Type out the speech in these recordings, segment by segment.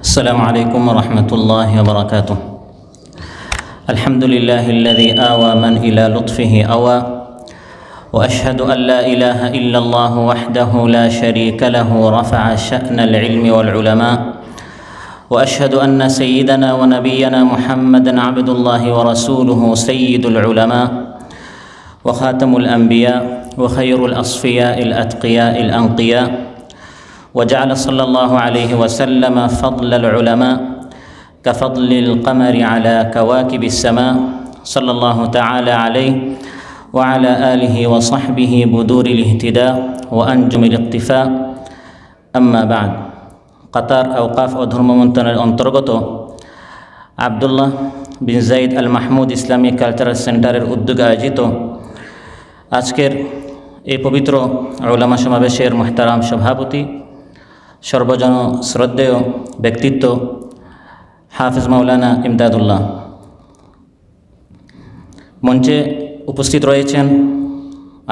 السلام عليكم ورحمة الله وبركاته. الحمد لله الذي آوى من إلى لطفه أوى، وأشهد أن لا إله إلا الله وحده لا شريك له رفع شأن العلم والعلماء، وأشهد أن سيدنا ونبينا محمدًا عبد الله ورسوله سيد العلماء وخاتم الأنبياء وخير الأصفياء الأتقياء الأنقياء، وجعل صلى الله عليه وسلم فضل العلماء كفضل القمر على كواكب السماء، صلى الله تعالى عليه وعلى آله وصحبه بدور الاهتداء وأنجم الاقتفاء। أما بعد, কাতার আওকাফ ও ধর্ম মন্ত্রণালয়ের অন্তর্গত আবদুল্লাহ বিন জাইদ আল মাহমুদ ইসলামিক কালচারাল সেন্টারের উদ্যোগে আয়োজিত আজকের এই পবিত্র উলামা সমাবেশের মুহতারাম সভাপতি, সর্বজন শ্রদ্ধেয় ব্যক্তিত্ব হাফিজ মাওলানা ইমদাদুল্লাহ, মঞ্চে উপস্থিত রয়েছেন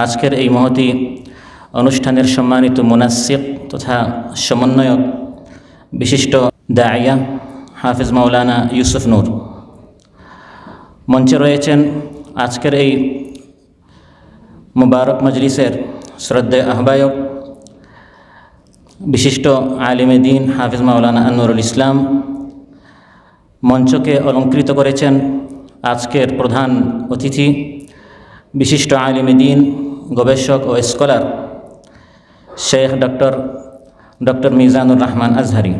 আজকের এই মহতী অনুষ্ঠানের সম্মানিত মুনাসসিক তথা সমন্বয়ক বিশিষ্ট দাইয়া হাফিজ মাওলানা ইউসুফ নূর। মঞ্চে রয়েছেন আজকের এই মুবারক মজলিসের শ্রদ্ধেয় আহ্বায়ক বিশিষ্ট আলিমে দ্বীন হাফিজ মাওলানা আনোয়ারুল ইসলাম। মঞ্চকে অলঙ্কৃত করেছেন আজকের প্রধান অতিথি বিশিষ্ট আলিমে দ্বীন, গবেষক ও scholar Sheikh doctor Mizanur Rahman Azhari,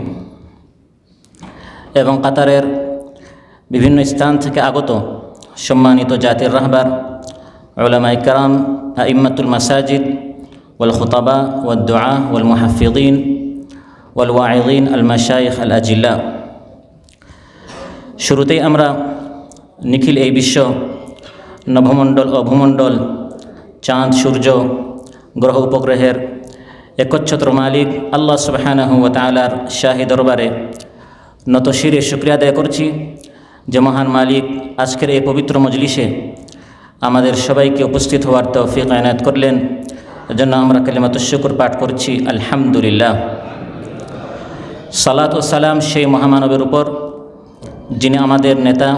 এবং কাতারের বিভিন্ন স্থান থেকে আগত সম্মানিত জাতির রাহবার উলামায়ে কেরাম, আইম্মাতুল মাসাজিদ ওয়াল খুতাবা ওয়াদ দুআ ওয়াল মুহাফফিযিন ওয়াল ওয়াইযিন আল মাশায়েখ আল আজিল্লা। শুরুতেই আমরা নিখিল এই বিশ্ব, নভমণ্ডল ও ভূমণ্ডল, চাঁদ সূর্য গ্রহ উপগ্রহের একচ্ছত্র মালিক আল্লাহ সুবহানাহু ওয়া তাআলার শাহী দরবারে নত শিরে শুকরিয়া আদায় করছি যে মহান মালিক আজকের এই পবিত্র মজলিসে আমাদের সবাইকে উপস্থিত হওয়ার তৌফিক এনায়েত করলেন। এজন্য আমরা কালিমাতুশ শুকর পাঠ করছি, আলহামদুলিল্লাহ। সালাত ও সালাম সেই মহামানবের উপর যিনি আমাদের নেতা,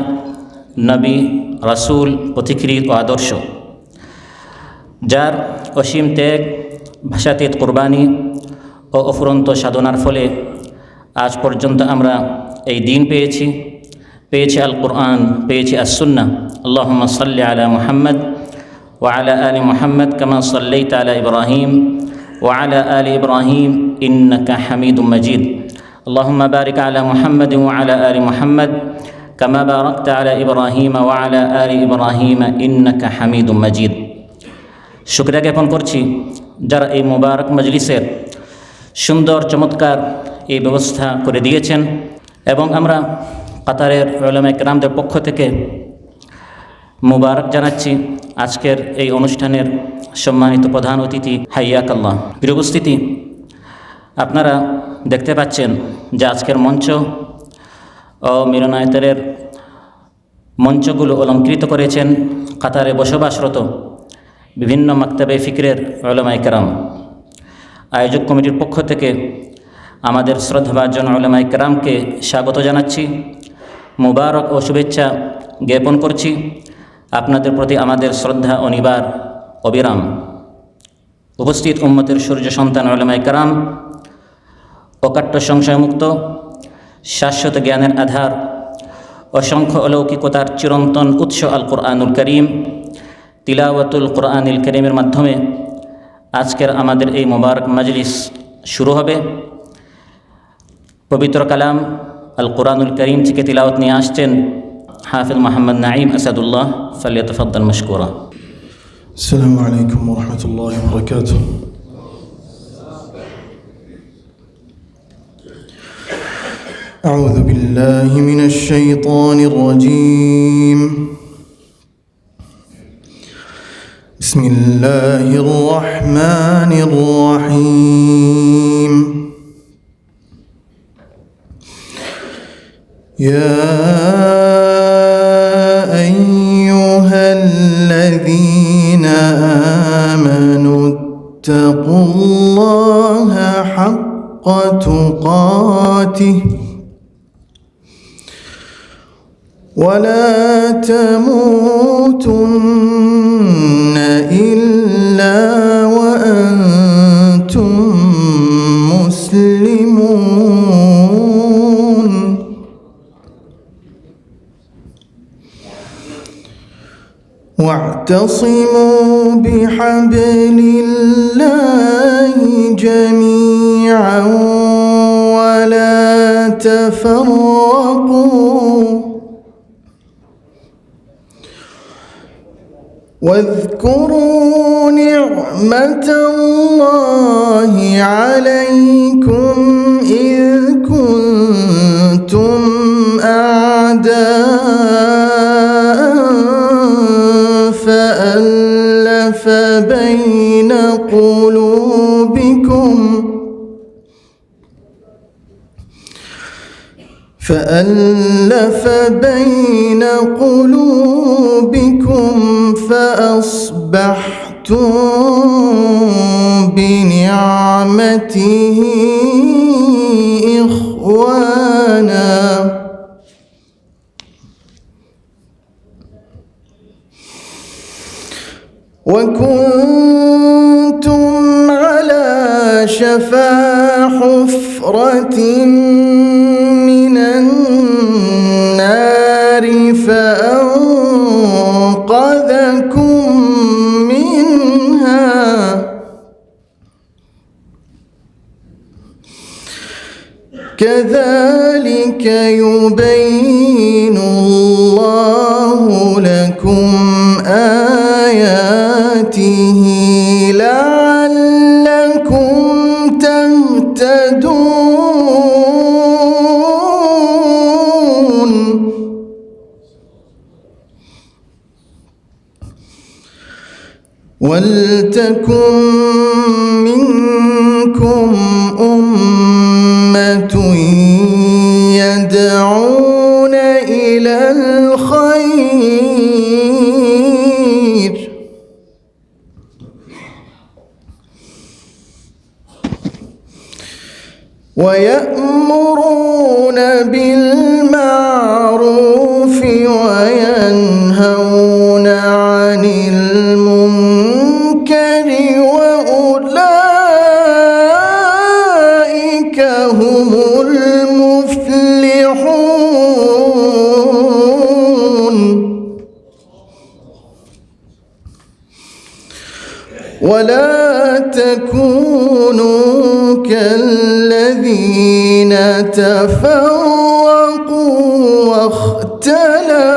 নবী, রাসূল, পথিকৃৎ ও আদর্শ, যার অসীম ত্যাগ, ভাষাতীত কুরবানি ও অফুরন্ত সাধনার ফলে আজ পর্যন্ত আমরা এই দিন পেয়েছি আল কুরআন, পেয়েছি আস সুন্নাহ। আল্লাহুম্মা সাল্লি আলা মুহাম্মদ ওয়া আলা আলি মুহাম্মদ কামা সাল্লাইতা আলা ইব্রাহিম ওয়া আলা আলি ইব্রাহিম ইন্নাকা হামিদুম মাজিদ। আল্লাহুম্মা বারিক আলা মুহাম্মদ ওয়া আলা আলি মুহাম্মদ কামা বারাকতা আলা ইব্রাহিম ওয়া আলা আলি ইব্রাহিম ইন্নাকা হামিদুম মাজিদ। শুকরিয়া জ্ঞাপন করছি যারা এই মুবারক মজলিসের সুন্দর চমৎকার এই ব্যবস্থা করে দিয়েছেন, এবং আমরা কাতারের উলামায়ে কেরামদের পক্ষ থেকে মুবারক জানাচ্ছি আজকের এই অনুষ্ঠানের সম্মানিত প্রধান অতিথি হাইয়াকাল্লাহ। প্রিয় উপস্থিতি, আপনারা দেখতে পাচ্ছেন যে আজকের মঞ্চ ও মিলনায়তনের মঞ্চগুলো অলঙ্কৃত করেছেন কাতারে বসবাসরত বিভিন্ন মাকতাবে ফিকরের উলামায়ে কেরাম। আয়োজক কমিটির পক্ষ থেকে আমাদের শ্রদ্ধাভাজন উলামায়ে কেরামকে স্বাগত জানাচ্ছি, মুবারক ও শুভেচ্ছা জ্ঞাপন করছি। আপনাদের প্রতি আমাদের শ্রদ্ধা ও নিবার অবিরাম। উপস্থিত উম্মতের সূর্য সন্তান উলামায়ে কেরাম, অকাট্য সংশয়মুক্ত, শাশ্বত জ্ঞানের আধার, অসংখ্য অলৌকিকতার চিরন্তন উৎস আল কুরআনুল করিম, তিলাওয়াতুল কুরআনুল করিমের মাধ্যমে আজকের আমাদের এই মুবারক মজলিস শুরু হবে। পবিত্র কালাম আল কুরআনুল করিম থেকে তিলাওয়াত নিয়ে আসছেন হাফিজ মোহাম্মদ নাঈম আসাদুল্লাহ। ফালিয়াতাফাদ্দাল মাশকুরা। আসসালামু আলাইকুম ওয়া রাহমাতুল্লাহি ওয়া বারাকাতুহু। আউযু বিল্লাহি মিনাশ শাইতানির রাজীম। বিসমিল্লাহির রাহমানির রাহিম। ইয়া আইয়ুহাল্লাযীনা আমানু ইত্তাকুল্লাহা হাক্কা তুকাতিহি ولا تموتن إلا وأنتم مسلمون واعتصموا بحبل الله جميعا ولا تفرقوا واذكروا نعمة الله عليكم إذ كنتم أعداء فألف بين قلوبكم فأصبحتم بنعمته إخوانا وكنتم على شفا حفرة من النار فأنقذكم منها كذلك يبين الله لكم آياته لعلكم تهتدون ولتكن منكم أمة يدعون إلى الخير ويأمرون بالمعروف وينهون عن المنكر وأولئك هم المفلحون ولا تكونوا كالذين تفرقوا واختلفوا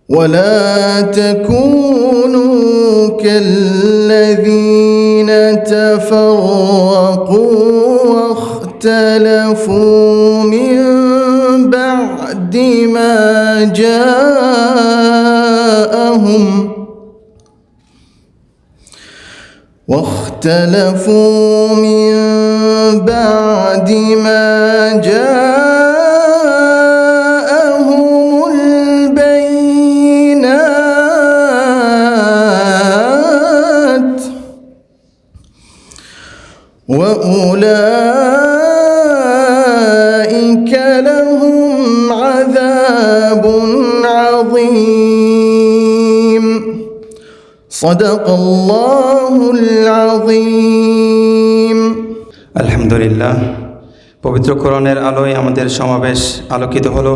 ولا تكونوا كالذين تفرقوا واختلفوا من بعد ما جاءهم البينات وأولئك لهم عذاب عظيم صدق الله العظيم আলহামদুলিল্লাহ পবিত্র কোরআনের আলোয় আমাদের সমাবেশ আলোকিত হলো।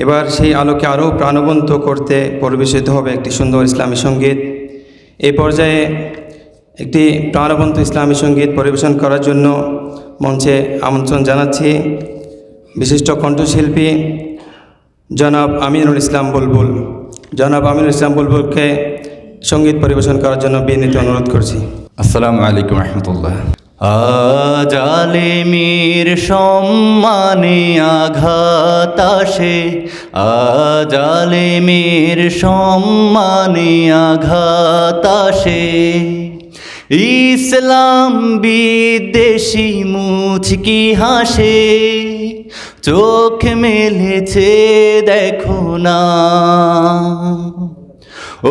এবার সেই আলোকে আরও প্রাণবন্ত করতে পরিবেশিত হবে একটি সুন্দর ইসলামী সঙ্গীত। এই পর্যায়ে একটি প্রাণবন্ত ইসলামী সঙ্গীত পরিবেশন করার জন্য মঞ্চে আমন্ত্রণ জানাচ্ছি বিশিষ্ট কণ্ঠশিল্পী জনাব আমিনুল ইসলাম বুলবুল। জনাব আমিনুল ইসলাম বুলবুলকে সঙ্গীত পরিবেশন করার জন্য বিনীত অনুরোধ করছি। আসসালামু আলাইকুম রহমতুল্লাহ। জালেমের সম্মানে আঘাত আসে, জালেমের সম্মানে আঘাত আসে, ইসলাম বিদ্বেষী মুচকি হাসে, চোখ মেলেছে দেখো না।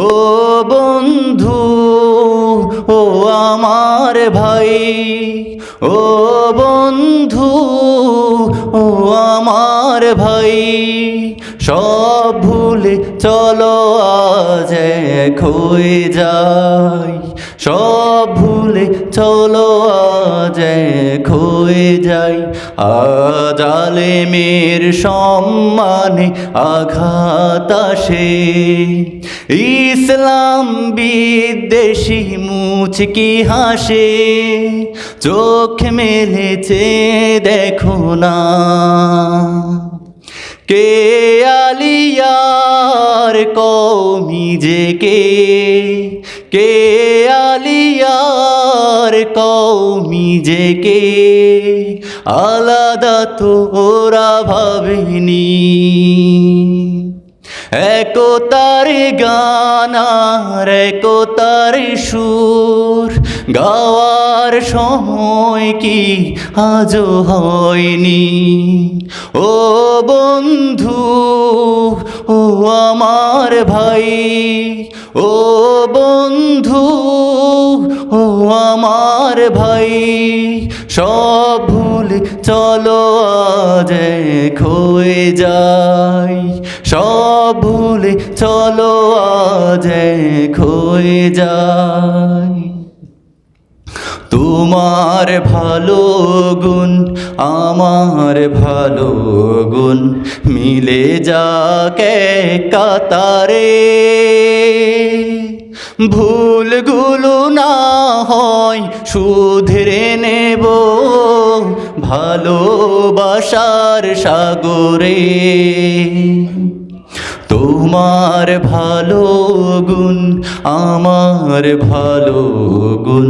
ও বন্ধু, ও আমার ভাই, ও ও বন্ধু ও আমার ভাই, সব ভুলে চলো আজ এক হয়ে যাই, সব ভুলে চলো আজ এক হয়ে যাই। আজ আলেমের সম্মানে আঘাত আসে, ইসলাম বিদ্বেষী মুচকি হাসে, চোখ মেলেছে দেখো না। কে আলিয়ার কওমি যে কে আলিয়ার কওমি যে আলাদা তো ওরা ভাবেনি। একতার গান আর একতার সুর গাওয়ার সময় কি আজও হয়নি। ও বন্ধু ও আমার ভাই, ও বন্ধু ও আমার ভাই, সব ভুলে চলো আজ এক হয়ে যাই, সব ভুলে চলো আজ এক হয়ে যাই। তোমার ভালো গুণ আমার ভালো গুণ মিলে যাকে কাতারে, ভুলগুলো না হয় শুধরে নেব ভালোবাসার সাগরে। তোমার ভালো গুণ আমার ভালো গুণ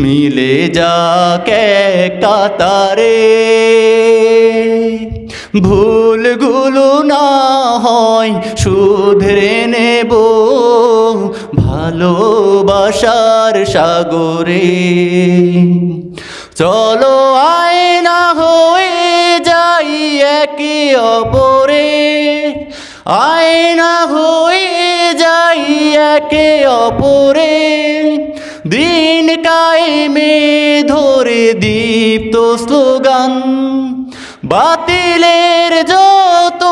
মিলে যাকে কাতারে, ভুলগুলো না হয় শুধরে নেব ভালোবাসার সাগরে। চলো আয়না হয়ে যাই একে অপরে, আয়না হয়ে যাই একে অপরে, দিন কায়েমে ধরে দীপ্ত স্লোগান, বাতিলের যত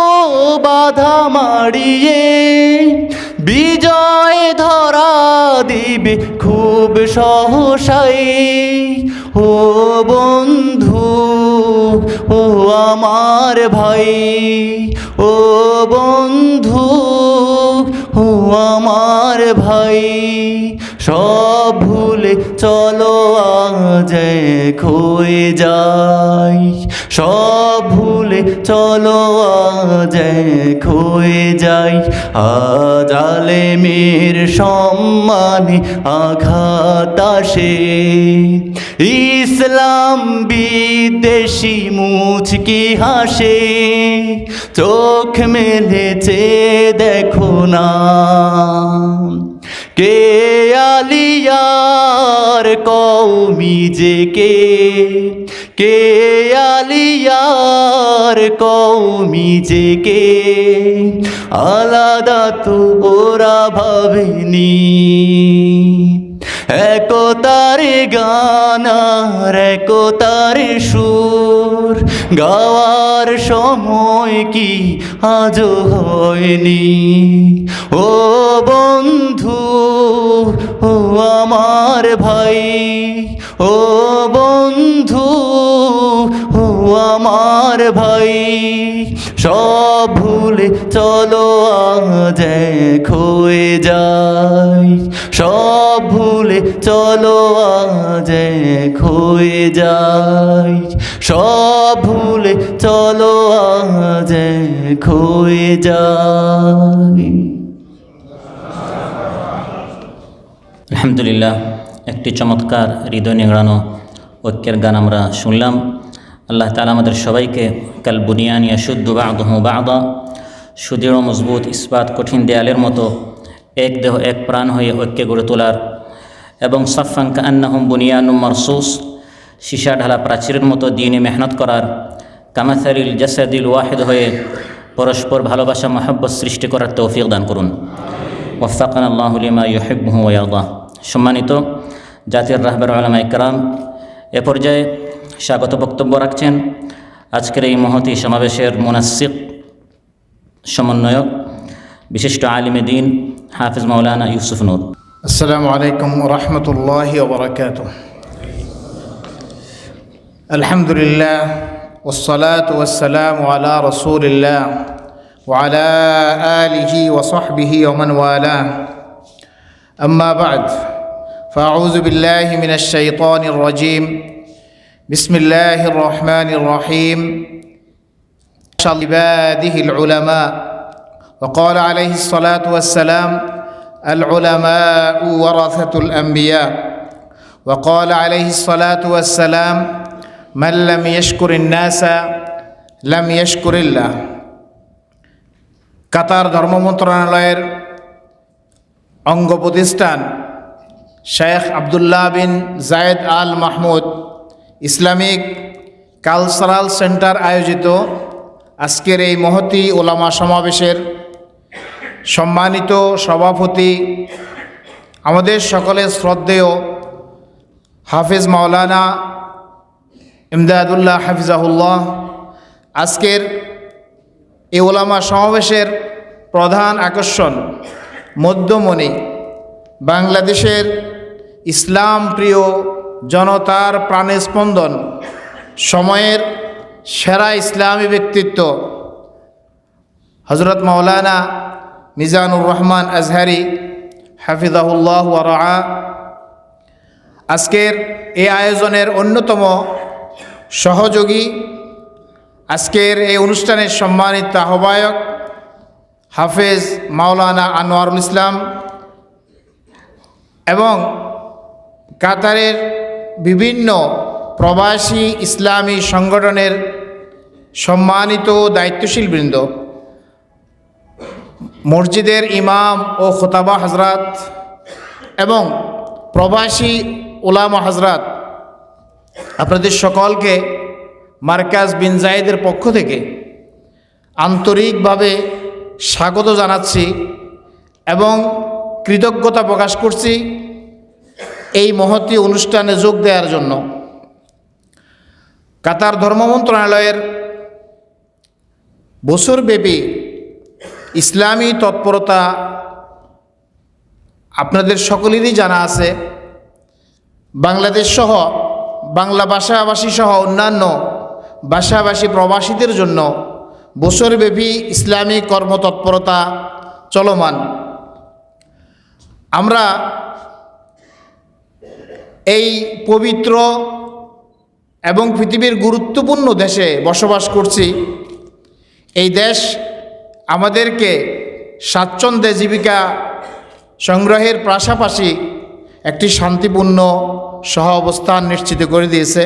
বাধা মাড়িয়ে বিজয় ধরা দিবে খুব সহসাই। ও বন্ধু ও আমার ভাই, ও বন্ধু ও আমার ভাই, সব ভুলে চলো আজ এক হয়ে যাই, সব ভুলে চলো আজ এক হয়ে যাই। আজ আলেমের সম্মানে আঘাত আসে, ইসলাম বিদ্বেষী মুচকি হাসে, চোখ মেলেছে দেখো না। কে আলিয়ার কওমি যে কে আলিয়ার কওমি যে আলাদা তো ওরা ভাবেনি। একতার গান আর একতার সুর গাওয়ার সময় কি আজও হয়নি। ও বন্ধু ও আমার ভাই, ও বন্ধু ও আমার ভাই, সব ভুলে চলো আজ এক হয়ে যাই, সব ভুলে চলো আজ এক হয়ে যাই, সব ভুলে চলো আজ এক হয়ে যাই। আলহামদুলিল্লাহ, একটি চমৎকার হৃদয় নিংড়ানো ঐক্যের গান আমরা শুনলাম। আল্লাহ তাআলা আমাদের সবাইকে কাল বুনিয়ান ইয়াশুদ্দু বা'দুহু বা'দা, সুদৃঢ় মজবুত ইস্পাত কঠিন দেয়ালের মতো এক দেহ এক প্রাণ হয়ে ঐক্যে গড়ে তোলার এবং সাফান কাআন্নাহুম বুনিয়ানুম মারসুস, সীসা ঢালা প্রাচীরের মতো দিনে মেহনত করার, কামাসালিল জাসাদিল ওয়াহিদ হয়ে পরস্পর ভালোবাসা মহব্বত সৃষ্টি করার তৌফিক দান করুন। ওয়াফাকানা আল্লাহু লিমা ইউহিব্বুহু ওয়া ইয়ারদা। সম্মানিত জাতির রাহবার উলামায়ে কেরাম, এ পর্যায়ে স্বাগত বক্তব্য রাখছেন আজকের এই মহতী সমাবেশের মুনাসসিক সমন্বয়ক বিশিষ্ট আলিমে দ্বীন হাফিজ মাওলানা ইউসুফ নূর। السلام عليكم ورحمة الله وبركاته. الحمد لله والصلاة والسلام على رسول الله وعلى آله وصحبه ومن والاه. أما بعد فأعوذ بالله من الشيطان الرجيم. بسم الله الرحمن الرحيم. عباده العلماء. وقال عليه الصلاة والسلام: العلماء ورثة الأنبياء. وقال عليه الصلاة والسلام: من لم يشكر الناس لم يشكر الله. কাতার ধর্ম মন্ত্রণালয়ের অঙ্গ প্রতিষ্ঠান শেখ আবদুল্লাহ বিন জায়েদ Al Mahmud Islamic cultural centre আয়োজিত আজকের এই মহতী ওলামা সমাবেশের সম্মানিত সভাপতি, আমাদের সকলের শ্রদ্ধেয় হাফিজ মাওলানা ইমদাদুল্লাহ হাফিজাহুল্লাহ, আজকের এই ওলামা সমাবেশের প্রধান আকর্ষণ, মধ্যমণি, বাংলাদেশের ইসলাম প্রিয় জনতার প্রাণে স্পন্দন, সময়ের সেরা ইসলামী ব্যক্তিত্ব হযরত মাওলানা মিজানুর রহমান আজহারি হাফিজাহুল্লাহ ওয়া রাআ। আজকের এই আয়োজনের অন্যতম সহযোগী, আজকের এই অনুষ্ঠানের সম্মানিত আহ্বায়ক হাফেজ মাওলানা আনোয়ারুল ইসলাম এবং কাতারের বিভিন্ন প্রবাসী ইসলামী সংগঠনের সম্মানিত দায়িত্বশীল বৃন্দ, মসজিদের ইমাম ও খোতাবা হজরত এবং প্রবাসী উলামা হজরত, আপনাদের সকলকে মার্কাজ বিন জায়েদের পক্ষ থেকে আন্তরিকভাবে স্বাগত জানাচ্ছি এবং কৃতজ্ঞতা প্রকাশ করছি এই মহতী অনুষ্ঠানে যোগ দেওয়ার জন্য। কাতার ধর্ম মন্ত্রণালয়ের বছরব্যাপী ইসলামী তৎপরতা আপনাদের সকলেরই জানা আছে। বাংলাদেশ সহ বাংলা ভাষাভাষী সহ অন্যান্য ভাষাভাষী প্রবাসীদের জন্য বছরব্যাপী ইসলামী কর্মতৎপরতা চলমান। আমরা এই পবিত্র এবং পৃথিবীর গুরুত্বপূর্ণ দেশে বসবাস করছি। এই দেশ আমাদেরকে স্বাচ্ছন্দ্যে জীবিকা সংগ্রহের পাশাপাশি একটি শান্তিপূর্ণ সহ অবস্থান নিশ্চিত করে দিয়েছে।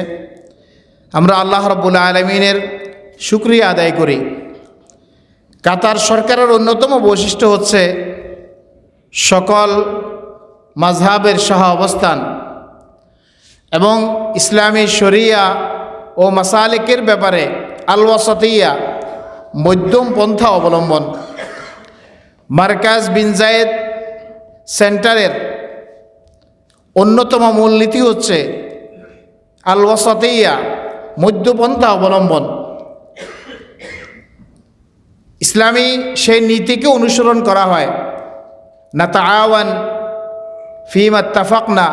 আমরা আল্লাহ রাব্বুল আলামিনের শুকরিয়া আদায় করি। কাতার সরকারের অন্যতম বৈশিষ্ট্য হচ্ছে সকল মাযহাবের সহ অবস্থান এবং ইসলামী শরিয়া ও মাসালিকের ব্যাপারে আল ওয়াসাতিয়া, মধ্যম পন্থা অবলম্বন। মার্কাজ বিন জায়েদ সেন্টারের অন্যতম মূলনীতি হচ্ছে আল ওয়াসাতিয়া, মধ্যপন্থা অবলম্বন। ইসলামী সেই নীতিকে অনুসরণ করা হয়। নাতাআওয়ান ফীমা ইত্তাফাকনা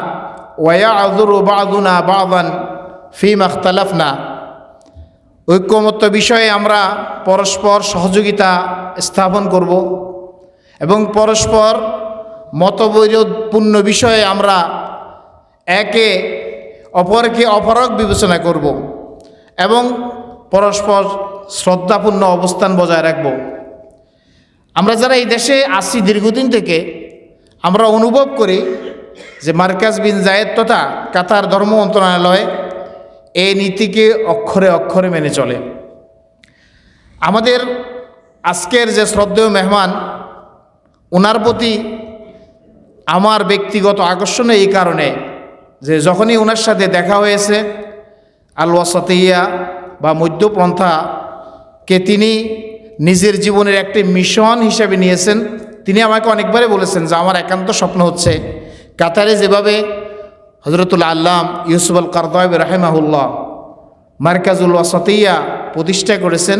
ওয়া ইয়াযুরু বা'দুনা বা'দান ফীমা ইখতালাফনা। ঐক্যমত্য বিষয়ে আমরা পরস্পর সহযোগিতা স্থাপন করব এবং পরস্পর মতবিরোধপূর্ণ বিষয়ে আমরা একে অপরকে অপারগ বিবেচনা করব এবং পরস্পর শ্রদ্ধাপূর্ণ অবস্থান বজায় রাখব। আমরা যারা এই দেশে আসি দীর্ঘদিন থেকে, আমরা অনুভব করি যে মার্কাজ বিন জায়েদ তথা কাতার ধর্ম মন্ত্রণালয় এই নীতিকে অক্ষরে অক্ষরে মেনে চলে। আমাদের আজকের যে শ্রদ্ধেয় মেহমান, ওনার প্রতি আমার ব্যক্তিগত আকর্ষণ এই কারণে যে যখনই ওনার সাথে দেখা হয়েছে, আল ওয়াসাতিয়া বা মধ্যপন্থাকে তিনি নিজের জীবনের একটি মিশন হিসেবে নিয়েছেন। তিনি আমাকে অনেকবারই বলেছেন যে আমার একান্ত স্বপ্ন হচ্ছে কাতারে যেভাবে হজরতুল আল্লাম ইউসুফ আল কারদাবী রাহিমাহুল্লাহ মার্কাজুল ওয়াসাতিয়া প্রতিষ্ঠা করেছেন।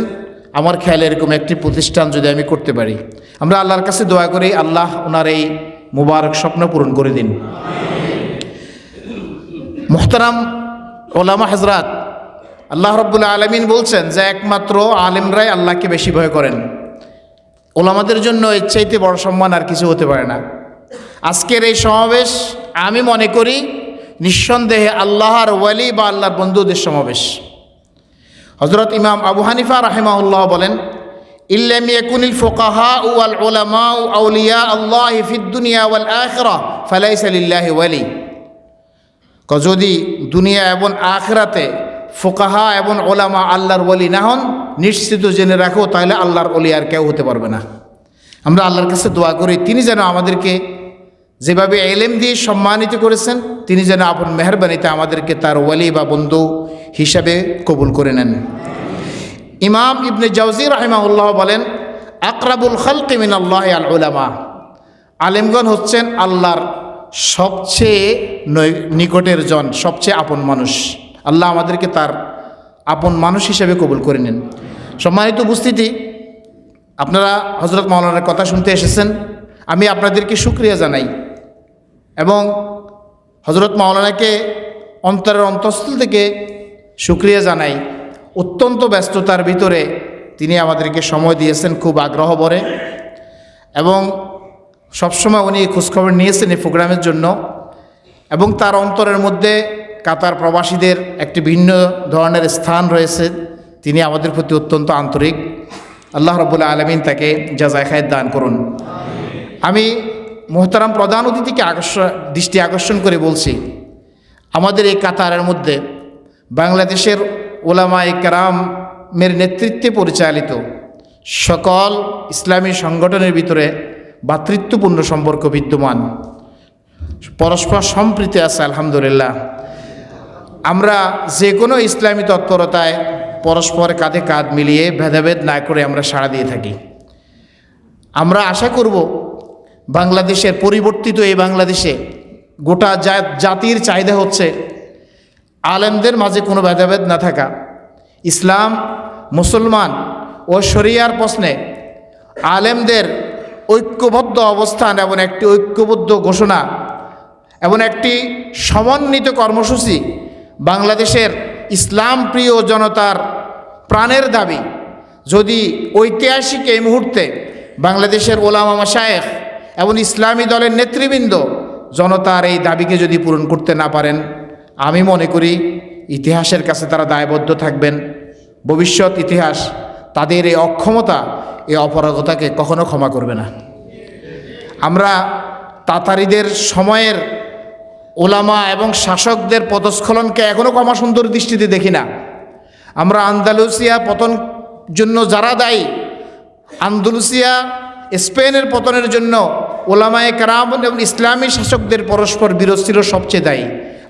আমার খেয়ালে এরকম একটি প্রতিষ্ঠান যদি আমি করতে পারি, আমরা আল্লাহর কাছে দোয়া করি আল্লাহ ওনার এই মুবারক স্বপ্ন পূরণ করে দিন। মুহতারাম ওলামা হযরত, আল্লাহ রাব্বুল আলামিন বলছেন যে একমাত্র আলেমরাই আল্লাহকে বেশি ভয় করেন। ওলামাদের জন্য এর চাইতে বড় সম্মান আর কিছু হতে পারে না। আজকের এই সমাবেশ আমি মনে করি নিঃসন্দেহে আল্লাহর ওয়ালি বা আল্লাহর বন্ধুদের সমাবেশ। হযরত ইমাম আবু হানিফা রাহিমাহুল্লাহ বলেন, ইল্লাম ইয়াকুনিল ফুকাহা ওয়াল উলামা আউলিয়া আল্লাহ ফিদ দুনিয়া ওয়াল আখিরাহ ফালাইসা লিল্লাহি ওয়ালি। যদি দুনিয়া এবং আখিরাতে ফুকাহা এবং ওলামা আল্লাহর ওয়ালি না হন, নিশ্চিত জেনে রাখো তাহলে আল্লাহর ওলি আর কেউ হতে পারবে না। আমরা আল্লাহর কাছে দোয়া করি তিনি যেন আমাদেরকে যেভাবে এলেম দিয়ে সম্মানিত করেছেন, তিনি যেন আপন মেহেরবানিতে আমাদেরকে তার ওয়ালি বা বন্ধু হিসাবে কবুল করে নেন। ইমাম ইবনে জাওজি রাহিমাহুল্লাহ বলেন, আকরাবুল খালকি মিনাল্লাহ আল উলামা। আলেমগণ হচ্ছেন আল্লাহর সবচেয়ে নিকটের জন, সবচেয়ে আপন মানুষ। আল্লাহ আমাদেরকে তার আপন মানুষ হিসেবে কবুল করে নেন। সম্মানিত উপস্থিতি, আপনারা হযরত মাওলানার কথা শুনতে এসেছেন, আমি আপনাদেরকে শুকরিয়া জানাই এবং হযরত মাওলানাকে অন্তরের অন্তঃস্থল থেকে শুকরিয়া জানাই। অত্যন্ত ব্যস্ততার ভিতরে তিনি আমাদেরকে সময় দিয়েছেন খুব আগ্রহ ভরে, এবং সবসময় উনি খোঁজখবর নিয়েছেন এই প্রোগ্রামের জন্য, এবং তার অন্তরের মধ্যে কাতার প্রবাসীদের একটি ভিন্ন ধরনের স্থান রয়েছে। তিনি আমাদের প্রতি অত্যন্ত আন্তরিক। আল্লাহ রাব্বুল আলামিন তাকে জাযায়ে খায়ের দান করুন। আমি মুহতারাম প্রধান অতিথিকে দৃষ্টি আকর্ষণ করে বলছি, আমাদের এই কাতারের মধ্যে বাংলাদেশের ওলামায়ে কেরামের নেতৃত্বে পরিচালিত সকল ইসলামী সংগঠনের ভিতরে ভ্রাতৃত্বপূর্ণ সম্পর্ক বিদ্যমান, পরস্পর সম্প্রীতি আছে আলহামদুলিল্লাহ। আমরা যে কোনো ইসলামী তৎপরতায় পরস্পর কাঁধে কাঁধ মিলিয়ে ভেদাভেদ না করে আমরা সাড়া দিয়ে থাকি। আমরা আশা করব বাংলাদেশের পরিবর্তিত এই বাংলাদেশে গোটা জাতির চাহিদা হচ্ছে আলেমদের মাঝে কোনো ভেদাভেদ না থাকা, ইসলাম মুসলমান ও শরিয়ার প্রশ্নে আলেমদের ঐক্যবদ্ধ অবস্থান এবং একটি ঐক্যবদ্ধ ঘোষণা এবং একটি সমন্বিত কর্মসূচি বাংলাদেশের ইসলাম প্রিয় জনতার প্রাণের দাবি। যদি ঐতিহাসিক এই মুহূর্তে বাংলাদেশের ওলামা মাশায়েখ এবং ইসলামী দলের নেতৃবৃন্দ জনতার এই দাবিকে যদি পূরণ করতে না পারেন, আমি মনে করি ইতিহাসের কাছে তারা দায়বদ্ধ থাকবেন। ভবিষ্যৎ ইতিহাস তাদের এই অক্ষমতা, এই অপারগতাকে কখনো ক্ষমা করবে না। আমরা তাতারিদের সময়ের ওলামা এবং শাসকদের পদস্খলনকে এখনও ক্ষমা সুন্দর দৃষ্টিতে দেখি না। আমরা আন্দালুসিয়া পতন জন্য যারা দায়ী, আন্দালুসিয়া স্পেনের পতনের জন্য ওলামায়ে কেরাম এবং ইসলামী শাসকদের পরস্পর বিরোধ ছিল সবচেয়ে দায়ী।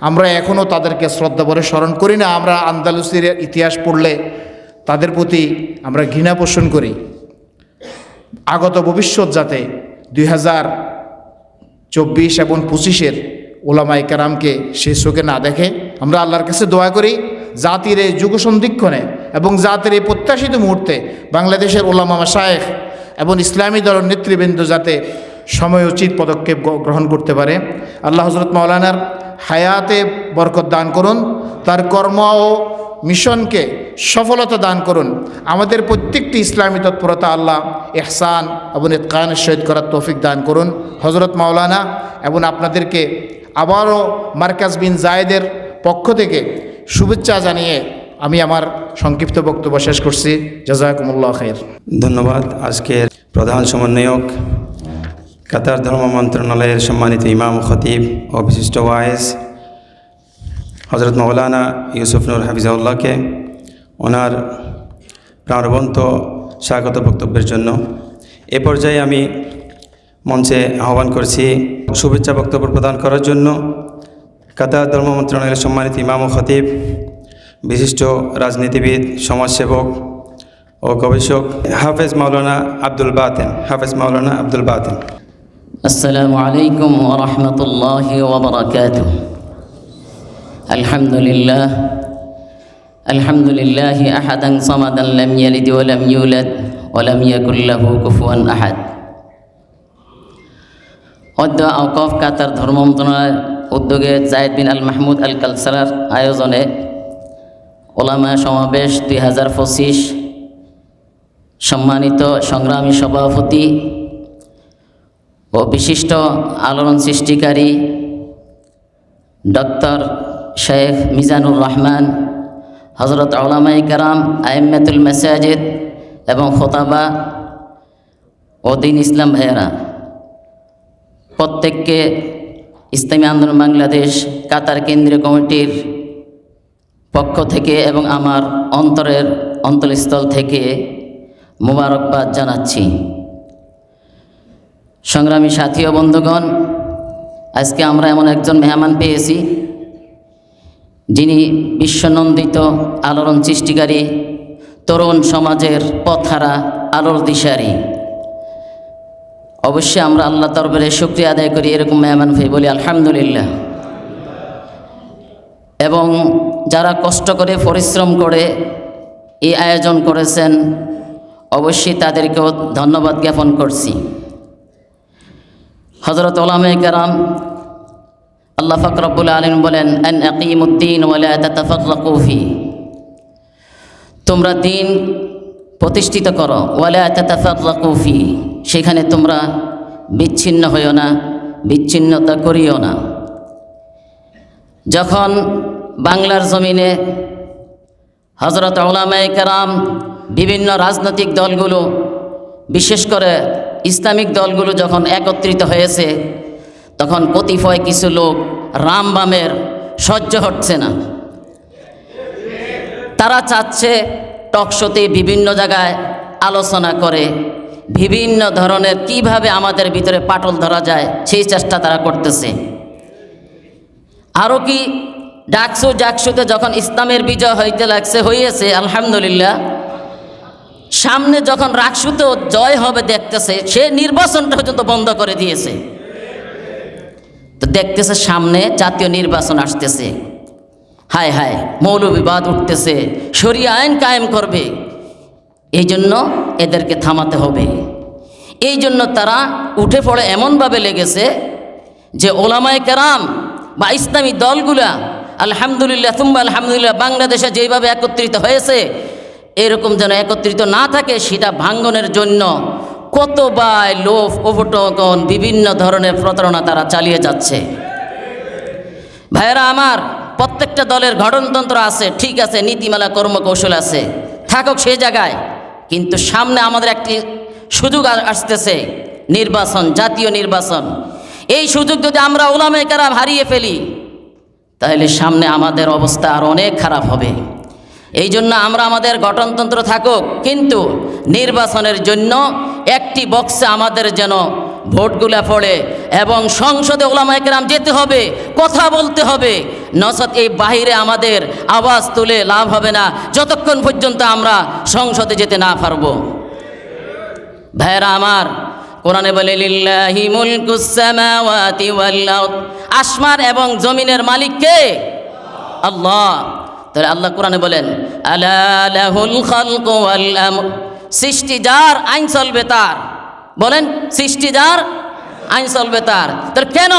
আমরা এখনও তাদেরকে শ্রদ্ধা ভরে স্মরণ করি না। আমরা আন্দালুসির ইতিহাস পড়লে তাদের প্রতি আমরা ঘৃণা পোষণ করি। আগত ভবিষ্যৎ যাতে 2024 এবং 25-এর ওলামায়ে কেরামকে সে চোখে না দেখে, আমরা আল্লাহর কাছে দোয়া করি জাতির এই যুগ সন্ধিক্ষণে এবং জাতির এই প্রত্যাশিত মুহূর্তে বাংলাদেশের ওলামা মাশায়েখ এবং ইসলামী দলের নেতৃবৃন্দ যাতে সময়োচিত পদক্ষেপ গ্রহণ করতে পারে। আল্লাহ হযরত মাওলানার হায়াতে বরকত দান করুন, তার কর্ম ও মিশনকে সফলতা দান করুন। আমাদের প্রত্যেকটি ইসলামী তৎপরতা আল্লাহ ইহসান এবং ইতকানের সহিত করার তৌফিক দান করুন। হযরত মাওলানা এবং আপনাদেরকে আবারও মার্কাজ বিন জায়েদের পক্ষ থেকে শুভেচ্ছা জানিয়ে আমি আমার সংক্ষিপ্ত বক্তব্য শেষ করছি। জাযাকুমুল্লাহ খাইর। ধন্যবাদ। আজকের প্রধান সমন্বয়ক কাতার ধর্ম মন্ত্রণালয়ের সম্মানিত ইমাম খতিব ও বিশিষ্ট ওয়াইজ হযরত মাওলানা ইউসুফ নূর হাফিজাহুল্লাহকে ওনার প্রাণবন্ত স্বাগত বক্তব্যের জন্য এ পর্যায়ে আমি মঞ্চে আহ্বান করছি শুভেচ্ছা বক্তব্য প্রদান করার জন্য কাতার ধর্ম মন্ত্রণালয়ের সম্মানিত ইমাম ও খতিব, বিশিষ্ট রাজনীতিবিদ, সমাজসেবক ও গবেষক হাফেজ মাওলানা আব্দুল বাতেন। হাফেজ মাওলানা আব্দুল বাতেন। আসসালামু আলাইকুম ওয়া রাহমাতুল্লাহি ওয়া বারাকাতুহু। আলহামদুলিল্লাহ আলহামদুলিল্লাহি আহাদান সামাদান লাম ইয়ালিদ ওয়া লাম ইউলাদ ওয়া লাম ইয়াকুল লাহু কুফুয়ান আহাদ। অদ্য আওকাফ কাতার ধর্ম মন্ত্রণালয়ের উদ্যোগে জায়েদ বিন আল মাহমুদ আল কালসারার আয়োজনে ওলামা সমাবেশ 2025 সম্মানিত সংগ্রামী সভাপতি ও বিশিষ্ট আলোড়ন সৃষ্টিকারী ডক্টর শেখ মিজানুর রহমান, হজরত উলামায়ে কেরাম, আইম্মাতুল মাসাজিদ এবং খোতাবা ও দ্বীন ইসলাম ভাইয়েরা, প্রত্যেককে ইসলামী আন্দোলন বাংলাদেশ কাতার কেন্দ্রীয় কমিটির পক্ষ থেকে এবং আমার অন্তরস্থল থেকে মোবারকবাদ জানাচ্ছি। সংগ্রামী সাথী ও বন্ধুগণ, আজকে আমরা এমন একজন মেহমান পেয়েছি যিনি বিশ্বনন্দিত আলোড়ন সৃষ্টিকারী, তরুণ সমাজের পথহারা আলোর দিশারি। অবশ্যই আমরা আল্লাহ দরবারে শুকরিয়া আদায় করি এরকম মেহমান পেয়ে বলি আলহামদুলিল্লাহ। এবং যারা কষ্ট করে পরিশ্রম করে এই আয়োজন করেছেন অবশ্যই তাদেরকেও ধন্যবাদ জ্ঞাপন করছি। হযরত উলামায়ে কেরাম, আল্লাহ পাক রব্বুল আলামিন বলেন আন আকিমুদ্দিন ওয়া লা তাতাফাররাকু ফি, তোমরা দিন প্রতিষ্ঠিত করো, ওয়া লা তাতাফাররাকু ফি, সেখানে তোমরা বিচ্ছিন্ন হইও না, বিচ্ছিন্নতা করিও না। যখন বাংলার জমিনে হযরত উলামায়ে কেরাম, বিভিন্ন রাজনৈতিক দলগুলো, বিশেষ করে ইসলামিক দলগুলো যখন একত্রিত হয়েছে, তখন কতিপয় কিছু লোক রামবামের সহ্য হচ্ছে না। তারা চাচ্ছে টকশোতে বিভিন্ন জায়গায় আলোচনা করে বিভিন্ন ধরনের কিভাবে আমাদের ভিতরে পাটল ধরা যায় সেই চেষ্টা তারা করতেছে। আরও কি ডাকসুতে যখন ইসলামের বিজয় হয়েছে আলহামদুলিল্লাহ, সামনে যখন রাকসুতে জয় হবে দেখতেছে, সে নির্বাচনটা পর্যন্ত বন্ধ করে দিয়েছে। তো দেখতেছে সামনে জাতীয় নির্বাচন আসতেছে, হায় হায় মৌলবিবাদ উঠতেছে, শরিয়া আইন কায়েম করবে, এই জন্য এদেরকে থামাতে হবে। এই জন্য তারা উঠে পড়ে এমনভাবে লেগেছে যে ওলামায়ে কেরাম বা ইসলামী দলগুলা আলহামদুলিল্লাহ তুম্বা আলহামদুলিল্লাহ বাংলাদেশে যেভাবে একত্রিত হয়েছে এরকম যেন একত্রিত না থাকে সেটা ভাঙ্গনের জন্য কতবার লোভ উপটকন বিভিন্ন ধরনের প্রতারণা তারা চালিয়ে যাচ্ছে। ভাইয়েরা আমার, প্রত্যেকটা দলের গঠনতন্ত্র আছে, ঠিক আছে, নীতিমালা কর্মকৌশল আছে, থাকুক সেই জায়গায়, কিন্তু সামনে আমাদের একটি সুযোগ আসতেছে, নির্বাচন, জাতীয় নির্বাচন। এই সুযোগ যদি আমরা উলামায়ে কেরাম হারিয়ে ফেলি তাহলে সামনে আমাদের অবস্থা আরও অনেক খারাপ হবে। এই জন্য আমরা আমাদের গঠনতন্ত্র থাকুক, কিন্তু নির্বাচনের জন্য একটি বক্সে আমাদের যেন ভোটগুলা পড়ে এবং সংসদে উলামায়ে কেরাম যেতে হবে, কথা বলতে হবে, নচেত এই বাহিরে আমাদের আওয়াজ তুলে লাভ হবে না যতক্ষণ পর্যন্ত আমরা সংসদে যেতে না পারবো। ভাইরা আমার, কোরআনে বলে লিল্লাহি মুলকুস সামাওয়াতি ওয়াল আরদ, আসমান এবং জমিনের মালিক কে? আল্লাহ। তাহলে আল্লাহ কোরআনে বলেন আলা লাহুল খালকু ওয়াল আমর, সৃষ্টি যার, আইন চলবে তার। বলেন সৃষ্টি যার, আইন চলবে তার। তাহলে কেন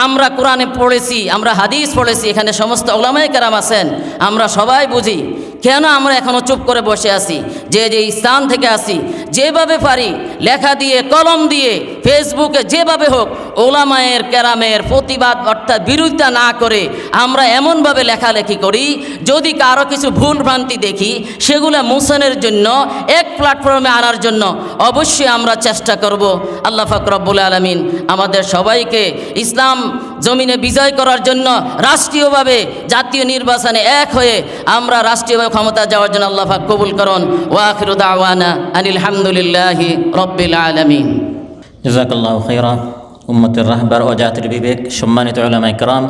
আমরা কোরআনে পড়েছি, আমরা হাদিস পড়েছি, এখানে সমস্ত উলামায়ে কেরাম আছেন, আমরা সবাই বুঝি, কেন আমরা এখনও চুপ করে বসে আছি? যে স্থান থেকে আসি, যেভাবে পারি লেখা দিয়ে, কলম দিয়ে, ফেসবুকে যেভাবে হোক উলামায়ে কেরামের প্রতিবাদ অর্থাৎ বিরোধিতা না করে আমরা এমনভাবে লেখালেখি করি, যদি কারো কিছু ভুল ভ্রান্তি দেখি সেগুলো মোছনের জন্য, এক প্ল্যাটফর্মে আনার জন্য অবশ্যই আমরা চেষ্টা করব। আল্লাহ পাক রব্বুল আলামিন আমাদের সবাইকে ইসলাম জমিনে বিজয় করার জন্য রাষ্ট্রীয়ভাবে জাতীয় নির্বাচনে এক হয়ে আমরা রাষ্ট্রীয়ভাবে ক্ষমতা যাওয়ার জন্য আল্লাহ পাক কবুল করুন। ওয়া আখিরু দাওয়ানা আনিল হামদুলিল্লাহি রাব্বিল আলামিন। জাযাকাল্লাহু খাইরা। উম্মতের রাহবার ও জাতির বিবেক, সম্মানিত উলামায়ে কেরাম,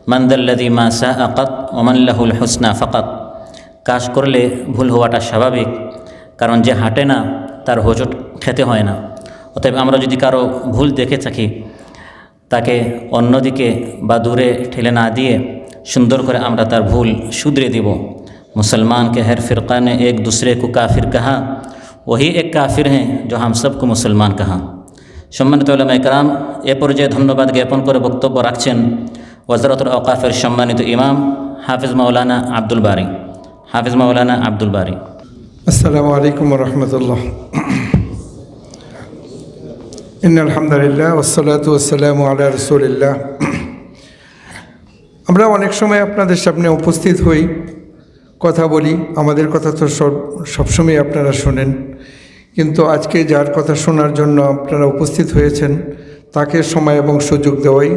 মান যাল্লাযী মা সাআ কাত ওয়া মান লাহুল হুসনা ফাকাত। কাজ করলে ভুল হওয়াটা স্বাভাবিক, কারণ যে হাঁটে না তার হোঁচট খেতে হয় না। অতএব আমরা যদি কারো ভুল দেখে থাকি তাকে অন্যদিকে বা দূরে ঠেলে না দিয়ে সুন্দর করে আমরা তার ভুল শুধরে দেব। मुसलमान के हर फ़िरक़ा ने एक दूसरे को काफिर कहा, वही एक काफिर हैं जो हम सबको मुसलमान कहा। সম্মানিত উলামা ইকরাম, এ পর্যায়ে ধন্যবাদ জ্ঞাপন করে বক্তব্য রাখছেন ওয়াজারাতুল আওকাফের সম্মানিত ইমাম হাফিজ মাওলানা আব্দুল বারী। হাফিজ মাওলানা আব্দুল বারী। আসসালামু আলাইকুম ওয়া রাহমাতুল্লাহ। ইন্নাল হামদুলিল্লাহ ওয়াসসালাতু ওয়াসসালামু আলা রাসূলিল্লাহ। আমরা অনেক সময় আপনাদের সামনে উপস্থিত হই, কথা বলি, আমাদের কথা তো সবসময় আপনারা শোনেন, কিন্তু আজকে যার কথা শোনার জন্য আপনারা উপস্থিত হয়েছেন তাকে সময় এবং সুযোগ দেওয়াই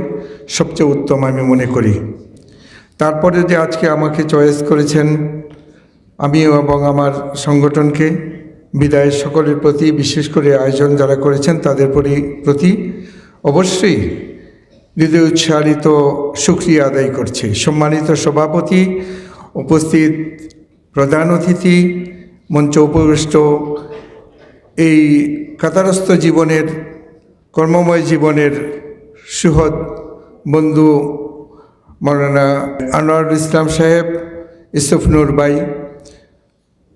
সবচেয়ে উত্তম আমি মনে করি। তারপরে যে আজকে আমাকে চয়েস করেছেন, আমি এবং আমার সংগঠনকে বিদায় সকলের প্রতি, বিশেষ করে আয়োজন যারা করেছেন তাদের প্রতি অবশ্যই হৃদয় উচ্ছ্বাসিত শুকরিয়া আদায় করছি। সম্মানিত সভাপতি, উপস্থিত প্রধান অতিথি, মঞ্চ উপবিষ্ট এই কাতারস্থ জীবনের, কর্মময় জীবনের সুহদ বন্ধু মাওলানা আনোয়ারুল ইসলাম সাহেব, ইউসুফ নূর ভাই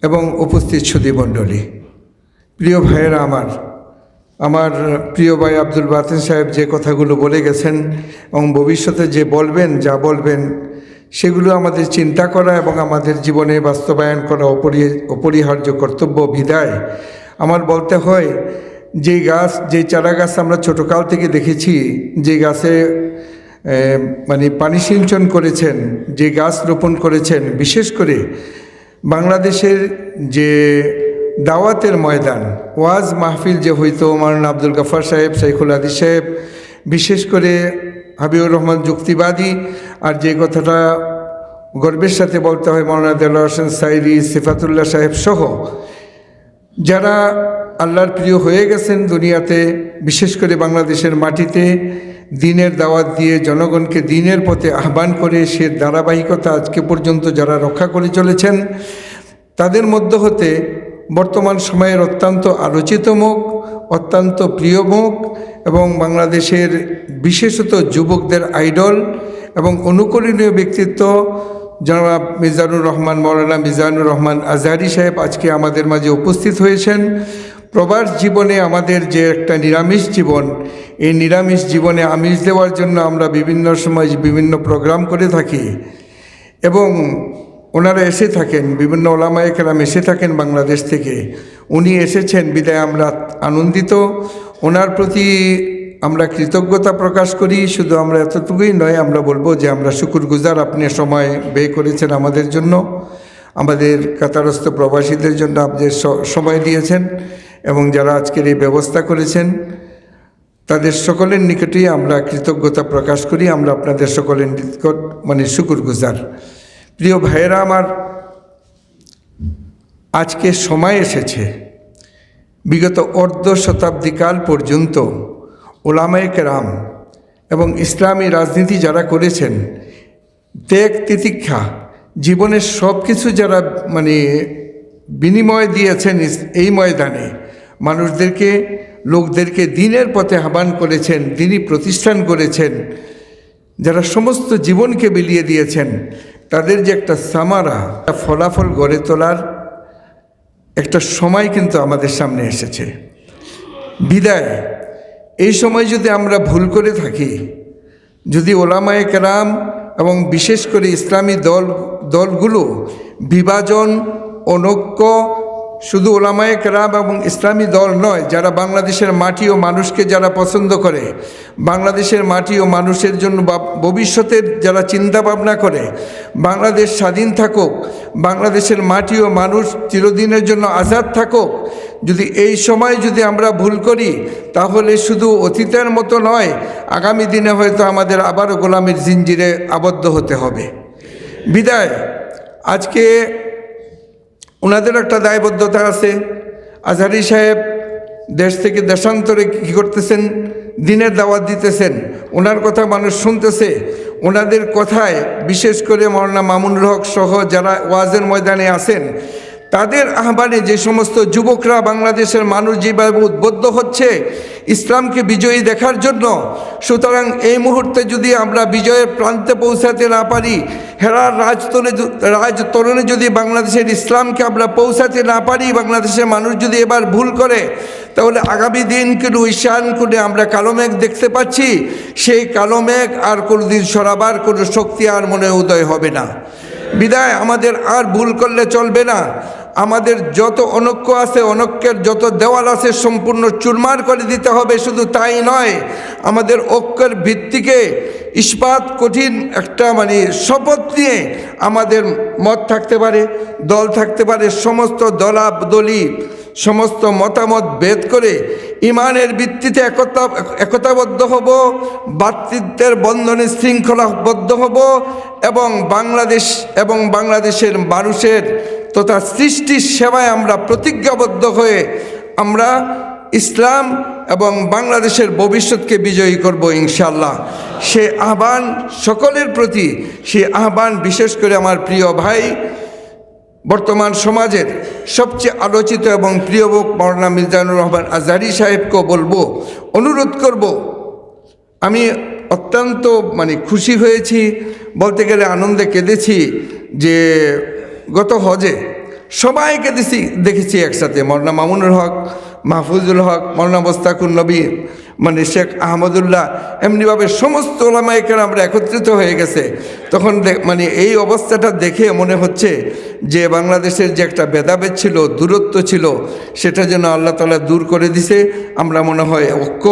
এবং উপস্থিত সুধীমণ্ডলী, প্রিয় ভাইয়েরা, আমার প্রিয় ভাই আব্দুল বাতিন সাহেব যে কথাগুলো বলে গেছেন এবং ভবিষ্যতে যে বলবেন, যা বলবেন, সেগুলো আমাদের চিন্তা করা এবং আমাদের জীবনে বাস্তবায়ন করা অপরিহার্য কর্তব্য। বিদায় আমার বলতে হয়, যে চারা গাছ আমরা ছোটোকাল থেকে দেখেছি, যে গাছে পানি সিঞ্চন করেছেন, যে গাছ রোপণ করেছেন, বিশেষ করে বাংলাদেশের যে দাওয়াতের ময়দান, ওয়াজ মাহফিল যে হইতো, মাওলানা আব্দুল গফার সাহেব, শাইখুল হাদিস সাহেব, বিশেষ করে হাবিবুর রহমান যুক্তিবাদী, আর যে কথাটা গর্বের সাথে বলতে হয় মাওলানা দেলোয়ার হোসেন সাইরি, সিফাতুল্লাহ সাহেব সহ যারা আল্লাহর প্রিয় হয়ে গেছেন দুনিয়াতে, বিশেষ করে বাংলাদেশের মাটিতে দ্বীনের দাওয়াত দিয়ে জনগণকে দ্বীনের পথে আহ্বান করে সে ধারাবাহিকতা আজকে পর্যন্ত যারা রক্ষা করে চলেছেন, তাদের মধ্য হতে বর্তমান সময়ের অত্যন্ত আলোচিত মুখ, অত্যন্ত প্রিয় মুখ এবং বাংলাদেশের বিশেষত যুবকদের আইডল এবং অনুকরণীয় ব্যক্তিত্ব জনাব মিজানুর রহমান, মাওলানা মিজানুর রহমান আজহারি সাহেব আজকে আমাদের মাঝে উপস্থিত হয়েছেন। প্রবাস জীবনে আমাদের যে একটা নিরামিষ জীবন, এই নিরামিষ জীবনে আমিষ দেওয়ার জন্য আমরা বিভিন্ন সময় বিভিন্ন প্রোগ্রাম করে থাকি এবং ওনারা এসে থাকেন, বিভিন্ন ওলামায়ে কেরাম এসে থাকেন বাংলাদেশ থেকে। উনি এসেছেন বিদায় আমরা আনন্দিত, ওনার প্রতি আমরা কৃতজ্ঞতা প্রকাশ করি। শুধু আমরা এতটুকুই নয়, আমরা বলবো যে আমরা শুকরগুজার, আপনি সময় ব্যয় করেছেন আমাদের জন্য, আমাদের কাতারস্থ প্রবাসীদের জন্য আপনি সময় দিয়েছেন এবং যারা আজকের এই ব্যবস্থা করেছেন তাদের সকলের নিকটেই আমরা কৃতজ্ঞতা প্রকাশ করি। আমরা আপনাদের সকলের নিকট শুকরগুজার। প্রিয় ভাইয়েরা আমার, আজকে সময় এসেছে, বিগত অর্ধ শতাব্দীকাল পর্যন্ত ওলামায়ে কেরাম এবং ইসলামী রাজনীতি যারা করেছেন, ত্যাগ তিতিক্ষা, জীবনের সব কিছু যারা বিনিময় দিয়েছেন এই ময়দানে, মানুষদেরকে, লোকদেরকে দ্বীনের পথে আহ্বান করেছেন, দ্বীনি প্রতিষ্ঠান করেছেন, যারা সমস্ত জীবনকে বিলিয়ে দিয়েছেন, তাদের যে একটা সামারা, ফলাফল গড়ে তোলার একটা সময় কিন্তু আমাদের সামনে এসেছে। বিদায় এই সময় যদি আমরা ভুল করে থাকি, যদি ওলামায়ে কেরাম এবং বিশেষ করে ইসলামী দলগুলো বিভাজন, অনৈক্য, শুধু ওলামায়ে কেরাম এবং ইসলামী দল নয়, যারা বাংলাদেশের মাটি ও মানুষকে যারা পছন্দ করে, বাংলাদেশের মাটি ও মানুষের জন্য ভবিষ্যতের যারা চিন্তা ভাবনা করে, বাংলাদেশ স্বাধীন থাকুক, বাংলাদেশের মাটি ও মানুষ চিরদিনের জন্য আজাদ থাকুক, যদি এই সময় যদি আমরা ভুল করি তাহলে শুধু অতীতের মতো নয়, আগামী দিনে হয়তো আমাদের আবারও গোলামির জিঞ্জিরে আবদ্ধ হতে হবে। বিদায় আজকে ওনাদের একটা দায়বদ্ধতা আছে। আজহারি সাহেব দেশ থেকে দেশান্তরে কী করতেছেন, দ্বীনের দাওয়াত দিতেছেন, ওনার কথা মানুষ শুনতেছে। ওনাদের কথায় বিশেষ করে মাওলানা মামুনুল হক সহ যারা ওয়াজের ময়দানে আছেন, তাদের আহ্বানে যে সমস্ত যুবকরা বাংলাদেশের মানুষ যেভাবে উদ্বুদ্ধ হচ্ছে ইসলামকে বিজয়ী দেখার জন্য, সুতরাং এই মুহূর্তে যদি আমরা বিজয়ের প্রান্তে পৌঁছাতে না পারি, হেরার রাজতরণে যদি বাংলাদেশের ইসলামকে আমরা পৌঁছাতে না পারি, বাংলাদেশের মানুষ যদি এবার ভুল করে, তাহলে আগামী দিন কোনো ঈশান কোণে আমরা কালো মেঘ দেখতে পাচ্ছি, সেই কালো মেঘ আর কোনোদিন সরাবার কোনো শক্তি আর মনে উদয় হবে না। বিদায় আমাদের আর ভুল করলে চলবে না। আমাদের যত অনৈক্য আছে, অনৈক্যের যত দেওয়াল আছে সম্পূর্ণ চুরমার করে দিতে হবে। শুধু তাই নয়, আমাদের ঐক্যের ভিত্তিকে ইস্পাত কঠিন একটা শপথ নিয়ে আমাদের মত থাকতে পারে, দল থাকতে পারে, সমস্ত দলাদলি সমস্ত মতামত ভেদ করে ইমানের ভিত্তিতে একতাবদ্ধ হব, ভ্রাতৃত্বের বন্ধনে শৃঙ্খলাবদ্ধ হব এবং বাংলাদেশের মানুষের তথা সৃষ্টির সেবায় আমরা প্রতিজ্ঞাবদ্ধ হয়ে আমরা ইসলাম এবং বাংলাদেশের ভবিষ্যৎকে বিজয়ী করব ইনশাআল্লাহ। সে আহ্বান সকলের প্রতি, সে আহ্বান বিশেষ করে আমার প্রিয় ভাই, বর্তমান সমাজের সবচেয়ে আলোচিত এবং প্রিয় লোক মাওলানা মিজানুর রহমান আজহারী সাহেবকেও বলবো, অনুরোধ করব। আমি অত্যন্ত খুশি হয়েছি, বলতে গেলে আনন্দে কেঁদেছি যে গত হজে সবাইকে দেখেছি একসাথে, মাওলানা মামুনুল হক, মাহফুজুল হক, মাওলানা মোস্তাকুর নবী, শেখ আহমদুল্লাহ, এমনিভাবে সমস্ত ওলামায়ে কেরাম আমরা একত্রিত হয়ে গেছে। তখন এই অবস্থাটা দেখে মনে হচ্ছে যে বাংলাদেশের যে একটা ভেদাভেদ ছিল, দূরত্ব ছিল, সেটা যেন আল্লাহ তাআলা দূর করে দিছে। আমরা মনে হয় ঐক্য,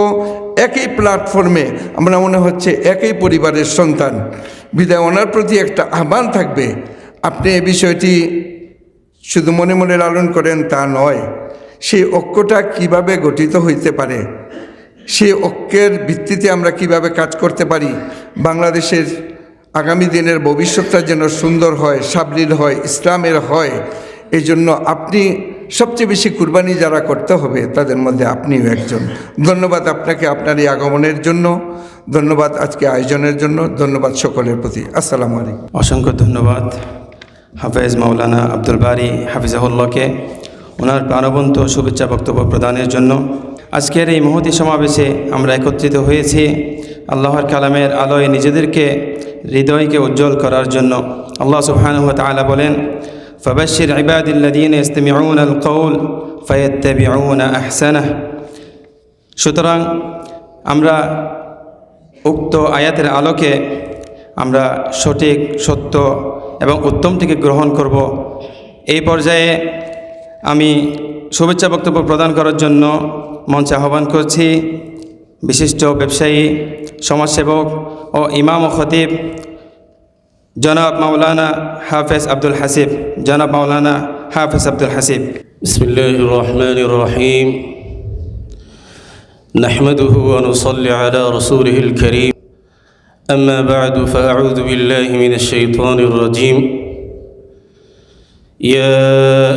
একই প্ল্যাটফর্মে আমরা মনে হচ্ছে একই পরিবারের সন্তান। বিদায় ওনার প্রতি একটা আহ্বান থাকবে, আপনি এই বিষয়টি শুধু মনে মনে লালন করেন তা নয়, সেই ঐক্যটা কিভাবে গঠিত হইতে পারে, সেই ঐক্যের ভিত্তিতে আমরা কিভাবে কাজ করতে পারি, বাংলাদেশের আগামী দিনের ভবিষ্যৎটা যেন সুন্দর হয়, সাবলীল হয়, ইসলামের হয়। এই জন্য আপনি সবচেয়ে বেশি কুরবানি যারা করতে হবে তাদের মধ্যে আপনিও একজন। ধন্যবাদ আপনাকে আপনার এই আগমনের জন্য, ধন্যবাদ আজকে আয়োজনের জন্য, ধন্যবাদ সকলের প্রতি। আসসালামু আলাইকুম। অসংখ্য ধন্যবাদ হাফেজ মাওলানা আব্দুল বারী হাফিজাহুল্লাহকে ওনার প্রাণবন্ত শুভেচ্ছা বক্তব্য প্রদানের জন্য। আজকের এই মহতী সমাবেশে আমরা একত্রিত হয়েছি আল্লাহর কালামের আলোয় নিজেদেরকে হৃদয়কে উজ্জ্বল করার জন্য। আল্লাহ সুবহানাহু ওয়া তাআলা বলেন, ফাবাশশির ইবাদিল্লাযীনা ইসতামিউনাল কওল ফায়াত্তাবিউনা আহসানাহ। সুতরাং আমরা উক্ত আয়াতের আলোকে আমরা সঠিক, সত্য এবং উত্তমটিকে গ্রহণ করব। এই পর্যায়ে আমি শুভেচ্ছা বক্তব্য প্রদান করার জন্য মঞ্চে আহ্বান করছি বিশিষ্ট ব্যবসায়ী, সমাজসেবক ও ইমাম ও খতিব জনাব মাওলানা হাফেজ আব্দুল হাসিব। জনাব মাওলানা হাফেজ আব্দুল হাসিব। বিসমিল্লাহির রহমানির রহিম। নাহমাদুহু ওয়া নুসাল্লি আলা রাসূলিহিল কারীম। আম্মা বা'দু ফাআউযু বিল্লাহি মিনাশ শাইতানির রাজীম। ইয়া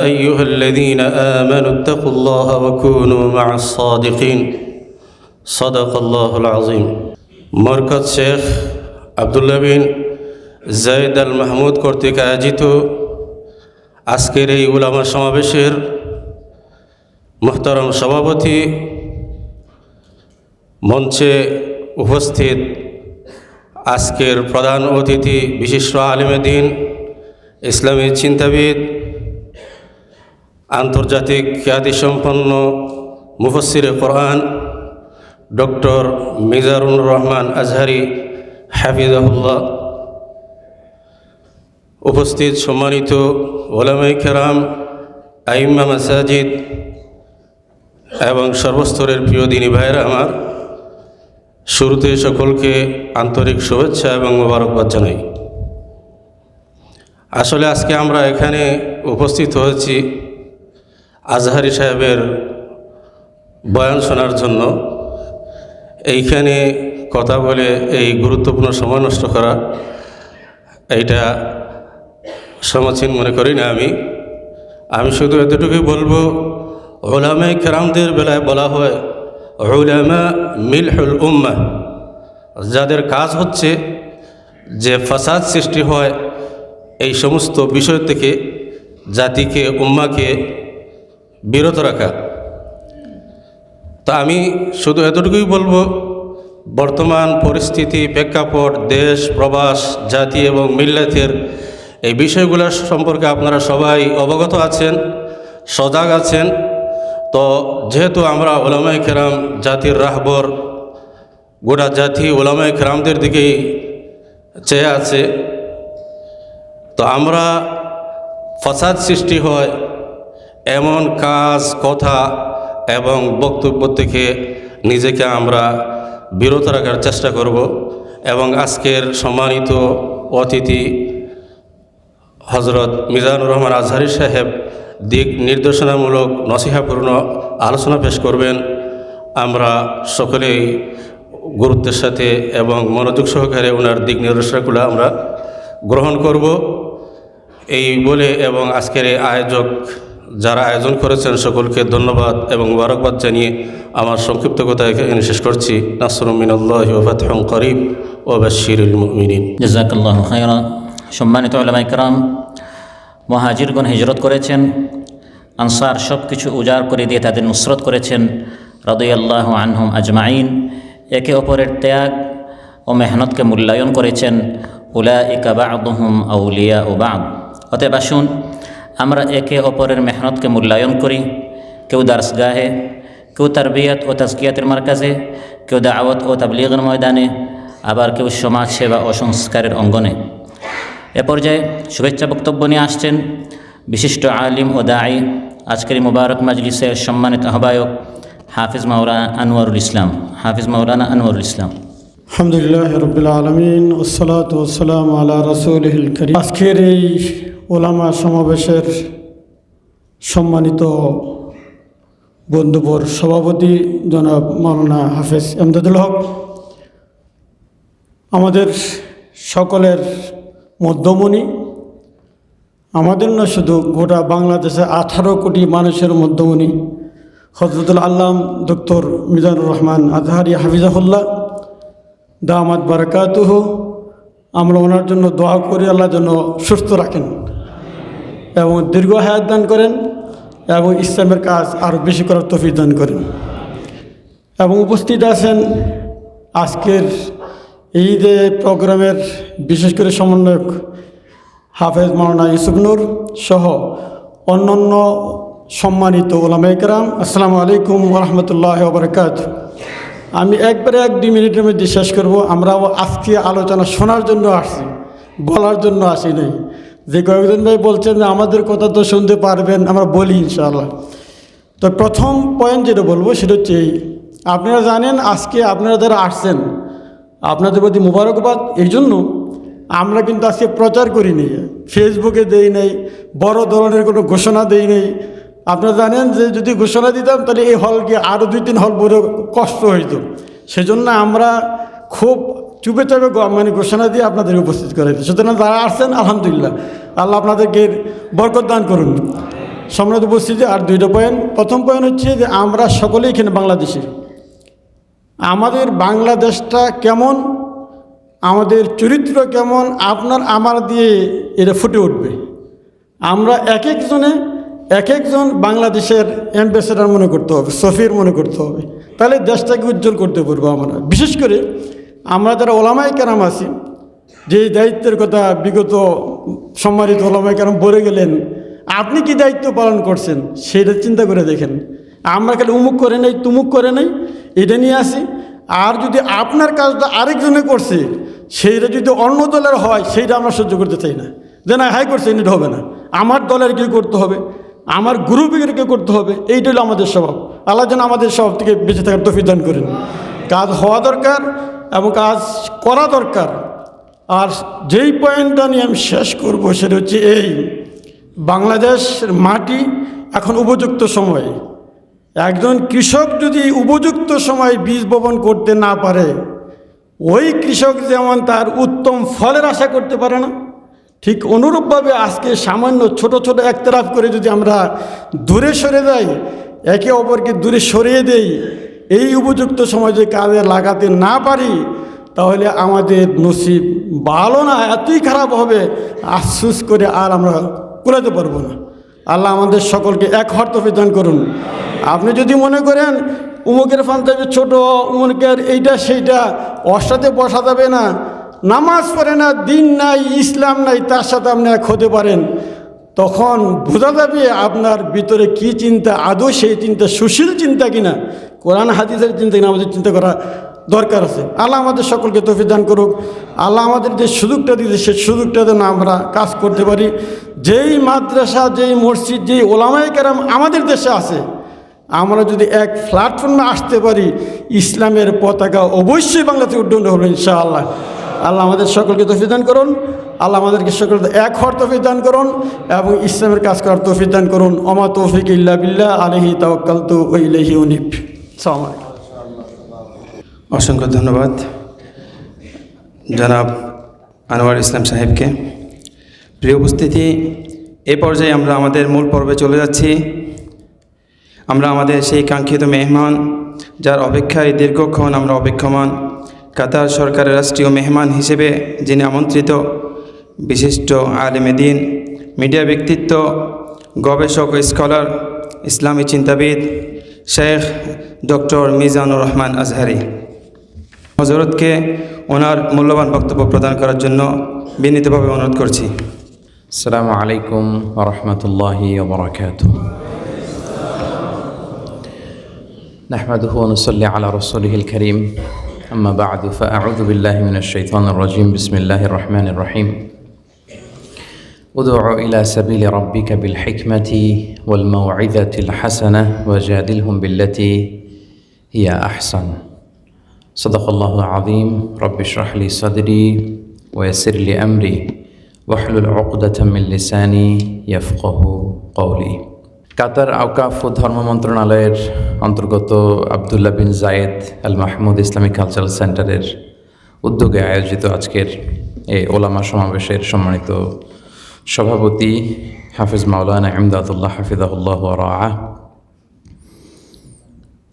আইয়ুহাল্লাযীনা আমানু ইত্তাকুল্লাহা ওয়া কুনু মা'আস সাদিকিন। সাদাকাল্লাহুল আযীম। মরকজ শেখ আব্দুল্লাহ বিন জায়েদ আল মাহমুদ কর্তৃক আয়োজিত আজকের এই উলামা সমাবেশের মুহতারাম সভাপতি, মঞ্চে উপস্থিত আজকের প্রধান অতিথি বিশিষ্ট আলেমে দ্বীন, ইসলামী চিন্তাবিদ, আন্তর্জাতিক খ্যাতিসম্পন্ন মুফাসসিরে কোরআন ডক্টর মিজানুর রহমান আজহারী হাফিজাহুল্লাহ, উপস্থিত সম্মানিত ওলামায়ে কেরাম, আইম্মা মাসাজিদ এবং সর্বস্তরের প্রিয় দিনী ভাইয়েরা আমার, শুরুতে সকলকে আন্তরিক শুভেচ্ছা এবং মোবারকবাদ জানাই। আসলে আজকে আমরা এখানে উপস্থিত হয়েছি আজহারী সাহেবের বয়ান শোনার জন্য। এইখানে কথা বলে এই গুরুত্বপূর্ণ সময় নষ্ট করা, এইটা সমীচীন মনে করি না। আমি শুধু এতটুকুই বলবো, উলামায়ে কেরামদের বেলায় বলা হয় উলামা মিলহুল উম্মাহ, যাদের কাজ হচ্ছে যে ফাসাদ সৃষ্টি হয় এই সমস্ত বিষয় থেকে জাতিকে উম্মাকে বিরত রাখা। তা আমি শুধু এতটুকুই বলবো, বর্তমান পরিস্থিতি, প্রেক্ষাপট, দেশ, প্রবাস, জাতি এবং মিল্লাতের এই বিষয়গুলো সম্পর্কে আপনারা সবাই অবগত আছেন, সজাগ আছেন। তো যেহেতু আমরা ওলামায়ে কেরাম জাতির রাহবর, গোটা জাতি ওলামায়ে কেরামদের দিকেই চেয়ে আছে, তো আমরা ফাসাদ সৃষ্টি হয় এমন কাজ, কথা এবং বক্তব্য থেকে নিজেকে আমরা বিরত রাখার চেষ্টা করব। এবং আজকের সম্মানিত অতিথি হজরত মিজানুর রহমান আজহারি সাহেব দিক নির্দেশনামূলক নসিহাপূর্ণ আলোচনা পেশ করবেন। আমরা সকলেই গুরুত্বের সাথে এবং মনোযোগ সহকারে ওনার দিক নির্দেশনাগুলো আমরা গ্রহণ করব এই বলে, এবং আজকের এই আয়োজক যারা আয়োজন করেছেন সকলকে ধন্যবাদ এবং মুবারকবাদ জানিয়ে আমার সংক্ষিপ্ত কথা এখানে শেষ করছি। নাসরুম মিনাল্লাহি ওয়া ফাতহুন করিব ওয়া বাশশিরিল মুমিনিন। জাযাকাল্লাহু খায়রা। সম্মানিত উলামায়ে কেরাম, মুহাজিরগণ হিজরত করেছেন, আনসার সব কিছু উজাড় করে দিয়ে তাদের নুসরত করেছেন, রাদিয়াল্লাহু আনহুম আজমাইন। একে অপরের ত্যাগ ও মেহনতকে মূল্যায়ন করেছেন। উলাইকা বা'দুহুম আউলিয়াউ বা'দ। অতএব আসুন আমরা একে অপরের মেহনতকে মূল্যায়ন করি। কেউ দারসগাহে, কেউ তারবিয়াত ও তাজকিয়াতের মার্কাজে, কেউ দাওয়াত ও তাবলীগের ময়দানে, আবার কেউ সমাজ সেবা ও সংস্কারের অঙ্গনে। এ পর্যায়ে শুভেচ্ছা বক্তব্য নিয়ে আসছেন বিশিষ্ট আলিম ও দাঈ, আজকের মুবারক মাজলিসের সম্মানিত আহ্বায়ক হাফিজ মাওলানা আনোয়ারুল ইসলাম। হাফিজ মাওলানা আনোয়ারুল ইসলাম। আলহামদুলিল্লাহ রাব্বিল আলামিন ওয়াসসালাতু ওয়াসসালামু আলা রাসূলিল কারীম। আজকের এই ওলামা সমাবেশের সম্মানিত বন্ধুবর সভাপতি জনাব মাওলানা হাফেজ এমদাদুল হক, আমাদের সকলের মধ্যমণি, আমাদের না শুধু গোটা বাংলাদেশে 18 কোটি মানুষের মধ্যমণি হযরতুল আল্লাম ডক্টর মিজানুর রহমান আজহারি হাফিজাহুল্লাহ দামাত বারাকাতুহু। আমরা ওনার জন্য দোয়া করি, আল্লাহ যেন সুস্থ রাখেন এবং দীর্ঘ হায়াত দান করেন এবং ইসলামের কাজ আরও বেশি করার তৌফিক দান করেন। এবং উপস্থিত আছেন আজকের ঈদে প্রোগ্রামের বিশেষ করে সমন্বয়ক হাফেজ মাওলানা ইউসুফ নূর সহ অন্যান্য সম্মানিত ওলামায়ে কেরাম, আসসালামু আলাইকুম ওয়া রাহমাতুল্লাহি ওয়া বারাকাতুহু। আমি একবারে 1-2 মিনিটের মধ্যে শেষ করব। আমরাও আজকে আলোচনা শোনার জন্য আসছি, বলার জন্য আসি নাই। যে কয়েকজন ভাই বলছেন যে আমাদের কথা তো শুনতে পারবেন, আমরা বলি ইনশাআল্লাহ। তো প্রথম পয়েন্ট যেটা বলবো সেটা হচ্ছে আপনারা জানেন আজকে আপনারা যারা আসছেন আপনাদের প্রতি মুবারকবাদ। এই জন্য আমরা কিন্তু আজকে প্রচার করি নি, ফেসবুকে দেই নাই, বড় ধরনের কোনো ঘোষণা দেই নাই। আপনারা জানেন যে যদি ঘোষণা দিতাম তাহলে এই হলকে আরও 2-3 হল বড় কষ্ট হইতো। সেজন্য আমরা খুব চুপে চাপে মানে ঘোষণা দিয়ে আপনাদের উপস্থিত করাই। সুতরাং যারা আসছেন আলহামদুলিল্লাহ, আল্লাহ আপনাদেরকে বরকত দান করুন। সম্মানিত উপস্থিতি, আর 2টা পয়েন্ট। প্রথম পয়েন্ট হচ্ছে যে আমরা সকলেই এখানে বাংলাদেশি। আমাদের বাংলাদেশটা কেমন, আমাদের চরিত্র কেমন, আপনার আমার দিয়ে এটা ফুটে উঠবে। আমরা এক একজন বাংলাদেশের অ্যাম্বাসেডর মনে করতে হবে, সফির মনে করতে হবে, তাহলে দেশটাকে উজ্জ্বল করতে পারবো আমরা। বিশেষ করে আমরা যারা ওলামায়ে কেরাম আছি, যে দায়িত্বের কথা বিগত সম্মানিত ওলামায়ে কেরাম বলে গেলেন, আপনি কি দায়িত্ব পালন করছেন সেটা চিন্তা করে দেখেন। আমরা খালি উমুক করে নেই, তুমুক করে নেই, এটা নিয়ে আসি। আর যদি আপনার কাজটা আরেকজনে করছে সেইটা যদি অন্য দলের হয় সেইটা আমরা সহ্য করতে চাই না, যে না হাই করছে এটা হবে না, আমার দলের কি করতে হবে, আমার গ্রুপের কে করতে হবে। এইটা হলো আমাদের স্বভাব। আল্লাহ যেন আমাদের স্বভাব থেকে বেঁচে থাকার তৌফিক দান করেন। কাজ হওয়া দরকার এবং কাজ করা দরকার। আর যেই পয়েন্টটা নিয়ে আমি শেষ করব সেটা হচ্ছে এই, বাংলাদেশের মাটি এখন উপযুক্ত সময়। একজন কৃষক যদি উপযুক্ত সময় বীজ বপন করতে না পারে, ওই কৃষক যেমন তার উত্তম ফলের আশা করতে পারে না, ঠিক অনুরূপভাবে আজকে সামান্য ছোট ছোট একতরাফ করে যদি আমরা দূরে সরে যাই, একে অপরকে দূরে সরিয়ে দেই, এই উপযুক্ত সময় যদি কাজে লাগাতে না পারি, তাহলে আমাদের নসিব ভালো না, এতই খারাপ হবে, আফসোস করে আর আমরা কুলাতে পারবো না। আল্লাহ আমাদের সকলকে এক হওয়ার তৌফিক দান করুন। আপনি যদি মনে করেন উমুকের পাঞ্জাবি ছোট, উমুকের এইটা সেইটা, ওর সাথে বসা যাবে না, নামাজ পড়ে না, দিন নাই, ইসলাম নাই, তার সাথে আপনি এক হতে পারেন, তখন বোঝা যাবে আপনার ভিতরে কি চিন্তা, আদৌ সেই চিন্তা সুশীল চিন্তা কিনা, কোরআন হাদিসের চিন্তা কিনা আমাদের চিন্তা করা দরকার আছে। আল্লাহ আমাদের সকলকে তৌফিক দান করুক। আল্লাহ আমাদের যে সুযোগটা দিয়েছে সেই সুযোগটা যেন আমরা কাজ করতে পারি। যেই মাদ্রাসা, যেই মসজিদ, যেই ওলামায়ে কেরাম আমাদের দেশে আছে, আমরা যদি এক প্ল্যাটফর্মে আসতে পারি, ইসলামের পতাকা অবশ্যই বাংলাতে উড্ডীন হবে ইনশাআল্লাহ। আল্লাহ আমাদের সকলকে তৌফিক দান করুন। আল্লাহ আমাদেরকে সকলকে এক হওয়ার তৌফিক দান করুন এবং ইসলামের কাজ করার তৌফিক দান করুন। ওমা তৌফিক ইল্লা বিল্লাহ, আলাইহি তাওয়াক্কালতু ওয়া ইলাইহি উনীব। আসসালামু আলাইকুম। অসংখ্য ধন্যবাদ জনাব আনোয়ার ইসলাম সাহেবকে। প্রিয় উপস্থিতি, এ পর্যায়ে আমরা আমাদের মূল পর্বে চলে যাচ্ছি। আমরা আমাদের সেই কাঙ্ক্ষিত মেহমান, যার অপেক্ষায় দীর্ঘক্ষণ আমরা অপেক্ষমান, কাতার সরকারের রাষ্ট্রীয় মেহমান হিসেবে যিনি আমন্ত্রিত, বিশিষ্ট আলেমে দ্বীন, মিডিয়া ব্যক্তিত্ব, গবেষক ও স্কলার, ইসলামী চিন্তাবিদ শেখ ডক্টর মিজানুর রহমান আজহারি হজরতকে ওনার মূল্যবান বক্তব্য প্রদান করার জন্য বিনীতভাবে অনুরোধ করছি। আসসালামু আলাইকুম ওয়া রাহমাতুল্লাহি ওয়া বারাকাতুহু। নাহমাদুহু ওয়া নুসাল্লি আলা রাসূলিহিল কারীম, আম্মা বা'দু, ফাআউযু বিল্লাহি মিনাশ শাইতানির রাজীম, বিসমিল্লাহির রহমানির রহিম। উদউ ইলা সাবিলি রাব্বিকা বিল হিকমাতি ওয়াল মাউইযাতিল হাসানাহ ওয়াজাদিলহুম বিল্লাতী হিয়া আহসান। সাদাকাল্লাহুল আযীম। রব্বি ইশরাহ লি সাদরি ওয়া ইয়াসসির লি আমরি ওয়াহলুল উকদাতাম মিন লিসানি ইয়াফকাহু কওলি। কাতার আওকাফ ও ধর্ম মন্ত্রণালয়ের অন্তর্গত আবদুল্লাহ বিন জায়েদ আল মাহমুদ ইসলামিক কালচারাল সেন্টারের উদ্যোগে আয়োজিত আজকের এই ওলামা সমাবেশের সম্মানিত সভাপতি হাফিজ মাওলানা ইমদাদুল্লাহ হাফিজাহুল্লাহ ওয়া রাআহ,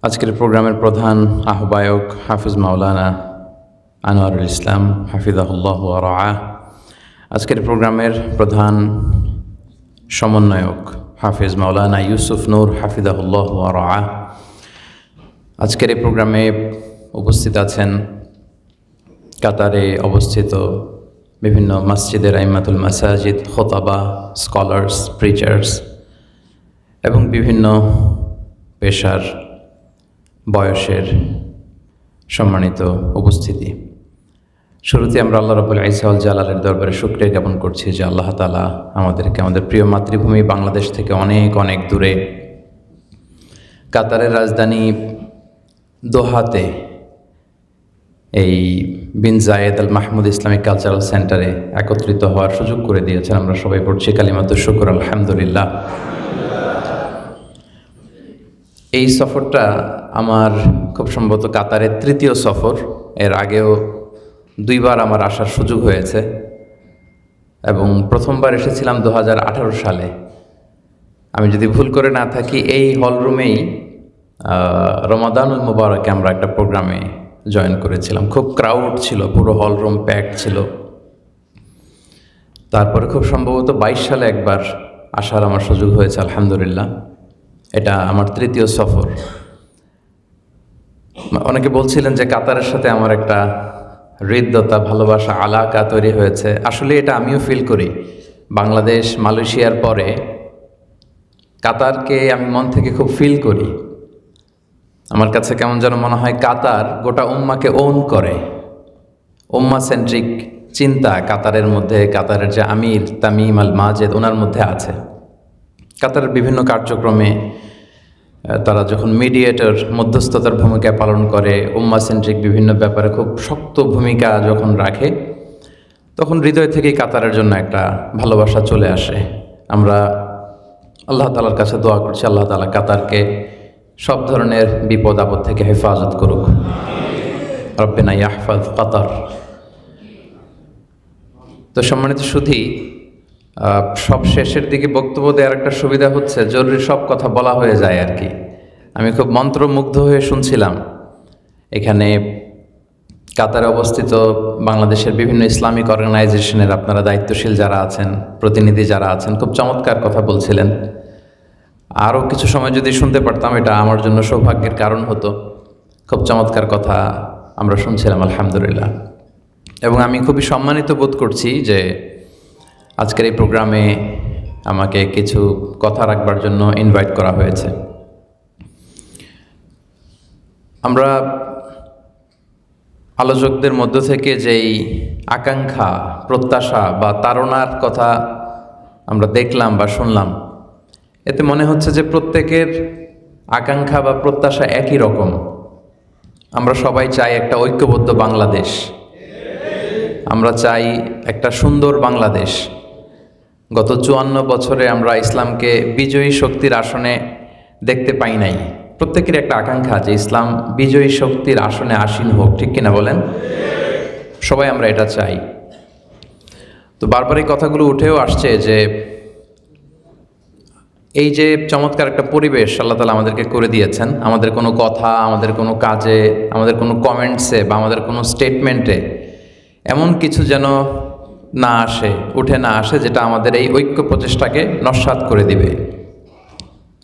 আজকের প্রোগ্রামের প্রধান আহ্বায়ক হাফিজ মাওলানা আনোয়ারুল ইসলাম হাফিজাহুল্লাহ ওয়া রাআহ, আজকের প্রোগ্রামের প্রধান সমন্বয়ক হাফিজ মাওলানা ইউসুফ নূর হাফিজাহুল্লাহ ওয়া রাআহ, আজকের এই প্রোগ্রামে উপস্থিত আছেন কাতারে অবস্থিত বিভিন্ন মসজিদের আইম্মাতুল মাসাজিদ, খোতাবা, স্কলার্স, প্রিচার্স এবং বিভিন্ন পেশার, বয়সের সম্মানিত উপস্থিতি। শুরুতে আমরা আল্লাহ রাব্বুল ইজ্জা ওয়াল জালালের দরবারে শুকরিয়া জ্ঞাপন করছি যে আল্লাহ তাআলা আমাদেরকে আমাদের প্রিয় মাতৃভূমি বাংলাদেশ থেকে অনেক অনেক দূরে কাতারের রাজধানী দোহাতে এই বিন জায়েদ আল মাহমুদ ইসলামিক কালচারাল সেন্টারে একত্রিত হওয়ার সুযোগ করে দিয়েছেন। আমরা সবাই পড়ছি কালিমাতুশ শুকর আলহামদুলিল্লাহ। এই সফরটা আমার খুব সম্ভবত কাতারের তৃতীয় সফর। এর আগেও দুইবার আমার আসার সুযোগ হয়েছে এবং প্রথমবার এসেছিলাম 2018 সালে। আমি যদি ভুল করে না থাকি এই হলরুমেই রমাদানুল মুবারকে আমরা একটা প্রোগ্রামে জয়েন করেছিলাম। খুব ক্রাউড ছিল, পুরো হলরুম প্যাকড ছিল। তারপরে খুব সম্ভবত 22 সালে একবার আসার আমার সুযোগ হয়েছে আলহামদুলিল্লাহ। এটা আমার তৃতীয় সফর। অনেকে বলছিলেন যে কাতারের সাথে আমার একটা হৃদ্যতা, ভালোবাসা, আলাকা তৈরি হয়েছে। আসলে এটা আমিও ফিল করি। বাংলাদেশ, মালয়েশিয়ার পরে কাতারকে আমি মন থেকে খুব ফিল করি। আমার কাছে কেমন যেন মনে হয় কাতার গোটা উম্মাকে ওন করে। উম্মা সেন্ট্রিক চিন্তা কাতারের মধ্যে, কাতারের যে আমির তামিম আল মাজেদ ওনার মধ্যে আছে। কাতারের বিভিন্ন কার্যক্রমে তারা যখন মিডিয়েটর, মধ্যস্থতার ভূমিকা পালন করে, উম্মা সেন্ট্রিক বিভিন্ন ব্যাপারে খুব শক্ত ভূমিকা যখন রাখে, তখন হৃদয় থেকেই কাতারের জন্য একটা ভালোবাসা চলে আসে। আমরা আল্লাহ তাআলার কাছে দোয়া করছি আল্লাহ তাআলা কাতারকে সব ধরনের বিপদ আপদ থেকে হেফাজত করুক। রব্বিনা ইয়াহফাজ কাতার। তো সম্মানিত সুধী, সব শেষের দিকে বক্তব্য দেওয়ার একটা সুবিধা হচ্ছে জরুরি সব কথা বলা হয়ে যায় আর কি। আমি খুব মন্ত্রমুগ্ধ হয়ে শুনছিলাম এখানে কাতারে অবস্থিত বাংলাদেশের বিভিন্ন ইসলামিক অর্গানাইজেশনের আপনারা দায়িত্বশীল যারা আছেন, প্রতিনিধি যারা আছেন, খুব চমৎকার কথা বলছিলেন। আরও কিছু সময় যদি শুনতে পারতাম এটা আমার জন্য সৌভাগ্যের কারণ হতো। খুব চমৎকার কথা আমরা শুনছিলাম, আলহামদুলিল্লাহ। এবং আমি খুবই সম্মানিত বোধ করছি যে আজকের এই প্রোগ্রামে আমাকে কিছু কথা রাখবার জন্য ইনভাইট করা হয়েছে। আমরা আলোচকদের মধ্য থেকে যেই আকাঙ্ক্ষা, প্রত্যাশা বা তাড়নার কথা আমরা দেখলাম বা শুনলাম, এতে মনে হচ্ছে যে প্রত্যেকের আকাঙ্ক্ষা বা প্রত্যাশা একই রকম। আমরা সবাই চাই একটা ঐক্যবদ্ধ বাংলাদেশ, আমরা চাই একটা সুন্দর বাংলাদেশ। গত 54 বছরে আমরা ইসলামকে বিজয়ী শক্তির আসনে দেখতে পাই নাই। প্রত্যেকের একটা আকাঙ্ক্ষা যে ইসলাম বিজয়ী শক্তির আসনে আসীন হোক, ঠিক কিনা বলেন? সবাই আমরা এটা চাই। তো বারবার এই কথাগুলো উঠেও আসছে যে এই যে চমৎকার একটা পরিবেশ আল্লাহ তাআলা আমাদেরকে করে দিয়েছেন, আমাদের কোনো কথা, আমাদের কোনো কাজে, আমাদের কোনো কমেন্টসে বা আমাদের কোনো স্টেটমেন্টে এমন কিছু যেন না আসে, উঠে না আসে যেটা আমাদের এই ঐক্য প্রচেষ্টাকে নস্যাৎ করে দিবে,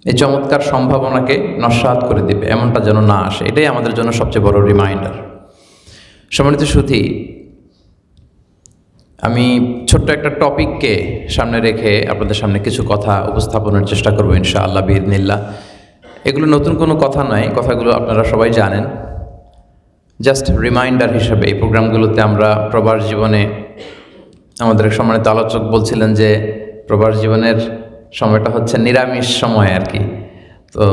এই চমৎকার সম্ভাবনাকে নস্যাৎ করে দিবে, এমনটা যেন না আসে। এটাই আমাদের জন্য সবচেয়ে বড় রিমাইন্ডার। সম্মানিত সুধী, আমি ছোট্ট একটা টপিককে সামনে রেখে আপনাদের সামনে কিছু কথা উপস্থাপনের চেষ্টা করবো ইনশাআল্লাহ বিইذনিল্লাহ। এগুলো নতুন কোনো কথা নয়, কথাগুলো আপনারা সবাই জানেন। জাস্ট রিমাইন্ডার হিসেবে এই প্রোগ্রামগুলোতে আমরা প্রবাস জীবনে, আমাদের এক সম্মানিত আলোচক বলছিলেন যে প্রবাস জীবনের সময়টা হচ্ছে নিরামিষ সময় আর কি। তো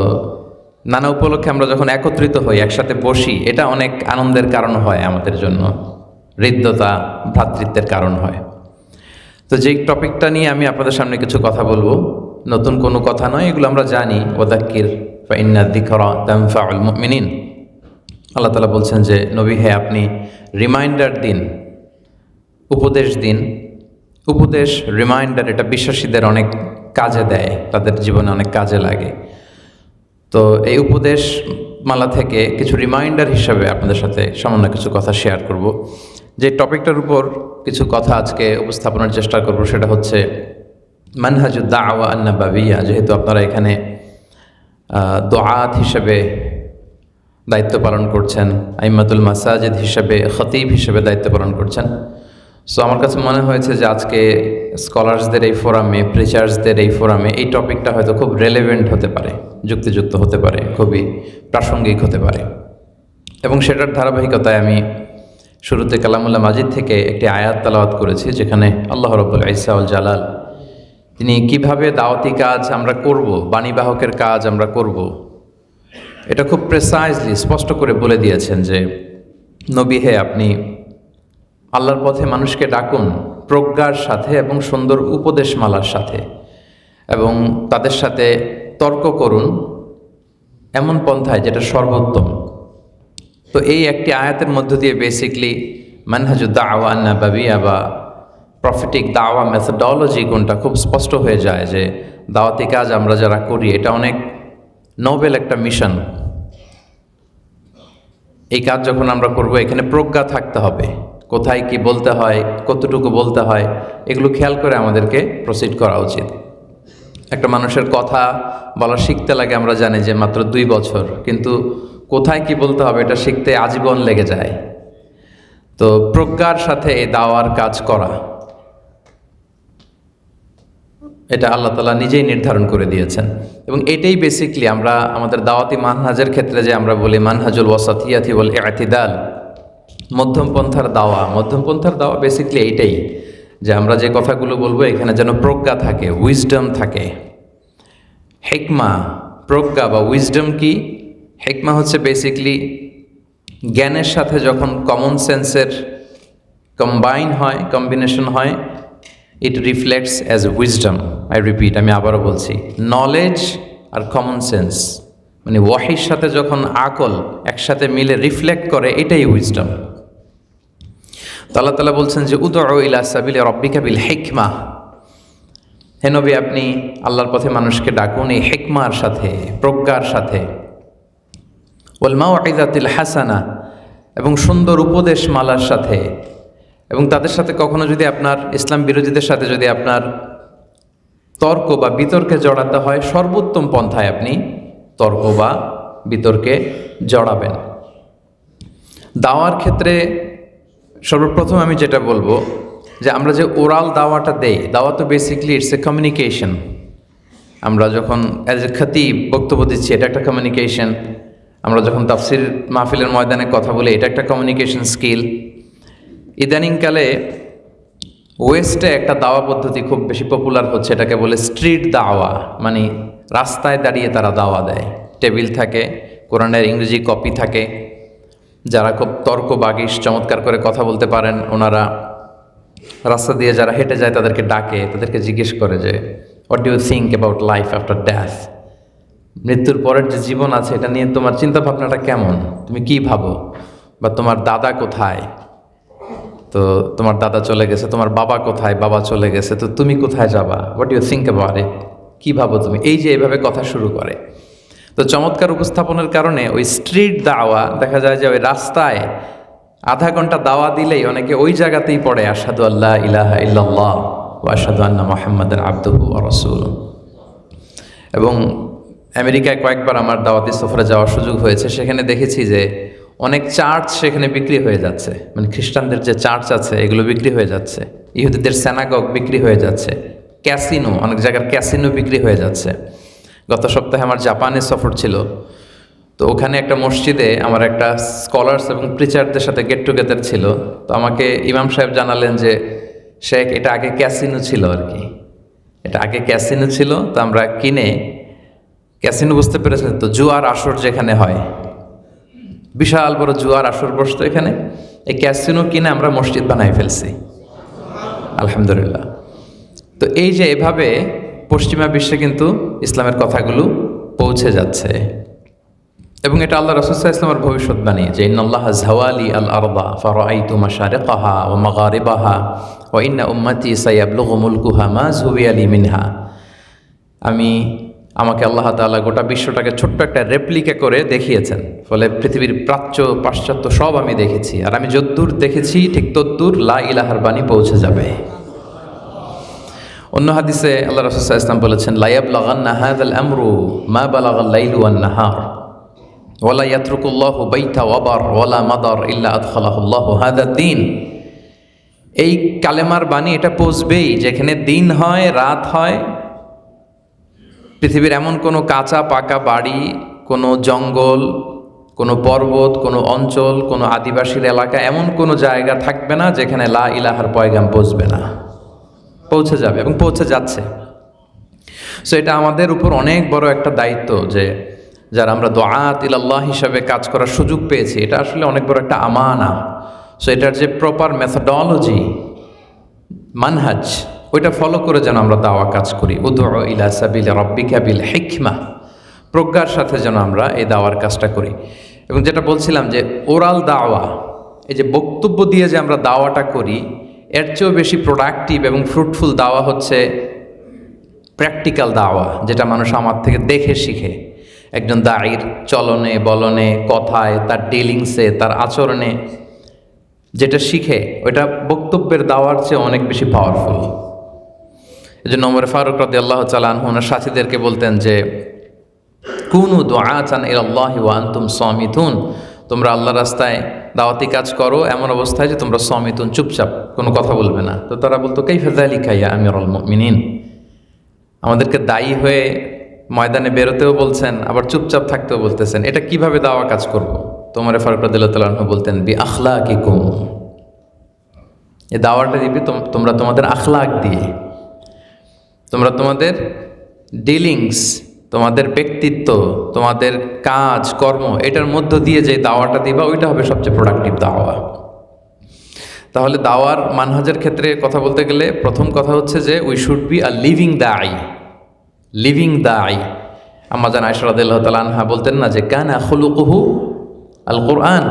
নানা উপলক্ষে আমরা যখন একত্রিত হই, একসাথে বসি, এটা অনেক আনন্দের কারণ হয় আমাদের জন্য, হৃদ্যতা, ভ্রাতৃত্বের কারণ হয়। তো যেই টপিকটা নিয়ে আমি আপনাদের সামনে কিছু কথা বলবো, নতুন কোনো কথা নয়, এগুলো আমরা জানি। ওয়াযাক্কির ফাইন্না যিকরা তানফাউল মুমিনিন। আল্লাহ তাআলা বলছেন যে নবী হে, আপনি রিমাইন্ডার দিন, উপদেশ দিন। উপদেশ, রিমাইন্ডার, এটা বিশ্বাসীদের অনেক কাজে দেয়, তাদের জীবনে অনেক কাজে লাগে। তো এই উপদেশ মালা থেকে কিছু রিমাইন্ডার হিসাবে আপনাদের সাথে সামান্য কিছু কথা শেয়ার করব। যে টপিকটার উপর কিছু কথা আজকে উপস্থাপনের চেষ্টা করব সেটা হচ্ছে মানহাজুদ দাওয়া আন-নাবাবিয়্যা। যেহেতু আপনারা এখানে দুআত হিসেবে দায়িত্ব পালন করছেন, আইম্মাতুল মাসাজিদ হিসেবে, খতিব হিসেবে দায়িত্ব পালন করছেন, সো আমার কাছে মনে হয়েছে যে আজকে স্কলার্সদের এই ফোরামে, প্রিচার্সদের এই ফোরামে এই টপিকটা হয়তো খুব রেলেভেন্ট হতে পারে, যুক্তিযুক্ত হতে পারে, খুবই প্রাসঙ্গিক হতে পারে। এবং সেটার ধারাবাহিকতায় আমি শুরুতে কালামুল্লাহ মাজিদ থেকে একটি আয়াত তেলাওয়াত করেছি, যেখানে আল্লাহ রাব্বুল ইজ্জা ওয়াল জালাল তিনি কিভাবে দাওয়াতি কাজ আমরা করব, বাণীবাহকের কাজ আমরা করব, এটা খুব প্রেসাইজলি স্পষ্ট করে বলে দিয়েছেন যে নবী হে, আপনি আল্লাহর পথে মানুষকে ডাকুন প্রজ্ঞার সাথে এবং সুন্দর উপদেশমালার সাথে, এবং তাদের সাথে তর্ক করুন এমন পন্থায় যেটা সর্বোত্তম। তো এই একটি আয়াতের মধ্য দিয়ে বেসিকলি মানহাজুদ দাওয়া আন-নাবাবিয়্যা বা প্রফেটিক দাওয়া মেথডোলজি কোনটা খুব স্পষ্ট হয়ে যায় যে দাওয়াতি কাজ আমরা যারা করি এটা অনেক নোবেল একটা মিশন। এই কাজ যখন আমরা করব, এখানে প্রজ্ঞা থাকতে হবে, কোথায় কি বলতে হয়, কতটুকু বলতে হয়, এগুলো খেয়াল করে আমাদেরকে প্রসিড করা উচিত। একটা মানুষের কথা বলা শিখতে লাগে, আমরা জানি যে মাত্র 2 বছর, কিন্তু কোথায় কি বলতে হবে এটা শিখতে আজীবন লেগে যায়। তো প্রজ্ঞার সাথে এই দাওয়ার কাজ করা, এটা আল্লাহ তাআলা নিজেই নির্ধারণ করে দিয়েছেন। এবং এটাই বেসিকলি আমরা আমাদের দাওয়াতি মানহাজের ক্ষেত্রে যে আমরা বলি মানহাজুল ওয়াসাতিয়াতি ওয়াল ইতিদাল, মধ্যমপন্থার দাওয়া। মধ্যমপন্থার দাওয়া বেসিকলি এইটাই, যে আমরা যে কথাগুলো বলবো এখানে যেন প্রজ্ঞা থাকে, উইজডম থাকে। হিকমা, প্রজ্ঞা বা উইজডম কি? হিকমা হচ্ছে বেসিকলি জ্ঞানের সাথে যখন কমন সেন্সের কম্বাইন হয়, কম্বিনেশন হয়, ইট reflects as wisdom. I repeat, আমি আবারও বলছি, নলেজ আর কমন সেন্স, মানে ওয়াহির সাথে যখন আকল একসাথে মিলে রিফ্লেক্ট করে, এটাই উইজডম। তো আল্লাহ তাআলা বলছেন যে উদউ ইলা সাবিলি রাব্বিকা বিল হিকমা। হে নবী, আপনি আল্লাহর পথে মানুষকে ডাকুন এই হিকমার সাথে, প্রজ্ঞার সাথে, ওয়াল মাউইযাতিল হাসানা, এবং সুন্দর উপদেশ মালার সাথে। এবং তাদের সাথে কখনো যদি আপনার ইসলাম বিরোধীদের সাথে যদি আপনার তর্ক বা বিতর্কে জড়াতে হয়, সর্বোত্তম পন্থায় আপনি তর্ক বা বিতর্কে জড়াবেন। দাওয়ার ক্ষেত্রে সর্বপ্রথম আমি যেটা বলবো যে আমরা যে ওরাল দাওয়াটা দেই, দাওয়া তো বেসিকলি ইটস এ কমিউনিকেশন। আমরা যখন অ্যাজ এ খতিব বক্তব্য দিচ্ছি, এটা একটা কমিউনিকেশন। আমরা যখন তাফসির মাহফিলের ময়দানে কথা বলি, এটা একটা কমিউনিকেশন স্কিল। ইদানিংকালে ওয়েস্টে একটা দাওয়া পদ্ধতি খুব বেশি পপুলার হচ্ছে, এটাকে বলে স্ট্রিট দাওয়া। মানে রাস্তায় দাঁড়িয়ে তারা দাওয়া দেয়, টেবিল থাকে, কোরআনের ইংরেজি কপি থাকে, যারা খুব তর্ক বাগিশ চমৎকার করে কথা বলতে পারেন ওনারা রাস্তা দিয়ে যারা হেঁটে যায় তাদেরকে ডাকে, তাদেরকে জিজ্ঞেস করে যে what do you think about life after death, মৃত্যুর পরের যে জীবন আছে এটা নিয়ে তোমার চিন্তা ভাবনাটা কেমন, তুমি কি ভাবো, বা তোমার দাদা কোথায়, তো তোমার দাদা চলে গেছে, তোমার বাবা কোথায়, বাবা চলে গেছে, তো তুমি কোথায় যাবা, what you think about it, কী ভাবো তুমি, এই যে এইভাবে কথা শুরু করে। তো চমৎকার উপস্থাপনের কারণে ওই স্ট্রিট দাওয়া দেখা যায় যে ওই রাস্তায় আধা ঘন্টা দাওয়া দিলেই অনেকে ওই জায়গাতেই পড়ে আশহাদু আল্লা ইলাহা ইল্লাল্লাহ ওয়া আশহাদু আন্না মুহাম্মাদান আবদুহু ওয়া রাসূলুহু। এবং আমেরিকায় কয়েকবার আমার দাওয়াতি সফরে যাওয়ার সুযোগ হয়েছে, সেখানে দেখেছি যে অনেক চার্চ সেখানে বিক্রি হয়ে যাচ্ছে, মানে খ্রিস্টানদের যে চার্চ আছে এগুলো বিক্রি হয়ে যাচ্ছে, ইহুদিদের সিনাগগ বিক্রি হয়ে যাচ্ছে, ক্যাসিনো, অনেক জায়গার ক্যাসিনো বিক্রি হয়ে যাচ্ছে। গত সপ্তাহে আমার জাপানে সফর ছিল, তো ওখানে একটা মসজিদে আমার একটা স্কলার্স এবং প্রিচারদের সাথে গেট টুগেদার ছিল। তো আমাকে ইমাম সাহেব জানালেন যে শেখ এটা আগে ক্যাসিনো ছিল আর কি, এটা আগে ক্যাসিনো ছিল, তো আমরা কিনে, ক্যাসিনো বুঝতে পেরেছেন তো, জুয়ার আসর যেখানে হয়, বিশাল বড় জুয়ার আসর বসতো এখানে, এই ক্যাসিনো কিনে আমরা মসজিদ বানাই ফেলছি আলহামদুলিল্লাহ। তো এই যে এভাবে পশ্চিমা বিশ্বে কিন্তু ইসলামের কথাগুলো পৌঁছে যাচ্ছে, এবং এটা আল্লাহ রাসূল সাল্লাল্লাহু আলাইহি ওয়াসাল্লামের ভবিষ্যদ্বাণী যে ইন্নাল্লাহা যাওয়ালি আল আরদা ফারাআইতু মাশারিকাহা ওয়া মাগারিবাহা ওয়া ইন্না উম্মতি সায়াবলুগু মুলকুহা মা যুবিয়া লি মিনহা। আমাকে আল্লাহ তাআলা গোটা বিশ্বটাকে ছোট্ট একটা রেপ্লিকা করে দেখিয়েছেন, ফলে পৃথিবীর প্রাচ্য পাশ্চাত্য সব আমি দেখেছি, আর আমি যদ্দূর দেখেছি ঠিক তদ্দূর লা ইলাহার বাণী পৌঁছে যাবে। অন্য হাদিসে আল্লাহ রাসূল সাল্লাল্লাহু আলাইহি ওয়াসাল্লাম বলেছেন লা ইয়াবলাগান্না হাযাল আমরু মা বালাগাল লাইলু ওয়ান নাহার ওয়ালা ইয়াতরুকুল্লাহু বাইতা ওয়াবার ওয়ালা মাদার ইল্লা আদখালাহুল্লাহু হাযাদ দ্বীন। এই কালেমার বাণী এটা পৌঁছবেই যেখানে দিন হয় রাত হয়, পৃথিবীর এমন কোনো কাঁচা পাকা বাড়ি, কোনো জঙ্গল, কোনো পর্বত, কোনো অঞ্চল, কোনো আদিবাসীর এলাকা, এমন কোনো জায়গা থাকবে না যেখানে লা ইলাহার পয়গাম পৌঁছবে না, পৌঁছে যাবে এবং পৌঁছে যাচ্ছে। সো এটা আমাদের উপর অনেক বড় একটা দায়িত্ব যে যারা আমরা দুআত ইলাল্লাহ হিসাবে কাজ করার সুযোগ পেয়েছি, এটা আসলে অনেক বড় একটা আমানা। সো এটার যে প্রপার মেথডোলজি, মানহাজ, ওইটা ফলো করে যেন আমরা দাওয়া কাজ করি। উদউ ইলা সাবিলি রাব্বিকা বিল হিকমা, প্রজ্ঞার সাথে যেন আমরা এই দাওয়ার কাজটা করি। এবং যেটা বলছিলাম যে ওরাল দাওয়া, এই যে বক্তব্য দিয়ে যে আমরা দাওয়াটা করি, এর চেয়েও বেশি প্রোডাক্টিভ এবং ফ্রুটফুল দাওয়া হচ্ছে প্র্যাকটিক্যাল দাওয়া, যেটা মানুষ আমার থেকে দেখে শিখে। একজন দায়ীর চলনে বলনে কথায়, তার ডিলিংসে, তার আচরণে যেটা শিখে, ওইটা বক্তব্যের দাওয়ার চেয়ে অনেক বেশি পাওয়ারফুল। এই জন্য ওমর ফারুক রাদিয়াল্লাহু তাআলা আনহু ওনার সাথীদেরকে বলতেন যে কুনু দুআতান ইলাল্লাহি ওয়া আনতুম সামিতুন, তোমরা আল্লাহর রাস্তায় দাওয়াতি কাজ করো এমন অবস্থায় যে তোমরা সামিতুন, চুপচাপ, কোনো কথা বলবে না। তো তারা বলতো কাইফা যালিকা ইয়া আমিরুল মুমিনিন, আমাদেরকে দায়ী হয়ে ময়দানে বেরোতেও বলছেন, আবার চুপচাপ থাকতেও বলতেছেন, এটা কিভাবে দাওয়া কাজ করব? তো ওমর ফারুক রাদিয়াল্লাহু তাআলা আনহু বলতেন বি আখলাকিকুম, এই দাওয়াটা দিবে তোমরা তোমাদের আখলাক দিয়ে, তোমরা তোমাদের ডিলিংস, তোমাদের ব্যক্তিত্ব, তোমাদের কাজ কর্ম, এটার মধ্য দিয়ে যে দাওয়াটা দিবা ওইটা হবে সবচেয়ে প্রোডাক্টিভ দাওয়া। তাহলে দাওয়ার মানহাজের ক্ষেত্রে কথা বলতে গেলে প্রথম কথা হচ্ছে যে we should be a living dai, living dai. আম্মা জান আয়েশা রাদিয়াল্লাহু তাআলা আনহা বলতেন না যে কানা খুলুকুহু আল কোরআন,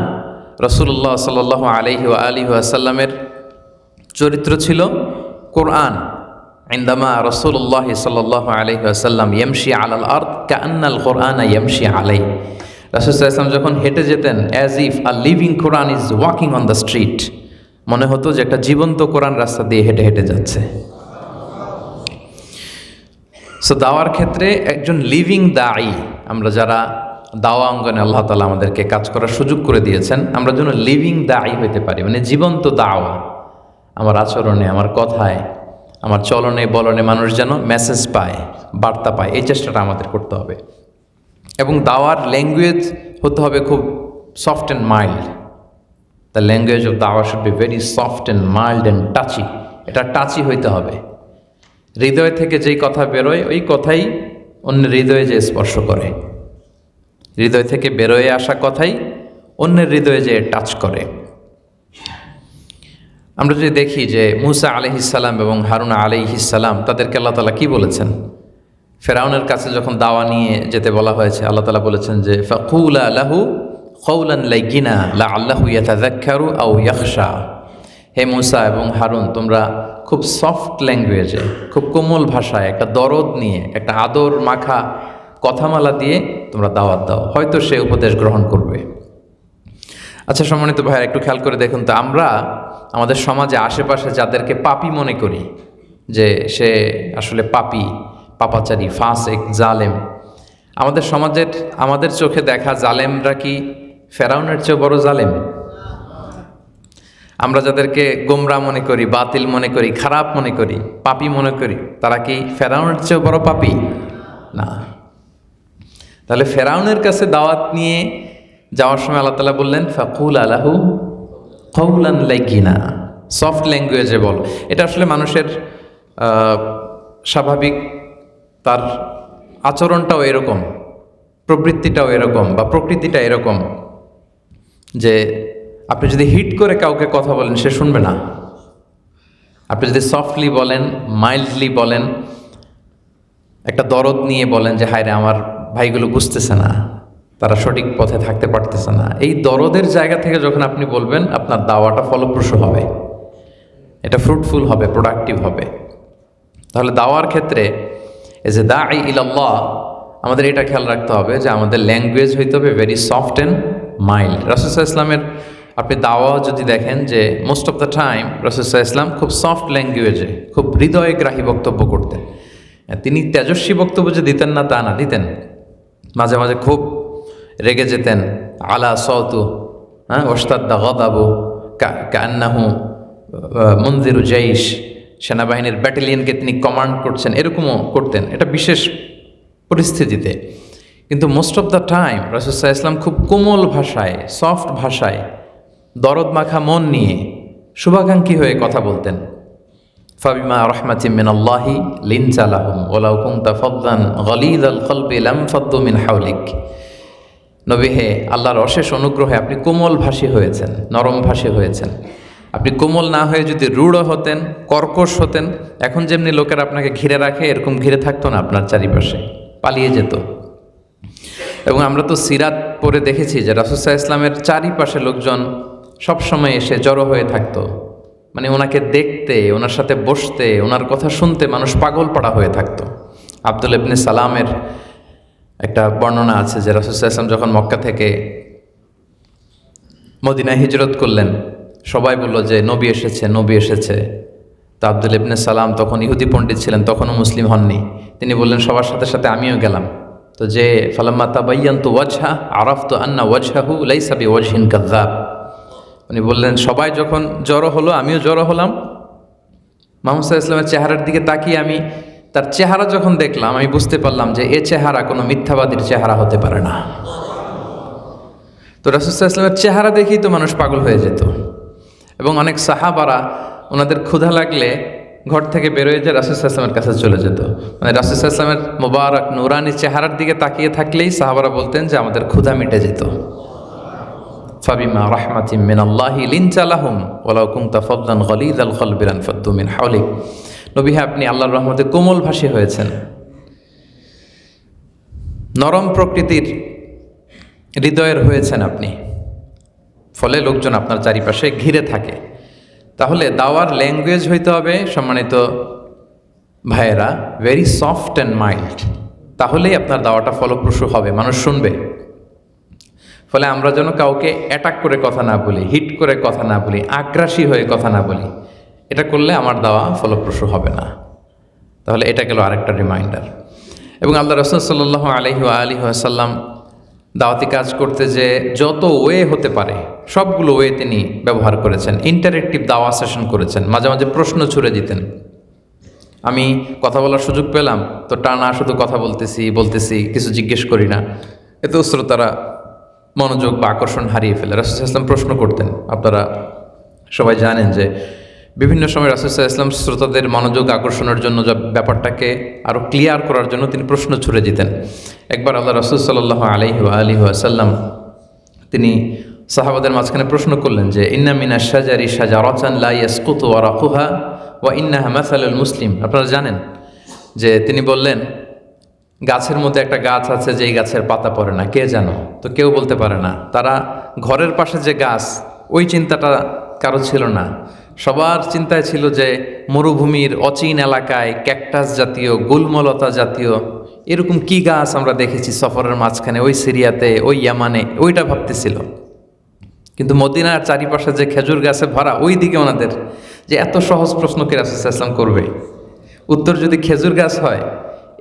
রাসূলুল্লাহ সাল্লাল্লাহু আলাইহি ওয়া আলিহি ওয়াসাল্লামের চরিত্র ছিল কোরআন। ইনদামা রাসূলুল্লাহ সাল্লাল্লাহু আলাইহি ওয়াসাল্লাম ইয়ামশি আলাল আরদ কাআন্নাল কোরআন ইয়ামশি আলাইহি, রাসূল সাল্লাল্লাহু আলাইহি ওয়াসাল্লাম যখন হেঁটে যেতেন as if a living Quran is walking on the street, মনে হতো যে একটা জীবন্ত কোরআন রাস্তা দিয়ে হেঁটে হেঁটে যাচ্ছে। সো দাওয়ার ক্ষেত্রে একজন লিভিং দায়ী, আমরা যারা দাওয়া অঙ্গনে আল্লাহ তাআলা আমাদেরকে কাজ করার সুযোগ করে দিয়েছেন, আমরা যেন লিভিং দায়ী হইতে পারি, মানে জীবন্ত দাওয়া। আমার আচরণে, আমার কথায়, আমার চলনে বলনে মানুষ যেন মেসেজ পায়, বার্তা পায়, এই চেষ্টাটা আমাদের করতে হবে। এবং দাওয়ার ল্যাঙ্গুয়েজ হতে হবে খুব soft and mild. The language of dawah should be very soft and mild and touchy. এটা টাচি হইতে হবে। হৃদয় থেকে যেই কথা বেরোয় ওই কথাই অন্যের হৃদয়ে যে স্পর্শ করে, হৃদয় থেকে বেরোয় আসা কথাই অন্যের হৃদয়ে যে টাচ করে। আমরা যদি দেখি যে মুসা আলাইহিসসালাম এবং হারুন আলাইহিসসালাম তাদেরকে আল্লাহ তাআলা কি বলেছেন, ফেরাউনের কাছে যখন দাওয়া নিয়ে যেতে বলা হয়েছে, আল্লাহ তাআলা বলেছেন যে ফাকুলা লাহু কওলান লাইয়িনা লাআল্লাহু ইয়াতাযাক্কারু আও ইয়াখশা। হে মুসা এবং হারুন, তোমরা খুব সফট ল্যাঙ্গুয়েজে, খুব কোমল ভাষায়, একটা দরদ নিয়ে, একটা আদর মাখা কথামালা দিয়ে তোমরা দাওয়াত দাও, হয়তো সে উপদেশ গ্রহণ করবে। আচ্ছা সম্মানিত ভাইয়া, একটু খেয়াল করে দেখুন তো, আমরা আমাদের সমাজে আশেপাশে যাদেরকে পাপী মনে করি, যে সে আসলে পাপী, পাপাচারী, ফাসিক, জালেম, আমাদের সমাজের, আমাদের চোখে দেখা জালেমরা কি ফেরাউনের চেয়ে বড় জালেম? আমরা যাদেরকে গোমরা মনে করি, বাতিল মনে করি, খারাপ মনে করি, পাপী মনে করি, তারা কি ফেরাউনের চেয়ে বড় পাপী? না। তাহলে ফেরাউনের কাছে দাওয়াত নিয়ে যাওয়ার সময় আল্লাহ তাআলা বললেন ফাকুল আলাহু কওলান লাইয়িনা, সফট ল্যাঙ্গুয়েজে বল। এটা আসলে মানুষের স্বাভাবিক, তার আচরণটাও এরকম, প্রবৃত্তিটাও এরকম, বা প্রকৃতিটা এরকম যে আপনি যদি হিট করে কাউকে কথা বলেন সে শুনবে না। আপনি যদি সফটলি বলেন, মাইল্ডলি বলেন, একটা দরদ নিয়ে বলেন যে হায় রে আমার ভাইগুলো বুঝতেছে না, তারা সঠিক পথে থাকতে পারতেছে না, এই দরদের জায়গা থেকে যখন আপনি বলবেন, আপনার দাওয়াটা ফলপ্রসূ হবে, এটা ফ্রুটফুল হবে, প্রোডাক্টিভ হবে। তাহলে দাওয়ার ক্ষেত্রে এজ এ দাঈ ইলাল্লাহ আমাদের এটা খেয়াল রাখতে হবে যে আমাদের ল্যাঙ্গুয়েজ হইতে হবে ভেরি সফট অ্যান্ড মাইল্ড। রাসূল সাল্লাল্লাহু আলাইহি ওয়াসাল্লামের আপনি দাওয়া যদি দেখেন যে মোস্ট অফ দ্য টাইম রাসূল সাল্লাল্লাহু আলাইহি ওয়াসাল্লাম খুব সফট ল্যাঙ্গুয়েজে, খুব হৃদয়গ্রাহী বক্তব্য করতেন। তিনি তেজস্বী বক্তব্য যে দিতেন না তা না, দিতেন। মাঝে মাঝে খুব রেগে যেতেন, আলা সাউতু, ওয়াশতাদ্দা গাদাবু কান্নাহু মুনজিরু জাইশ, সেনাবাহিনীর ব্যাটালিয়নকে তিনি কমান্ড করছেন, এরকমও করতেন, এটা বিশেষ পরিস্থিতিতে। কিন্তু মোস্ট অফ দ্য টাইম রাসূল সাল্লাল্লাহু আলাইহি ওয়াসাল্লাম খুব কোমল ভাষায়, সফট ভাষায়, দরদ মাখা মন নিয়ে, শুভাকাঙ্ক্ষী হয়ে কথা বলতেন। ফাবিমা রাহমাতিম মিনাল্লাহি লিনতা লাহুম ওয়ালাউ কুনতা ফাদ্দান গালিযাল কলবি লাম ফাদ্দু মিন হাওলিক। নবী হে, আল্লাহর অশেষ অনুগ্রহে আপনি কোমল ভাষী হয়েছেন, নরম ভাষী হয়েছেন। আপনি কোমল না হয়ে যদি রূঢ় হতেন, কর্কশ হতেন, এখন যেমনি লোকেরা আপনাকে ঘিরে রাখে এরকম ঘিরে থাকতো না আপনার চারিপাশে, পালিয়ে যেত। এবং আমরা তো সিরাত পড়ে দেখেছি যে রাসূল সাল্লাল্লাহু আলাইহি ওয়াসাল্লামের চারিপাশে লোকজন সবসময় এসে জড়ো হয়ে থাকতো, মানে ওনাকে দেখতে, ওনার সাথে বসতে, ওনার কথা শুনতে মানুষ পাগল পাড়া হয়ে থাকতো। আব্দুল্লাহ ইবনে সালামের একটা বর্ণনা আছে যে রাসূল সাল্লাল্লাহু আলাইহি ওয়াসাল্লাম যখন মক্কা থেকে মদিনায় হিজরত করলেন, সবাই বলল যে নবী এসেছে, নবী এসেছে। তো আব্দুল্লাহ ইবনে সালাম তখন ইহুদি পণ্ডিত ছিলেন, তখনও মুসলিম হননি। তিনি বললেন সবার সাথে সাথে আমিও গেলাম। তো যে ফালাম্মা তাবায়্যানতু ওয়াজহা আরাফতু আন্না ওয়াজহাহু লাইসা বিওয়াজহিন কাযযাব, উনি বললেন সবাই যখন জড়ো হলো আমিও জড়ো হলাম। মুহাম্মদ সাল্লাল্লাহু আলাইহি ওয়াসাল্লামের চেহারার দিকে তাকিয়ে আমি তার চেহারা যখন দেখলাম, আমি বুঝতে পারলাম যে এ চেহারা কোনো মিথ্যাবাদীর চেহারা হতে পারে না। তো রাসূল সাল্লাল্লাহু আলাইহি ওয়াসাল্লামের চেহারা দেখেই তো মানুষ পাগল হয়ে যেত। এবং অনেক সাহাবারা ওনাদের ক্ষুধা লাগলে ঘর থেকে বেরোয় যে রাসূল সাল্লাল্লাহু আলাইহি ওয়াসাল্লামের কাছে চলে যেত। মানে রাসূল সাল্লাল্লাহু আলাইহি ওয়াসাল্লামের মোবারক নুরানি চেহারার দিকে তাকিয়ে থাকলেই সাহাবারা বলতেন যে আমাদের ক্ষুধা মিটে যেত। ফাবিমা রাহমাতিম মিনাল্লাহি লিনতা লাহুম ওয়ালাউ কুনতা ফাদ্দান গালিযাল কলবি লানফাদ্দু মিন হাওলিক। নবী হে, আপনি আল্লাহর রহমতে কোমল ভাষী হয়েছেন, নরম প্রকৃতির হৃদয়ের হয়েছেন আপনি, ফলে লোকজন আপনার চারিপাশে ঘিরে থাকে। তাহলে দাওয়ার ল্যাঙ্গুয়েজ হইতে হবে সম্মানিত ভাইয়েরা ভেরি সফট অ্যান্ড মাইল্ড, তাহলেই আপনার দাওয়াটা ফলপ্রসূ হবে, মানুষ শুনবে। ফলে আমরা যেন কাউকে অ্যাটাক করে কথা না বলি, হিট করে কথা না বলি, আগ্রাসী হয়ে কথা না বলি। এটা করলে আমার দাওয়া ফলপ্রসূ হবে না। তাহলে এটা গেল আরেকটা রিমাইন্ডার। এবং আল্লাহ রাসূল সাল্লাল্লাহু আলাইহি ওয়াসাল্লাম দাওয়াতি কাজ করতে যে যত ওয়ে হতে পারে সবগুলো ওয়ে তিনি ব্যবহার করেছেন। ইন্টারেক্টিভ দাওয়া সেশন করেছেন, মাঝে মাঝে প্রশ্ন ছুড়ে দিতেন। আমি কথা বলার সুযোগ পেলাম তো টানা শুধু কথা বলতেছি কিছু জিজ্ঞেস করি না, এতে শ্রোতারা মনোযোগ বা আকর্ষণ হারিয়ে ফেলে। রাসূল সাল্লাল্লাহু আলাইহি ওয়াসাল্লাম প্রশ্ন করতেন। আপনারা সবাই জানেন যে বিভিন্ন সময় রাসূল সাল্লাল্লাহু আলাইহি ওয়াসাল্লাম শ্রোতাদের মনোযোগ আকর্ষণের জন্য ব্যাপারটাকে আরও ক্লিয়ার করার জন্য তিনি প্রশ্ন ছুড়ে দিতেন। একবার আল্লাহ রাসূল সাল্লাল্লাহু আলাইহি ওয়াসাল্লাম তিনি সাহাবাদের মাঝখানে প্রশ্ন করলেন যে ইন্না মিনাশ শাজারি শাজারাতান লা ইয়াসকুতু ওয়ারাকুহা ওয়া ইন্নাহা মাসালুল মুসলিম। আপনারা জানেন যে তিনি বললেন গাছের মধ্যে একটা গাছ আছে যে এই গাছের পাতা পড়ে না, কে জানো? তো কেউ বলতে পারে না। তারা ঘরের পাশে যে গাছ ওই চিন্তাটা কারো ছিল না, সবার চিন্তায় ছিল যে মরুভূমির অচিন এলাকায় ক্যাকটাস জাতীয় গুলমলতা জাতীয় এরকম কি গাছ আমরা দেখেছি সফরের মাঝখানে, ওই সিরিয়াতে ওই ইয়ামানে, ওইটা ভাবতেছিল। কিন্তু মদিনার চারিপাশে যে খেজুর গাছে ভরা ওই দিকে ওনাদের যে এত সহজ প্রশ্ন কি রাসূল সাল্লাল্লাহু আলাইহি ওয়াসাল্লাম করবে? উত্তর যদি খেজুর গাছ হয়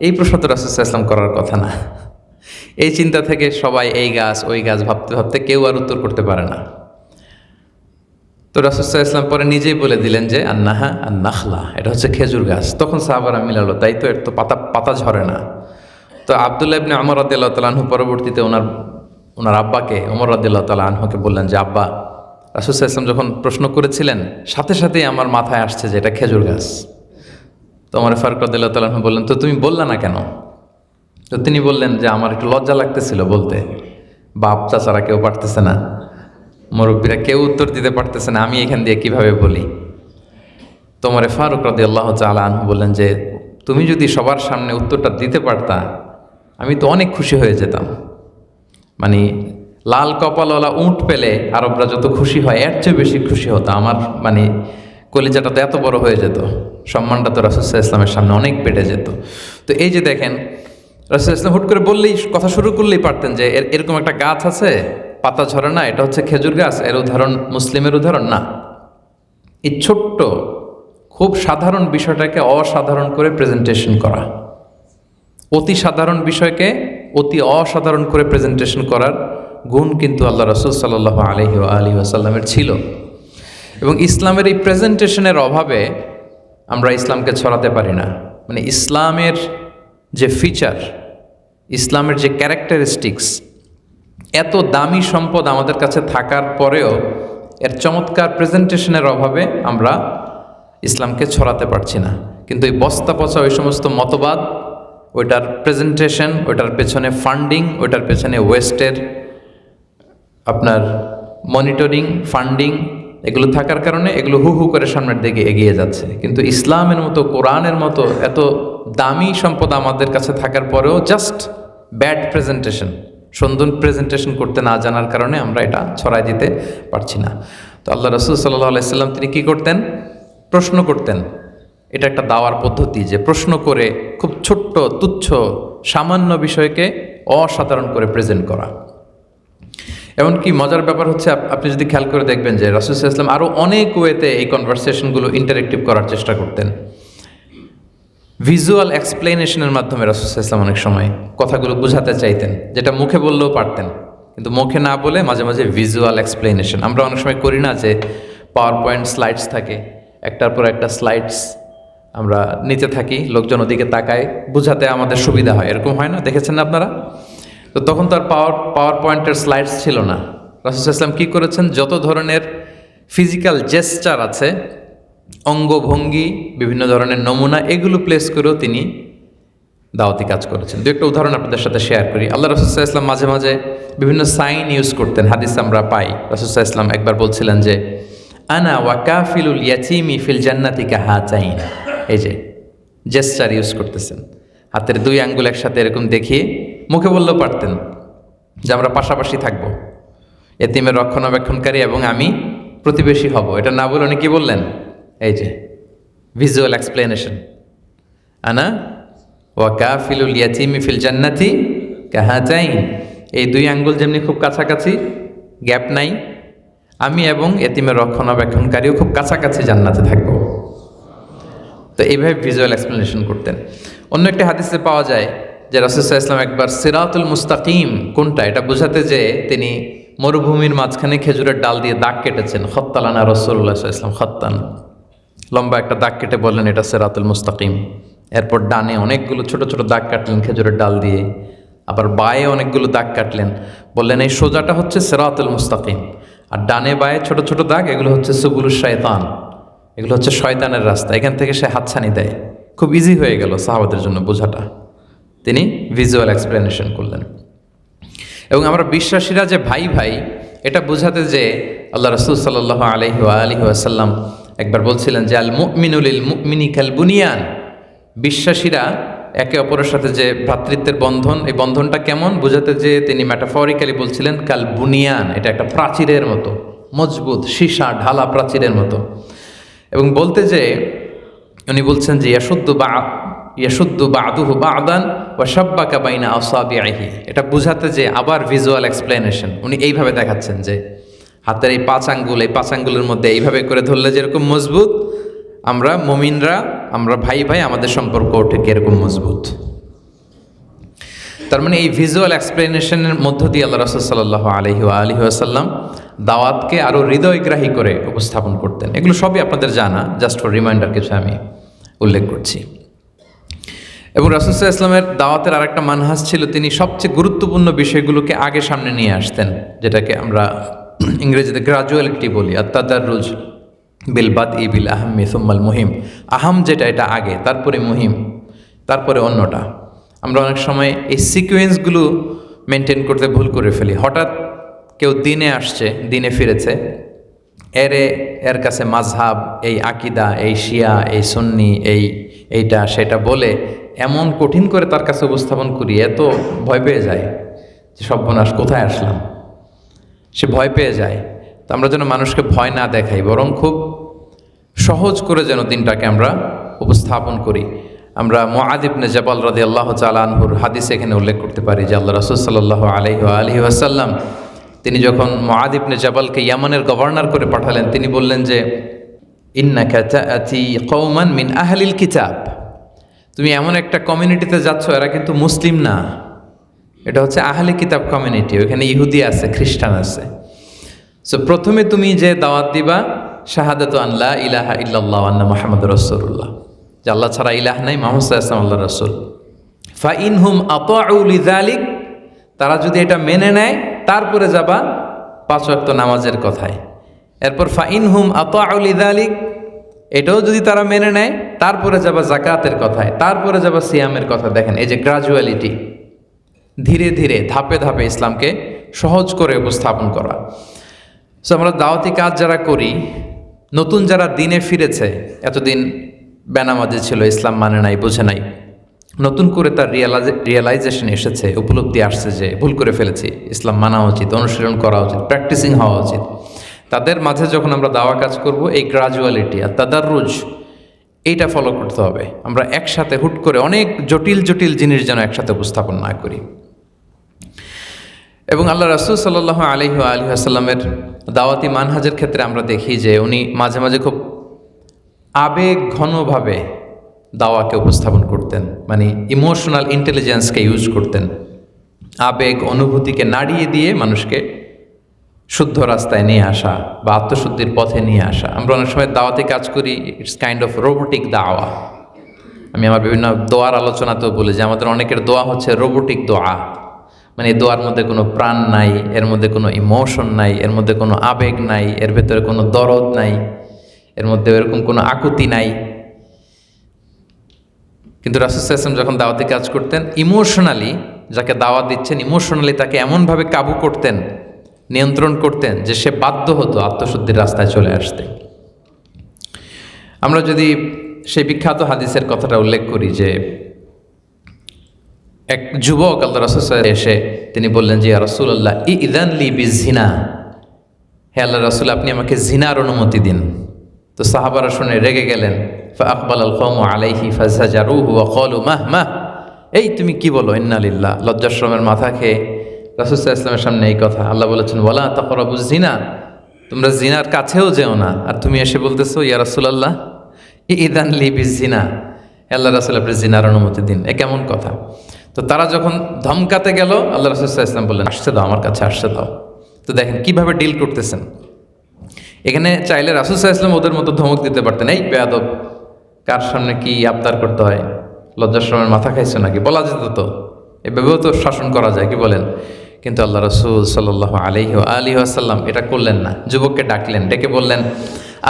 এই প্রশ্ন তো রাসূল সাল্লাল্লাহু আলাইহি ওয়াসাল্লাম করার কথা না। এই চিন্তা থেকে সবাই এই গাছ ওই গাছ ভাবতে ভাবতে কেউ আর উত্তর করতে পারে না। তো রাসূল সাল্লাল্লাহু আলাইহি ওয়াসাল্লাম পরে নিজেই বলে দিলেন যে আন্নাহা আন্নাখলা, এটা হচ্ছে খেজুর গাছ। তখন সাহাবারা মিলালো, তাই তো, এর তো পাতা ঝরে না। তো আব্দুল্লাহ ইবনে ওমর রাদিয়াল্লাহু তাআলা আনহু পরবর্তীতে ওনার আব্বাকে ওমর রাদিয়াল্লাহু তাআলা আনহুকে বললেন যে আব্বা, রাসূল সাল্লাল্লাহু আলাইহি ওয়াসাল্লাম যখন প্রশ্ন করেছিলেন সাথে সাথেই আমার মাথায় আসছে যে এটা খেজুর গাছ। তো ওমর ফারুক রাদিয়াল্লাহু তাআলা আনহু বললেন, তো তুমি বললা না কেন? তো তিনি বললেন যে আমার একটু লজ্জা লাগতেছিল বলতে, বাপ চাচারা কেউ পারতেছে না, মুরব্বীরা কেউ উত্তর দিতে পারতেছে না, আমি এখান দিয়ে কিভাবে বলি? তো ওমর ফারুক রাদিয়াল্লাহু তাআলা আনহু বললেন যে তুমি যদি সবার সামনে উত্তরটা দিতে পারতা আমি তো অনেক খুশি হয়ে যেতাম। মানে লাল কপালওয়ালা উঁট পেলে আরবরা যত খুশি হয় এর চেয়ে বেশি খুশি হতো। আমার মানে কলিজাটা তো এত বড় হয়ে যেত, সম্মানটা তো রাসূল সাল্লাল্লাহু আলাইহি ওয়াসাল্লামের সামনে অনেক বেড়ে যেত। তো এই যে দেখেন রাসূল সাল্লাল্লাহু আলাইহি ওয়াসাল্লাম হুট করে বললেই, কথা শুরু করলেই পারতেন যে এরকম একটা গাছ আছে পাতা ঝরে না, এটা হচ্ছে খেজুর গাছ। এর উদাহরণ মুসলিমের উদাহরণ না। এই ছোট্ট খুব সাধারণ বিষয়টাকে অসাধারণ করে প্রেজেন্টেশন করা, অতি সাধারণ বিষয়কে অতি অসাধারণ করে প্রেজেন্টেশন করার গুণ কিন্তু আল্লাহ রাসূল সাল্লাল্লাহু আলাইহি ওয়াসাল্লামের ছিল। এবং ইসলামের এই প্রেজেন্টেশনের অভাবে আমরা ইসলামকে ছড়াতে পারি না। মানে ইসলামের যে ফিচার, ইসলামের যে ক্যারেক্টারিস্টিক্স, এত দামি সম্পদ আমাদের কাছে থাকার পরেও এর চমৎকার প্রেজেন্টেশনের অভাবে আমরা ইসলামকে ছড়াতে পারছি না। কিন্তু এই বস্তা পচা ওই সমস্ত মতবাদ, ওইটার প্রেজেন্টেশন, ওইটার পেছনে ফান্ডিং, ওইটার পেছনে ওয়েস্টের আপনার মনিটরিং, ফান্ডিং, এগুলো থাকার কারণে এগুলো হু হু করে সামনের দিকে এগিয়ে যাচ্ছে। কিন্তু ইসলামের মতো, কোরআনের মতো এত দামি সম্পদ আমাদের কাছে থাকার পরেও জাস্ট ব্যাড প্রেজেন্টেশন, সুন্দর প্রেজেন্টেশন করতে না জানার কারণে আমরা এটা ছড়াই দিতে পারছি না। তো আল্লাহ রাসূল সাল্লাল্লাহু আলাইহি ওয়াসাল্লাম তিনি কী করতেন? প্রশ্ন করতেন। এটা একটা দাওয়ার পদ্ধতি যে প্রশ্ন করে খুব ছোট্ট তুচ্ছ সামান্য বিষয়কে অসাধারণ করে প্রেজেন্ট করা। এমনকি মজার ব্যাপার হচ্ছে আপনি যদি খেয়াল করে দেখবেন যে রাসূল সাল্লাল্লাহু আলাইহি ওয়াসাল্লাম আরও অনেক ওয়েতে এই কনভারসেশনগুলো ইন্টারেক্টিভ করার চেষ্টা করতেন। ভিজুয়াল এক্সপ্লেনেশনের মাধ্যমে রাসূল সাল্লাল্লাহু আলাইহি ওয়াসাল্লাম অনেক সময় কথাগুলো বোঝাতে চাইতেন, যেটা মুখে বললেও পারতেন, কিন্তু মুখে না বলে মাঝে মাঝে ভিজুয়াল এক্সপ্লেনেশন। আমরা অনেক সময় করি না যে পাওয়ার পয়েন্ট স্লাইডস থাকে, একটার পর একটা স্লাইডস আমরা নিতে থাকি, লোকজন ওদিকে তাকায়, বোঝাতে আমাদের সুবিধা হয়, এরকম হয় না? দেখেছেন না আপনারা? তো তখন তো আর পাওয়ার পয়েন্টের স্লাইডস ছিল না। রাসূল সাল্লাল্লাহু আলাইহি ওয়াসাল্লাম কী করেছেন? যত ধরনের ফিজিক্যাল জেস্চার আছে, অঙ্গভঙ্গি, বিভিন্ন ধরনের নমুনা, এগুলো প্লেস করেও তিনি দাওয়াতি কাজ করেছেন। দু একটা উদাহরণ আপনাদের সাথে শেয়ার করি। আল্লাহ রাসূল সাল্লাল্লাহু আলাইহি ওয়াসাল্লাম মাঝে মাঝে বিভিন্ন সাইন ইউজ করতেন, হাদিস আমরা পাই। রাসূল সাল্লাল্লাহু আলাইহি ওয়াসাল্লাম একবার বলছিলেন যে আনা ওয়া কাফিলুল ইয়াতীমি ফিল জান্নাতি কাহাতাইন। এই যে জেস্চার ইউজ করতেছেন, হাতের দুই আঙ্গুল একসাথে এরকম দেখিয়ে, মুখে বললেও পারতেন যে আমরা পাশাপাশি থাকবো, এতিমের রক্ষণাবেক্ষণকারী এবং আমি প্রতিবেশী হব। এটা না বলে উনি কি বললেন? এই যে ভিজুয়াল এক্সপ্লেনেশন, আনা ওয়া কাফিলুল ইয়াতীমি ফিল জান্নাতি কাহাতাইন। এই দুই আঙ্গুল যেমনি খুব কাছাকাছি, গ্যাপ নাই, আমি এবং এতিমের রক্ষণাবেক্ষণকারীও খুব কাছাকাছি জান্নাতে থাকবো। তো এইভাবে ভিজুয়াল এক্সপ্লেনেশন করতেন। অন্য একটা হাদিসে পাওয়া যায় যে রাসূলুল্লাহ ইসলাম একবার সিরাতুল মুস্তাকিম কোনটা এটা বোঝাতে যে তিনি মরুভূমির মাঝখানে খেজুরের ডাল দিয়ে দাগ কেটেছেন। খত্তালানা রাসূলুল্লাহ ইসলাম খত্তান, লম্বা একটা দাগ কেটে বললেন এটা সিরাতুল মুস্তাকিম। এরপর ডানে অনেকগুলো ছোট ছোট দাগ কাটলেন খেজুরের ডাল দিয়ে, আবার বায়ে অনেকগুলো দাগ কাটলেন, বললেন এই সোজাটা হচ্ছে সিরাতুল মুস্তাকিম, আর ডানে বায়ে ছোট ছোট দাগ এগুলো হচ্ছে সুবুলুশ শায়তান, এগুলো হচ্ছে শয়তানের রাস্তা। এখান থেকে সে হাতছানি দেয়। খুব ইজি হয়ে গেল সাহাবাদের জন্য বোঝাটা। তিনি ভিজুয়াল এক্সপ্লেনেশন করলেন। এবং আমরা বিশ্বাসীরা যে ভাই ভাই এটা বোঝাতে যে আল্লাহ রাসূল সাল্লাল্লাহু আলাইহি ওয়া আলিহি ওয়াসাল্লাম একবার বলছিলেন যে আল মুমিনু লিল মুমিনি কাল বুনিয়ান, বিশ্বাসীরা একে অপরের সাথে যে ভ্রাতৃত্বের বন্ধন, এই বন্ধনটা কেমন বোঝাতে যে তিনি ম্যাটাফরিক্যালি বলছিলেন কাল বুনিয়ান, এটা একটা প্রাচীরের মতো মজবুত সীসা ঢালা প্রাচীরের মতো। এবং বলতে যে উনি বলছেন যে ইয়াশুদ্দু বা'দুহু বা'দান ওয়া শাব্বাকা বাইনা আসাবিহি, এটা বোঝাতে যে আবার ভিজুয়াল এক্সপ্লেনেশন উনি এইভাবে দেখাচ্ছেন যে হাতের এই পাঁচ আঙ্গুল, এই পাঁচ আঙ্গুলের মধ্যে এইভাবে করে ধরলে যেরকম মজবুত, আমরা মুমিনরা, আমরা ভাই ভাই, আমাদের সম্পর্ক ঠিক এরকম মজবুত। তার মানে এই ভিজুয়াল এক্সপ্লেনেশনের মধ্য দিয়ে আল্লাহ রাসূল সাল্লাল্লাহু আলাইহি ওয়া আলিহি ওয়াসাল্লাম দাওয়াতকে আরও হৃদয়গ্রাহী করে উপস্থাপন করতেন। এগুলো সবই আপনাদের জানা, জাস্ট ফর রিমাইন্ডার কিছু আমি উল্লেখ করছি। এবং রাসূল সাল্লাল্লাহু আলাইহি ওয়াসাল্লামের দাওয়াতের আরেকটা মানহাজ ছিল, তিনি সবচেয়ে গুরুত্বপূর্ণ বিষয়গুলোকে আগে সামনে নিয়ে আসতেন, যেটাকে আমরা ইংরেজিতে গ্রাজুয়ালিটি বলি, আর তাদাররুজ বিল বাদই বিল আহাম্মি সুম্মাল মুহিম। আহাম যেটা এটা আগে, তারপরে মুহিম, তারপরে অন্যটা। আমরা অনেক সময় এই সিকোয়েন্সগুলো মেনটেন করতে ভুল করে ফেলি। হঠাৎ কেউ দিনে আসছে, দিনে ফিরেছে, এর কাছে মাযহাব, এই আকিদা, এই শিয়া, এই সুন্নি, এইটা সেটা বলে এমন কঠিন করে তার কাছে উপস্থাপন করি, এত ভয় পেয়ে যায় যে সর্বনাশ, কোথায় আসলাম, সে ভয় পেয়ে যায়। তো আমরা যেন মানুষকে ভয় না দেখাই, বরং খুব সহজ করে যেন দিনটাকে আমরা উপস্থাপন করি। আমরা মুআয ইবনে জাবাল রাদিয়াল্লাহু তাআলা আনহুর হাদিস এখানে উল্লেখ করতে পারি যে আল্লাহ রাসূল সাল্লাল্লাহু আলাইহি ওয়া আলিহি ওয়াসাল্লাম তিনি যখন মুআয ইবনে জাবালকে ইয়ামানের গভর্নর করে পাঠালেন, তিনি বললেন যে ইন্নাকা তাআতি কওমান মিন আহলিল কিতাব, তুমি এমন একটা কমিউনিটিতে যাচ্ছ, এরা কিন্তু মুসলিম না, এটা হচ্ছে আহলে কিতাব কমিউনিটি, ওখানে ইহুদি আছে, খ্রিস্টান আছে। সো প্রথমে তুমি যে দাওয়াত দিবা শাহাদাতু আন লা ইলাহা ইল্লাল্লাহ ওয়া আন্না মুহাম্মাদুর রাসূলুল্লাহ, যে আল্লাহ ছাড়া ইলাহ নাই, মুহাম্মদ সাল্লাল্লাহু আলাইহি ওয়াসাল্লাম আল্লাহর রাসূল। ফা ইনহুম আতাউ লিযালিক, তারা যদি এটা মেনে নেয় তারপরে যাবা 5 ওয়াক্ত নামাজের কথায়। এরপর ফা ইনহুম আতাউ লিযালিক, এটাও যদি তারা মেনে নেয় তারপরে যাবা যাকাতের কথায়, তারপরে যাবা সিয়ামের কথা। দেখেন এই যে গ্রাজুয়ালিটি, ধীরে ধীরে ধাপে ধাপে ইসলামকে সহজ করে উপস্থাপন করা। সো আমরা দাওয়াতি কাজ যারা করি, নতুন যারা দিনে ফিরেছে, এতদিন বেনামাজি ছিল, ইসলাম মানে নাই, বোঝে নাই, নতুন করে তার রিয়েলাইজেশন এসেছে, উপলব্ধি আসছে যে ভুল করে ফেলেছি, ইসলাম মানা উচিত, অনুশীলন করা উচিত, প্র্যাকটিসিং হওয়া উচিত। তাদের মাঝে যখন আমরা দাওয়া কাজ করব, এই গ্রাজুয়ালিটি আর তাদাররুজ এইটা ফলো করতে হবে। আমরা একসাথে হুট করে অনেক জটিল জটিল জিনিস যেন একসাথে উপস্থাপন না করি। এবং আল্লাহ রাসূল সাল্লাল্লাহু আলাইহি ওয়া আলিহি ওয়াসাল্লামের দাওয়াতি মানহাজের ক্ষেত্রে আমরা দেখি যে উনি মাঝে মাঝে খুব আবেগ ঘনভাবে দাওয়াকে উপস্থাপন করতেন, মানে ইমোশনাল ইন্টেলিজেন্সকে ইউজ করতেন, আবেগ অনুভূতিকে নাড়িয়ে দিয়ে মানুষকে শুদ্ধ রাস্তায় নিয়ে আসা বা আত্মশুদ্ধির পথে নিয়ে আসা। আমরা অনেক সময় দাওয়াতে কাজ করি, ইটস কাইন্ড অফ রোবোটিক দাওয়া। আমি আমার বিভিন্ন দোয়ার আলোচনাতেও বলি যে আমাদের অনেকের দোয়া হচ্ছে রোবোটিক দোয়া, মানে এই দোয়ার মধ্যে কোনো প্রাণ নাই, এর মধ্যে কোনো ইমোশন নাই, এর মধ্যে কোনো আবেগ নাই, এর ভেতরে কোনো দরদ নাই, এর মধ্যে এরকম কোনো আকুতি নাই। কিন্তু রাসূল সাল্লাল্লাহু আলাইহি ওয়াসাল্লাম যখন দাওয়াতে কাজ করতেন, ইমোশনালি যাকে দাওয়াত দিচ্ছেন, ইমোশনালি তাকে এমনভাবে কাবু করতেন, নিয়ন্ত্রণ করতেন যে সে বাধ্য হতো আত্মশুদ্ধির রাস্তায় চলে আসতে। আমরা যদি সেই বিখ্যাত হাদিসের কথাটা উল্লেখ করি যে এক যুবক আল্লাহ রাসূল সাল্লাল্লাহু আলাইহি ওয়াসাল্লাম এসে তিনি বললেন যে ইয়া রাসূলুল্লাহ ইযান লি বিজিনা, হে আল্লাহ রাসূল আপনি আমাকে জিনার অনুমতি দিন। তো সাহাবারা শুনে রেগে গেলেন। ফা আকবালাল কওমু আলাইহি ফাজাজারুহু ওয়া ক্বালু মাহ মাহ, এই তুমি কি বলো, ইন্না লিল্লাহ। লজ্জাশরমের মাথা খেয়ে রাসূল সাল্লাল্লাহু আলাইহি ওয়াসাল্লামের সামনে এই কথা। আল্লাহ বলেছেন ওয়ালা তাকরাবুজ জিনা, তোমরা জিনার কাছেও যেও না, আর তুমি এসে বলতেছো ইয়া রাসূলুল্লাহ ইযান লি বিজিনা, আল্লাহ রাসূল আপনি জিনার অনুমতি দিন, এ কেমন কথা। তো তারা যখন ধমকাতে গেল, আল্লাহ রাসূল সাল্লাল্লাহু আলাইহি ওয়াসাল্লাম বললেন, আসতে দাও, আমার কাছে আসতে দাও। তো দেখেন কিভাবে ডিল করতেছেন। এখানে চাইলে রাসূল সাল্লাল্লাহু আলাইহি ওয়াসাল্লাম ওদের মতো ধমক দিতে পারতেন, এই বেয়াদব, কার সামনে কি আবদার করতে হয়, লজ্জাশরমের মাথা খাইছো নাকি, বলা যেত তো, এভাবেও তো শাসন করা যায়, কি বলেন? কিন্তু আল্লাহ রাসূল সাল্লাল্লাহু আলাইহি ওয়াসাল্লাম এটা করলেন না। যুবককে ডাকলেন, ডেকে বললেন,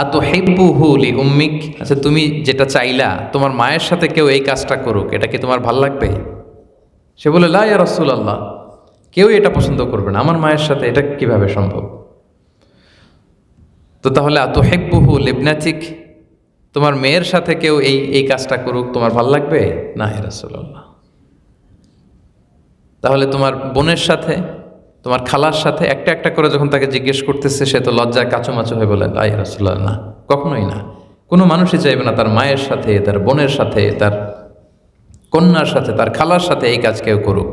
আতুহিব্বুহু লি উম্মিক, আচ্ছা তুমি যেটা চাইলা তোমার মায়ের সাথে কেউ এই কাজটা করুক, এটা কি তোমার ভাল লাগবে? সে বলে, লা ইয়া রাসূলুল্লাহ, কেউই এটা পছন্দ করবে না, আমার মায়ের সাথে এটা কিভাবে সম্ভব? তো তাহলে আতুহিব্বুহু লিবনাতিক, তোমার মেয়ের সাথে কেউ এই কাজটা করুক, তোমার ভাল লাগবে? না ইয়া রাসূলুল্লাহ। তাহলে তোমার বোনের সাথে, তোমার খালার সাথে, একটা একটা করে যখন তাকে জিজ্ঞেস করতেছে, সে তো লজ্জায় কাচুমাচু হয়ে বলে, লা ইয়া রাসূলুল্লাহ, না, কখনোই না। কোনো মানুষই চাইবে না তার মায়ের সাথে, তার বোনের সাথে, তার কন্যার সাথে, তার খালার সাথে এই কাজ কেউ করুক।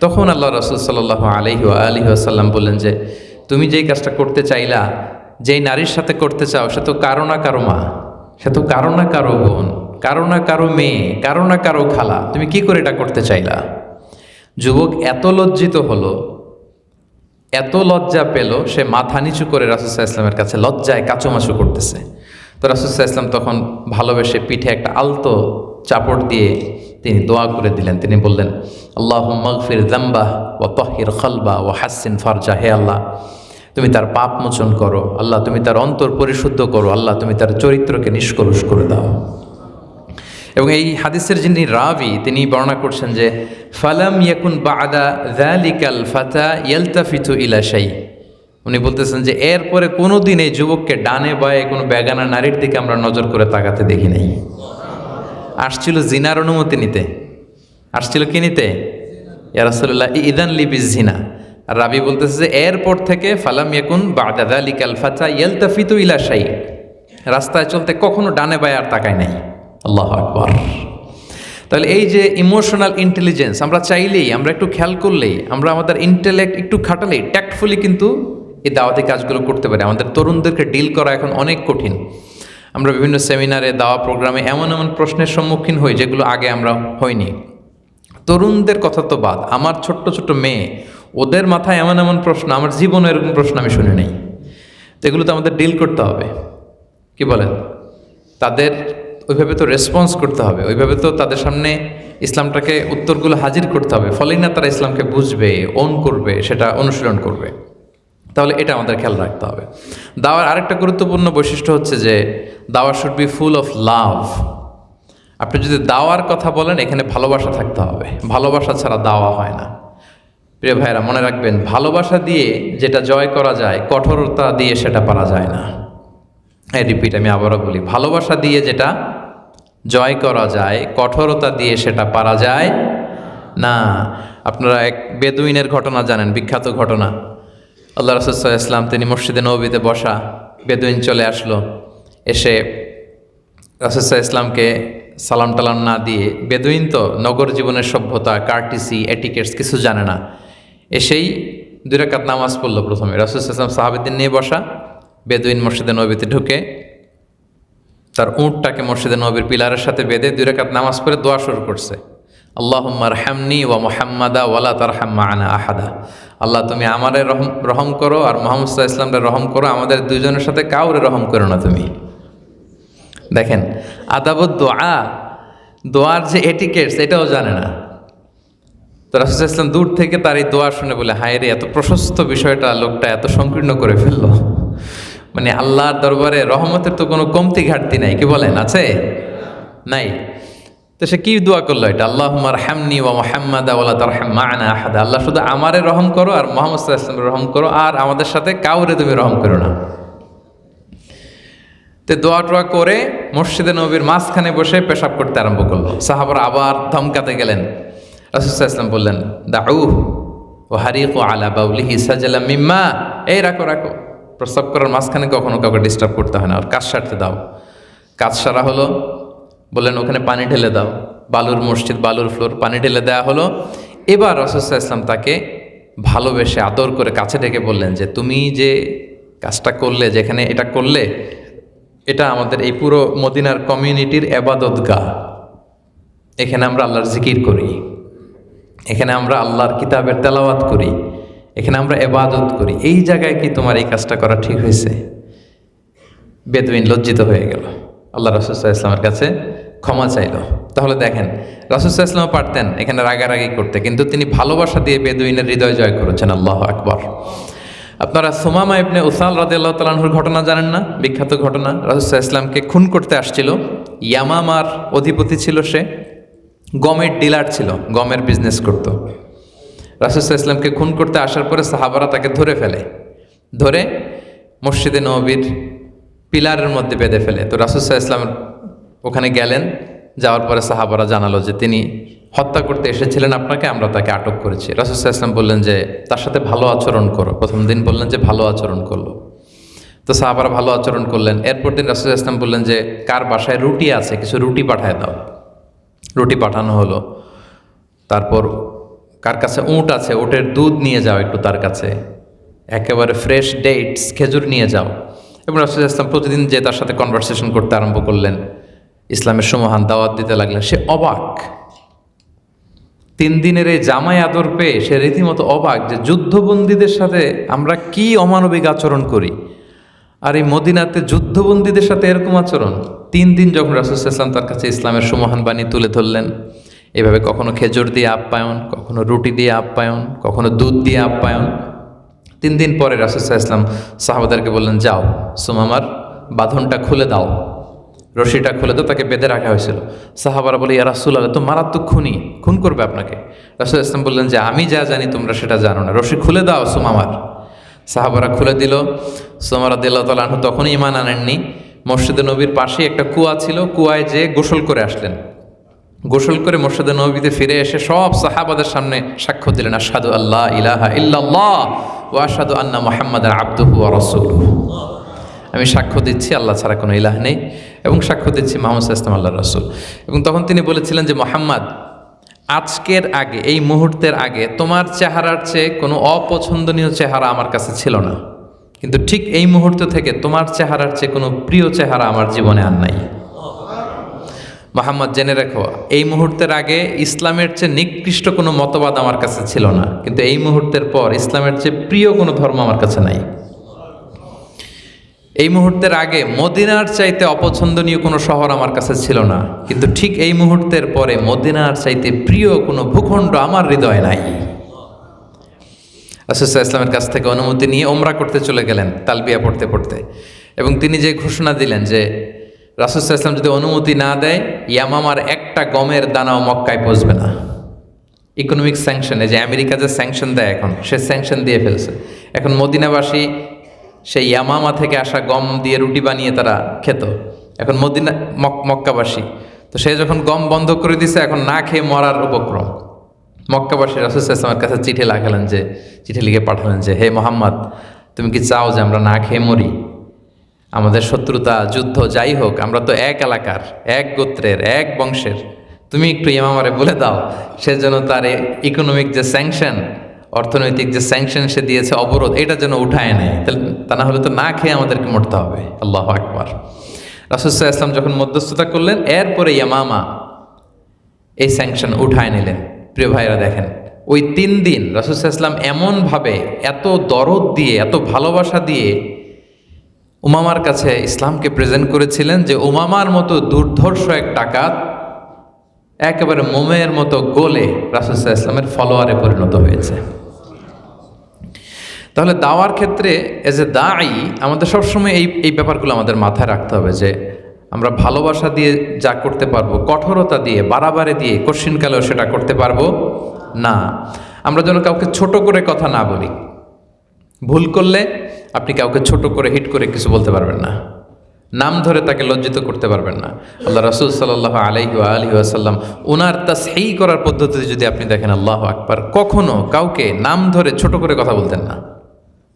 তখন আল্লাহ রাসূল সাল্লাল্লাহু আলাইহি ওয়াসাল্লাম বললেন যে, তুমি যেই কাজটা করতে চাইলা, যেই নারীর সাথে করতে চাও, সে তো কারো না কারো মা, সে তো কারো না কারো বোন, কারো না কারো মেয়ে, কারো না কারো খালা, তুমি কি করে এটা করতে চাইলা? যুবক এত লজ্জিত হলো, এত লজ্জা পেল, সে মাথা নিচু করে রাসূল সাল্লাল্লাহু আলাইহি ওয়াসাল্লামের কাছে লজ্জায় কাচুমাচু করতেছে। তো রাসূল সাল্লাল্লাহু আলাইহি ওয়াসাল্লাম তখন ভালোবেসে পিঠে একটা আলতো চাপড় দিয়ে তিনি দোয়া করে দিলেন। তিনি বললেন, আল্লাহুম্মা গফির যামবাহ ওয়া তাহহির কলবা ওয়া হাসসিন ফারজা, হে আল্লাহ তুমি তার পাপ মোচন করো, আল্লাহ তুমি তার অন্তর পরিশুদ্ধ করো, আল্লাহ তুমি তার চরিত্রকে নিষ্কলুষ করে দাও। এবং এই হাদিসের যিনি রাবি, তিনি বর্ণনা করছেন যে, ফালাম ইয়াকুন বা'দা যালিকাল ফাতা ইয়ালতাফিতু ইলা শাই, উনি বলতেছেন যে এরপরে কোনো দিন এই যুবককে ডানে বায়ে কোনো বেগানা নারীর দিকে আমরা নজর করে তাকাতে দেখি নাই। আসছিল জিনার অনুমতি নিতে, আসছিল কি নিতে? ইয়া রাসূলুল্লাহ ইযান লি বিজিনা। আর রাবি বলতেছে যে এরপর থেকে ফালাম ইয়াকুন বা'দা যালিকাল ফাতা ইয়ালতাফিতু ইলা শাই, রাস্তায় চলতে কখনো ডানে বায়ে আর তাকায় নাই। আল্লাহু আকবার। তাহলে এই যে ইমোশনাল ইন্টেলিজেন্স, আমরা চাইলেই, আমরা একটু খেয়াল করলেই, আমরা আমাদের ইন্টেলেক্ট একটু খাটালেই ট্যাক্টফুলি কিন্তু এই দাওয়াতি কাজগুলো করতে পারি। আমাদের তরুণদেরকে ডিল করা এখন অনেক কঠিন। আমরা বিভিন্ন সেমিনারে, দাওয়া প্রোগ্রামে এমন এমন প্রশ্নের সম্মুখীন হই যেগুলো আগে আমরা হইনি। তরুণদের কথা তো বাদ, আমার ছোট্ট ছোট্ট মেয়ে, ওদের মাথায় এমন এমন প্রশ্ন, আমার জীবনে এরকম প্রশ্ন আমি শুনি নাই। তো এগুলো তো আমাদের ডিল করতে হবে, কি বলেন? তাদের ওইভাবে তো রেসপন্স করতে হবে, ওইভাবে তো তাদের সামনে ইসলামটাকে উত্তরগুলো হাজির করতে হবে, ফলেই না তারা ইসলামকে বুঝবে, ওন করবে, সেটা অনুশীলন করবে। তাহলে এটা আমাদের খেয়াল রাখতে হবে। দাওয়ার আরেকটা গুরুত্বপূর্ণ বৈশিষ্ট্য হচ্ছে যে দাওয়া should B full of love. আপনি যদি দাওয়ার কথা বলেন, এখানে ভালোবাসা থাকতে হবে, ভালোবাসা ছাড়া দাওয়া হয় না। প্রিয় ভাইরা, মনে রাখবেন, ভালোবাসা দিয়ে যেটা জয় করা যায়, কঠোরতা দিয়ে সেটা পারা যায় না। রিপিট, আমি আবারও বলি, ভালোবাসা দিয়ে যেটা জয় করা যায়, কঠোরতা দিয়ে সেটা পারা যায় না। আপনারা এক বেদুইনের ঘটনা জানেন, বিখ্যাত ঘটনা। আল্লাহ রাসূল সাল্লাল্লাহু আলাইহি ওয়াসাল্লাম তিনি মসজিদে নববীতে বসা, বেদুইন চলে আসলো, এসে রাসূল সাল্লাল্লাহু আলাইহি ওয়াসাল্লামকে সালাম টালাম না দিয়ে, বেদুইন তো নগর জীবনের সভ্যতা, কার্টিসি, এটিকেটস কিছু জানে না, এসেই 2 রাকাত নামাজ পড়লো প্রথমে। রাসূল সাল্লাল্লাহু আলাইহি ওয়াসাল্লাম সাহাবীদের নিয়ে বসা, বেদুইন মসজিদে নববীতে ঢুকে তার উঁটটাকে মসজিদে নবীর পিলারের সাথে বেঁধে 2 রাকাত নামাজ পড়ে দোয়া শুরু করছে, আল্লাহুম্মা আরহামনি ওয়া মুহাম্মাদা ওয়ালা তারহাম মা'ানা আহাদা। আল্লাহ তুমি আমারে রহম করো আর মুহাম্মদ সাল্লাল্লাহু আলাইহি ওয়াসাল্লামকে রহম করো, আমাদের দুইজনের সাথে কাউরে রহম করো না তুমি। দেখেন, আদাবুদ দোয়া, দোয়ার যে এটিকেটস এটাও জানে না। তো রাসূল সাল্লাল্লাহু আলাইহি ওয়াসাল্লাম দূর থেকে তার এই দোয়া শুনে বলে, হায় রে, এত প্রশস্ত বিষয়টা লোকটা এত সংকীর্ণ করে ফেললো। মানে আল্লাহর দরবারে রহমতের তো কোনো কমতি ঘাটতি নাই, কি বলেন, আছে? নাই। তো সে কি দোয়া করলো এটা, আল্লাহুম্মা আরহামনি ওয়া মুহাম্মাদা ওয়ালা তারহাম মা'ানা আহাদা। আল্লাহ শুধু আমারে রহম করো আর মুহাম্মদ সাল্লাল্লাহু আলাইহি ওয়াসাল্লামকে রহম করো, আর আমাদের সাথে কাউরে তুমি রহম করো না। তো দোয়া টোয়া করে মসজিদে নবীর মাঝখানে বসে পেশাব করতে আরম্ভ করলো। সাহাবারা আবার ধমকাতে গেলেন। রাসূল সাল্লাল্লাহু আলাইহি ওয়াসাল্লাম বললেন, দাউহু ওয়া হারিকু আলা বাউলিহি সাজালা মিম্মা, এই রাখো রাখো, প্রস্রাব করার মাঝখানে কখনো কাউকে ডিস্টার্ব করতে হয় না, আর কাজ সারতে দাও। কাজ সারা হলো, বললেন ওখানে পানি ঢেলে দাও, বালুর মসজিদ, বালুর ফ্লোর, পানি ঢেলে দেওয়া হলো। এবার রাসূল সাল্লাল্লাহু আলাইহি ওয়াসাল্লাম তাকে ভালোবেসে আদর করে কাছে ডেকে বললেন যে, তুমি যে কাজটা করলে, যেখানে এটা করলে, এটা আমাদের এই পুরো মদিনার কমিউনিটির ইবাদতগাহ, এখানে আমরা আল্লাহর জিকির করি। এখানে আমরা আল্লাহর কিতাবের তেলাওয়াত করি, এখানে আমরা ইবাদত করি, এই জায়গায় কি তোমার এই কাজটা করা ঠিক হয়েছে? বেদুইন লজ্জিত হয়ে গেল, আল্লাহ রাসূল সাল্লাল্লাহু আলাইহি ওয়াসাল্লামের কাছে ক্ষমা চাইল। তাহলে দেখেন, রাসূল সাল্লাল্লাহু আলাইহি ওয়াসাল্লাম পারতেন এখানে রাগারাগি করতে, কিন্তু তিনি ভালোবাসা দিয়ে বেদুইনের হৃদয় জয় করেছেন। আল্লাহু আকবার। আপনারা সুমামা ইবনে উসাল রাদিয়াল্লাহু তাআলা আনহুর ঘটনা জানেন না? বিখ্যাত ঘটনা। রাসূল সাল্লাল্লাহু আলাইহি ওয়াসাল্লামকে খুন করতে আসছিল। ইয়ামামার অধিপতি ছিল সে, গমের ডিলার ছিল, গমের বিজনেস করত। রাসূল সাল্লাল্লাহু আলাইহি ওয়াসাল্লামকে খুন করতে আসার পরে সাহাবারা তাকে ধরে ফেলে, ধরে মসজিদে নববীর পিলারের মধ্যে বেঁধে ফেলে। তো রাসূল সাল্লাল্লাহু আলাইহি ওয়াসাল্লাম ওখানে গেলেন, যাওয়ার পরে সাহাবারা জানালো যে তিনি হত্যা করতে এসেছিলেন আপনাকে, আমরা তাকে আটক করেছি। রাসূল সাল্লাল্লাহু আলাইহি ওয়াসাল্লাম বললেন যে তার সাথে ভালো আচরণ করো। প্রথম দিন বললেন যে ভালো আচরণ করলো, তো সাহাবারা ভালো আচরণ করলেন। এরপর দিন রাসূল সাল্লাল্লাহু আলাইহি ওয়াসাল্লাম বললেন যে কার বাসায় রুটি আছে, কিছু রুটি পাঠায় দাও। রুটি পাঠানো হলো। তারপর কার কাছে উট আছে, উটের দুধ নিয়ে যাও একটু তার কাছে, একেবারে ফ্রেশ ডেটস, খেজুর নিয়ে যাও। এবং রাসূল সাল্লাল্লাহু আলাইহি ওয়াসাল্লাম প্রতিদিন যে তার সাথে কনভারসেশন করতে আরম্ভ করলেন, ইসলামের সুমহান দাওয়াত দিতে লাগলেন। সে অবাক, 3 দিনের এই জামাই আদর পেয়ে সে রীতিমতো অবাক যে যুদ্ধবন্দীদের সাথে আমরা কি অমানবিক আচরণ করি, আর এই মদিনাতে যুদ্ধবন্দীদের সাথে এরকম আচরণ। 3 দিন যখন রাসূল সাল্লাল্লাহু আলাইহি ওয়াসাল্লাম তার কাছে ইসলামের সুমহান বাণী তুলে ধরলেন, এভাবে কখনো খেজুর দিয়ে আপ্যায়ন, কখনো রুটি দিয়ে আপ্যায়ন, কখনো দুধ দিয়ে আপ্যায়ন। 3 দিন পরে রাসূল সাল্লাল্লাহু আলাইহি ওয়াসাল্লাম সাহাবাদেরকে বললেন, যাও সুমামার বাঁধনটা খুলে দাও, রশিটা খুলে দাও। তাকে বেঁধে রাখা হয়েছিল। সাহাবারা বলে, ইয়া রাসূলুল্লাহ, তো মারাত্মক খুন করবে আপনাকে। রাসূল সাল্লাল্লাহু আলাইহি ওয়াসাল্লাম বললেন যে আমি যা জানি তোমরা সেটা জানো না, রশি খুলে দাও সুমামার। সাহাবারা খুলে দিল। সুমামা রাদিয়াল্লাহু তাআলা আনহু তখনই ঈমান আনেননি। মসজিদে নবীর পাশেই একটা কুয়া ছিল, কুয়ায় যেয়ে গোসল করে আসলেন। গোসল করে মসজিদে নবীতে ফিরে এসে সব সাহাবাদের সামনে সাক্ষ্য দিলেন, আশহাদু আল্লা ইলাহা ইল্লাল্লাহ ওয়া আশহাদু আন্না মুহাম্মাদান আবদুহু ওয়া রাসূলুহু। আমি সাক্ষ্য দিচ্ছি আল্লাহ ছাড়া কোনো ইলাহ নেই, এবং সাক্ষ্য দিচ্ছি মুহাম্মদ সাল্লাল্লাহু আলাইহি ওয়াসাল্লাম আল্লাহর রাসূল। এবং তখন তিনি বলেছিলেন যে মুহাম্মদ, আজকের আগে, এই মুহূর্তের আগে তোমার চেহারার চেয়ে কোনো অপছন্দনীয় চেহারা আমার কাছে ছিল না, কিন্তু ঠিক এই মুহূর্ত থেকে তোমার চেহারার চেয়ে কোনো প্রিয় চেহারা আমার জীবনে আর নাই। মুহাম্মদ, জেনে রেখো, এই মুহূর্তের আগে ইসলামের চেয়ে নিকৃষ্ট কোনো মতবাদ আমার কাছে ছিল না, কিন্তু এই মুহূর্তের পর ইসলামের চেয়ে প্রিয় কোনো ধর্ম আমার কাছে নাই। এই মুহূর্তের আগে মদিনার চাইতে অপছন্দনীয় কোনো শহর আমার কাছে ছিল না, কিন্তু ঠিক এই মুহূর্তের পরে মদিনার চাইতে প্রিয় কোনো ভূখণ্ড আমার হৃদয়ে নাই। রাসূল সাল্লাল্লাহু আলাইহি ওয়াসাল্লামের কাছ থেকে অনুমতি নিয়ে উমরা করতে চলে গেলেন তালবিয়া পড়তে পড়তে, এবং তিনি যে ঘোষণা দিলেন যে রাসূল সাল্লাল্লাহু আলাইহি ওয়াসাল্লাম যদি অনুমতি না দেয়, ইয়ামামার একটা গমের দানাও মক্কায় পৌঁছবে না। ইকোনমিক স্যাংশন, এই যে আমেরিকা যে স্যাংশন দেয় এখন, সে স্যাংশন দিয়ে ফেলছে। এখন মদিনাবাসী সেই ইয়ামামা থেকে আসা গম দিয়ে রুটি বানিয়ে তারা খেত। এখন মদিনা মক্কাবাসী, তো সে যখন গম বন্ধ করে দিছে, এখন না খেয়ে মরার উপক্রম। মক্কাবাসী রাসূল সাল্লাল্লাহু আলাইহি ওয়াসাল্লামের কাছে চিঠি লিখে পাঠালেন যে, হে মুহাম্মদ, তুমি কি চাও যে আমরা না খেয়ে মরি? আমাদের শত্রুতা, যুদ্ধ যাই হোক, আমরা তো এক এলাকার, এক গোত্রের, এক বংশের। তুমি একটু ইয়ামামারে বলে দাও, সেজন্য তার ইকোনমিক যে স্যাংশন, অর্থনৈতিক যে স্যাংশন সে দিয়েছে, অবরোধ, এটা যেন উঠায় নেয়, তা না হলে তো না খেয়ে আমাদেরকে মরতে হবে। আল্লাহু আকবার। রাসূল সাল্লাল্লাহু আলাইহি ওয়াসাল্লাম যখন মধ্যস্থতা করলেন, এরপরে ইয়ামামা এই স্যাংশন উঠায় নিলেন। প্রিয় ভাইরা, দেখেন, ওই 3 দিন রাসূল সাল্লাল্লাহু আলাইহি ওয়াসাল্লাম এমনভাবে, এত দরদ দিয়ে, এত ভালোবাসা দিয়ে উমামার কাছে ইসলামকে প্রেজেন্ট করেছিলেন যে উমামার মতো দুর্ধর্ষ এক ডাকাত একেবারে মোমের মতো গলে রাসূল সাল্লাল্লাহু আলাইহি ওয়াসাল্লামের ফলোয়ারে পরিণত হয়েছে। তাহলে দাওয়ার ক্ষেত্রে এজ এ দাঈ আমাদের সবসময় এই ব্যাপারগুলো আমাদের মাথায় রাখতে হবে যে আমরা ভালোবাসা দিয়ে যা করতে পারবো, কঠোরতা দিয়ে, বাড়াবাড়ি দিয়ে কঠিনকালেও সেটা করতে পারবো না। আমরা যেন কাউকে ছোট করে কথা না বলি। ভুল করলে আপনি কাউকে ছোট করে, হিট করে কিছু বলতে পারবেন না, নাম ধরে তাকে লজ্জিত করতে পারবেন না। আল্লাহ রাসূল সাল্লাল্লাহু আলাইহি ওয়াসাল্লাম ওনার তাসহিহ করার পদ্ধতি যদি আপনি দেখেন, আল্লাহু আকবার, কখনো কাউকে নাম ধরে ছোট করে কথা বলতেন না।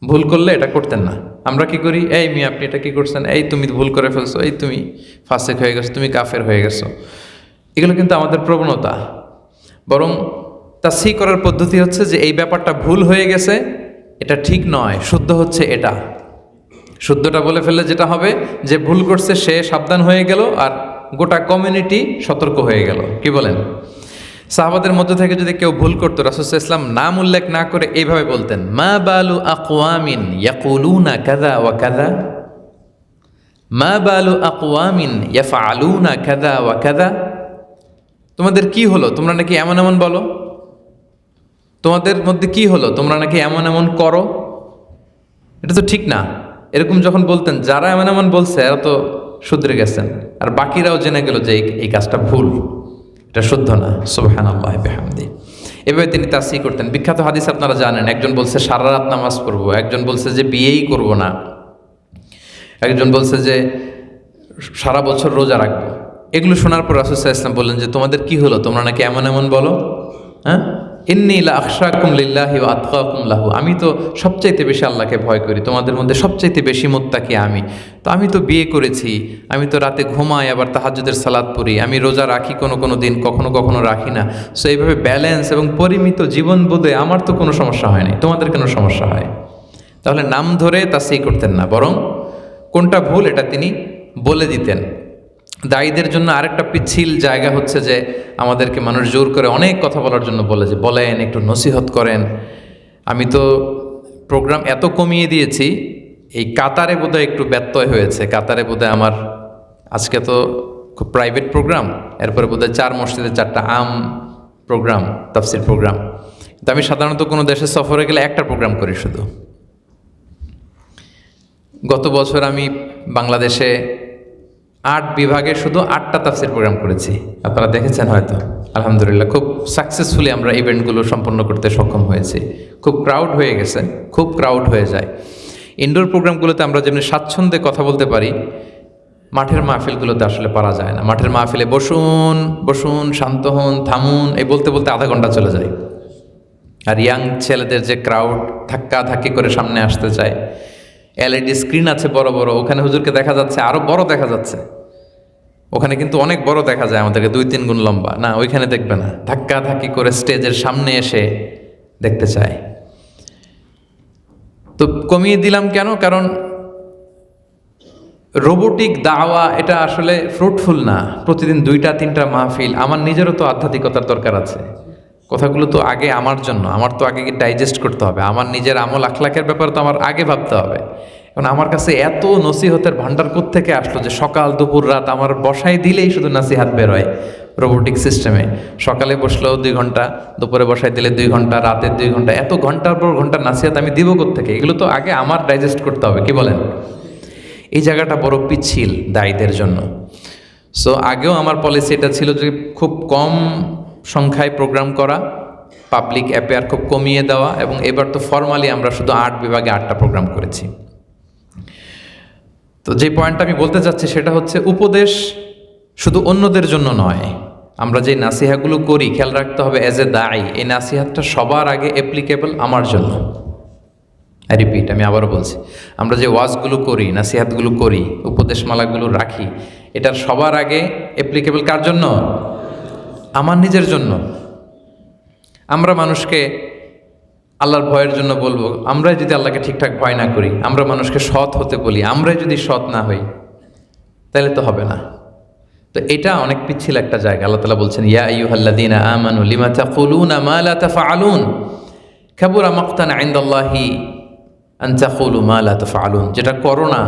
ভুল করলে এটা করতেন না। আমরা কি করি, এই মিয়া আপনি এটা কি করছেন, এই তুমি ভুল করে ফেলছো, এই তুমি ফাসিক হয়ে গেছো, তুমি কাফের হয়ে গেছো। এগুলো কিন্তু আমাদের প্রবণতা। বরং তাসহিহ করার পদ্ধতি হচ্ছে যে এই ব্যাপারটা ভুল হয়ে গেছে, এটা ঠিক নয়, শুদ্ধ হচ্ছে এটা। শুদ্ধটা বলে ফেললে যেটা হবে, যে ভুল করছে সে সাবধান হয়ে গেল, আর গোটা কমিউনিটি সতর্ক হয়ে গেল। কি বলেন? সাহাবাদের মধ্য থেকে যদি কেউ ভুল করতো, রাসূল সাল্লাল্লাহু আলাইহি ওয়াসাল্লাম নাম উল্লেখ না করে এইভাবে বলতেন, মা বালু আকওয়ামিন ইয়াকুলুনা কাযা ওয়া কাযা, মা বালু আকওয়ামিন ইয়াফআলুনা কাযা ওয়া কাযা। তোমাদের কি হলো, তোমরা নাকি এমন এমন বলো? তোমাদের মধ্যে কি হলো, তোমরা নাকি এমন এমন করো? এটা তো ঠিক না। এরকম যখন বলতেন, যারা এমন এমন বলছে এরা তো শুধরে গেছেন, আর বাকিরাও জেনে গেল যে এই কাজটা ভুল, এটা শুদ্ধ না। সুবহানাল্লাহি বিহামদি। এভাবে তিনি তাসিহ করতেন। বিখ্যাত হাদিস আপনারা জানেন, একজন বলছে সারা রাত নামাজ পড়বো, একজন বলছে যে বিয়েই করব না, একজন বলছে যে সারা বছর রোজা রাখবো। এগুলো শোনার পর রাসূল সাল্লাল্লাহু আলাইহি ওয়াসাল্লাম বললেন যে তোমাদের কি হলো, তোমরা নাকি এমন এমন বলো? হ্যাঁ, ইন্নী লা আখশাকুম লিল্লাহি ওয়া আতকাকুম লাহু, আমি তো সবচাইতে বেশি আল্লাহকে ভয় করি, তোমাদের মধ্যে সবচাইতে বেশি মুত্তাকি আমি। তো আমি তো বিয়ে করেছি, আমি তো রাতে ঘুমাই, আবার তাহাজ্জুদের সালাত পড়ি, আমি রোজা রাখি কোনো কোনো দিন, কখনো কখনো রাখি না। সো এইভাবে ব্যালেন্স এবং পরিমিত জীবন বোধে আমার তো কোনো সমস্যা হয় নাই, তোমাদের কেন সমস্যা হয়? তাহলে নাম ধরে তাসিহ করতেন না, বরং কোনটা ভুল এটা তিনি বলে দিতেন। দায়ীদের জন্য আরেকটা পিচ্ছিল জায়গা হচ্ছে যে আমাদেরকে মানুষ জোর করে অনেক কথা বলার জন্য বলে যে বলেন, একটু নসিহত করেন। আমি তো প্রোগ্রাম এত কমিয়ে দিয়েছি, এই কাতারে বোধহয় একটু ব্যত্যয় হয়েছে। কাতারে বোধহয় আমার আজকে তো খুব প্রাইভেট প্রোগ্রাম, এরপরে বোধহয় 4 মসজিদে 4টা আম প্রোগ্রাম, তাফসির প্রোগ্রাম। তো আমি সাধারণত কোনো দেশে সফরে গেলে একটা প্রোগ্রাম করি শুধু। গত বছর আমি বাংলাদেশে 8 বিভাগে শুধু 8টা তাফসির প্রোগ্রাম করেছি, আপনারা দেখেছেন হয়তো। আলহামদুলিল্লাহ, খুব সাকসেসফুলি আমরা ইভেন্টগুলো সম্পন্ন করতে সক্ষম হয়েছি। খুব ক্রাউড হয়ে গেছে, খুব ক্রাউড হয়ে যায়। ইনডোর প্রোগ্রামগুলোতে আমরা যেমনি স্বাচ্ছন্দ্যে কথা বলতে পারি, মাঠের মাহফিলগুলোতে আসলে পারা যায় না। মাঠের মাহফিলে বসুন বসুন, শান্ত হন, থামুন, এই বলতে বলতে আধা ঘন্টা চলে যায়। আর ইয়াং ছেলেদের যে ক্রাউড ধাক্কা ধাক্কি করে সামনে আসতে চায়, এলইডি স্ক্রিন আছে বড় বড়, ওখানে হুজুরকে দেখা যাচ্ছে, আরো বড় দেখা যাচ্ছে। ওখানে কিন্তু অনেক বড় দেখা যায় আমাদেরকে, 2-3 গুণ লম্বা। না, ওইখানে দেখবে না, ধাক্কা ধাক্কি করে স্টেজের সামনে এসে দেখতে চায়। তো কমিয়ে দিলাম কেন? কারণ রোবোটিক দাওয়া এটা আসলে ফ্রুটফুল না। প্রতিদিন 2টা-3টা মাহফিল, আমার নিজেরও তো আধ্যাত্মিকতার দরকার আছে। কথাগুলো তো আগে আমার জন্য, আমার তো আগে ডাইজেস্ট করতে হবে। আমার নিজের আমল আখলাকের ব্যাপারে তো আমার আগে ভাবতে হবে। এখন আমার কাছে এত নসিহতের ভান্ডার কোত্থেকে আসলো যে সকাল দুপুর রাত আমার বসাই দিলেই শুধু নাসিহাত বের হয় রোবোটিক সিস্টেমে। সকালে বসলেও 2 ঘন্টা, দুপুরে বসাই দিলে 2 ঘন্টা, রাতে 2 ঘন্টা, এত ঘন্টার পর ঘন্টা নাসিহাত আমি দিব কোত্থেকে? এগুলো তো আগে আমার ডাইজেস্ট করতে হবে, কি বলেন? এই জায়গাটা বড় পিচ্ছিল দায়ীদের জন্য। সো আগেও আমার পলিসি এটা ছিল যে খুব কম সংখ্যায় প্রোগ্রাম করা, পাবলিক অ্যাপেয়ার খুব কমিয়ে দেওয়া, এবং এবার তো ফর্মালি আমরা শুধু 8 বিভাগে 8টা প্রোগ্রাম করেছি। তো যে পয়েন্টটা আমি বলতে চাচ্ছি সেটা হচ্ছে, উপদেশ শুধু অন্যদের জন্য নয়। আমরা যে নাসিহাগুলো করি, খেয়াল রাখতে হবে অ্যাজ এ দায়ী, এই নাসিহাতটা সবার আগে অ্যাপ্লিকেবল আমার জন্য। আই রিপিট, আমি আবারও বলছি, আমরা যে ওয়াজগুলো করি, নাসিহাতগুলো করি, উপদেশমালাগুলো রাখি, এটার সবার আগে অ্যাপ্লিকেবল কার জন্য? আমার নিজের জন্য। আমরা মানুষকে আল্লাহর ভয়ের জন্য বলবো, আমরাই যদি আল্লাহকে ঠিকঠাক ভয় না করি, আমরা মানুষকে সৎ হতে বলি, আমরাই যদি সৎ না হই, তাহলে তো হবে না। তো এটা অনেক পিচ্ছিল একটা জায়গা। আল্লাহ তাআলা বলছেন, ইয়া আইয়ুহাল্লাযীনা আমানু লিমা তাকুলুনা মা লা তাফআলুন কাবুরা মাকতান ইনদাল্লাহি আন তাকুলু মা লা তাফআলুন। যেটা করো না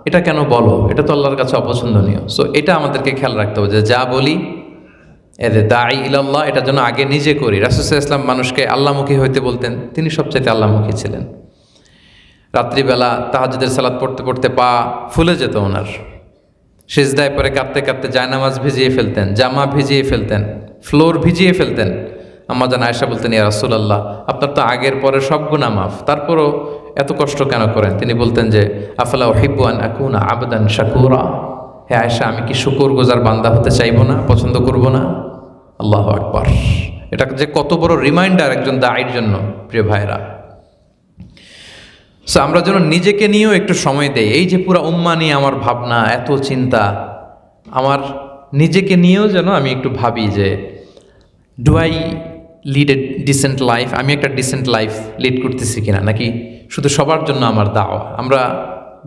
এটা কেন বলো, এটা তো আল্লাহর কাছে অপছন্দনীয়। সো এটা আমাদেরকে খেয়াল রাখতে হবে যে যা বলি এদের দায়ী ইলাল্লাহ, এটা যেন আগে নিজে করি। রাসূল সাল্লাল্লাহু আলাইহি ওয়াসাল্লাম মানুষকে আল্লাহমুখী হইতে বলতেন, তিনি সবচাইতে আল্লাহমুখী ছিলেন। রাত্রিবেলা তাহাজ্জুদের সালাত পড়তে পড়তে পা ফুলে যেত ওনার, সিজদায় পরে কাঁদতে কাঁদতে জায়নামাজ ভিজিয়ে ফেলতেন, জামা ভিজিয়ে ফেলতেন, ফ্লোর ভিজিয়ে ফেলতেন। আম্মা জান আয়েশা বলতেন, ইয়া রাসূলুল্লাহ, আপনার তো আগের পরে সব গুনাহ মাফ, তারপরও এত কষ্ট কেন করেন? তিনি বলতেন যে আফালা উহিব্বু আন আকুনা আবদান শাকুরা, হে আয়েশা, আমি কি শুকরগুজার বান্দা হতে চাইবো না, পছন্দ করব না? আল্লাহু আকবার। এটা যে কত বড় রিমাইন্ডার একজন দায়ীর জন্য, প্রিয় ভাইরা। সো আমরা যেন নিজেকে নিয়েও একটু সময় দেই। এই যে পুরা উম্মাহ নিয়ে আমার ভাবনা, এত চিন্তা, আমার নিজেকে নিয়েও যেন আমি একটু ভাবি যে do I lead a dissent life, আমি একটা ডিসেন্ট লাইফ লিড করতেছি কিনা, নাকি শুধু সবার জন্য আমার দাওয়া। আমরা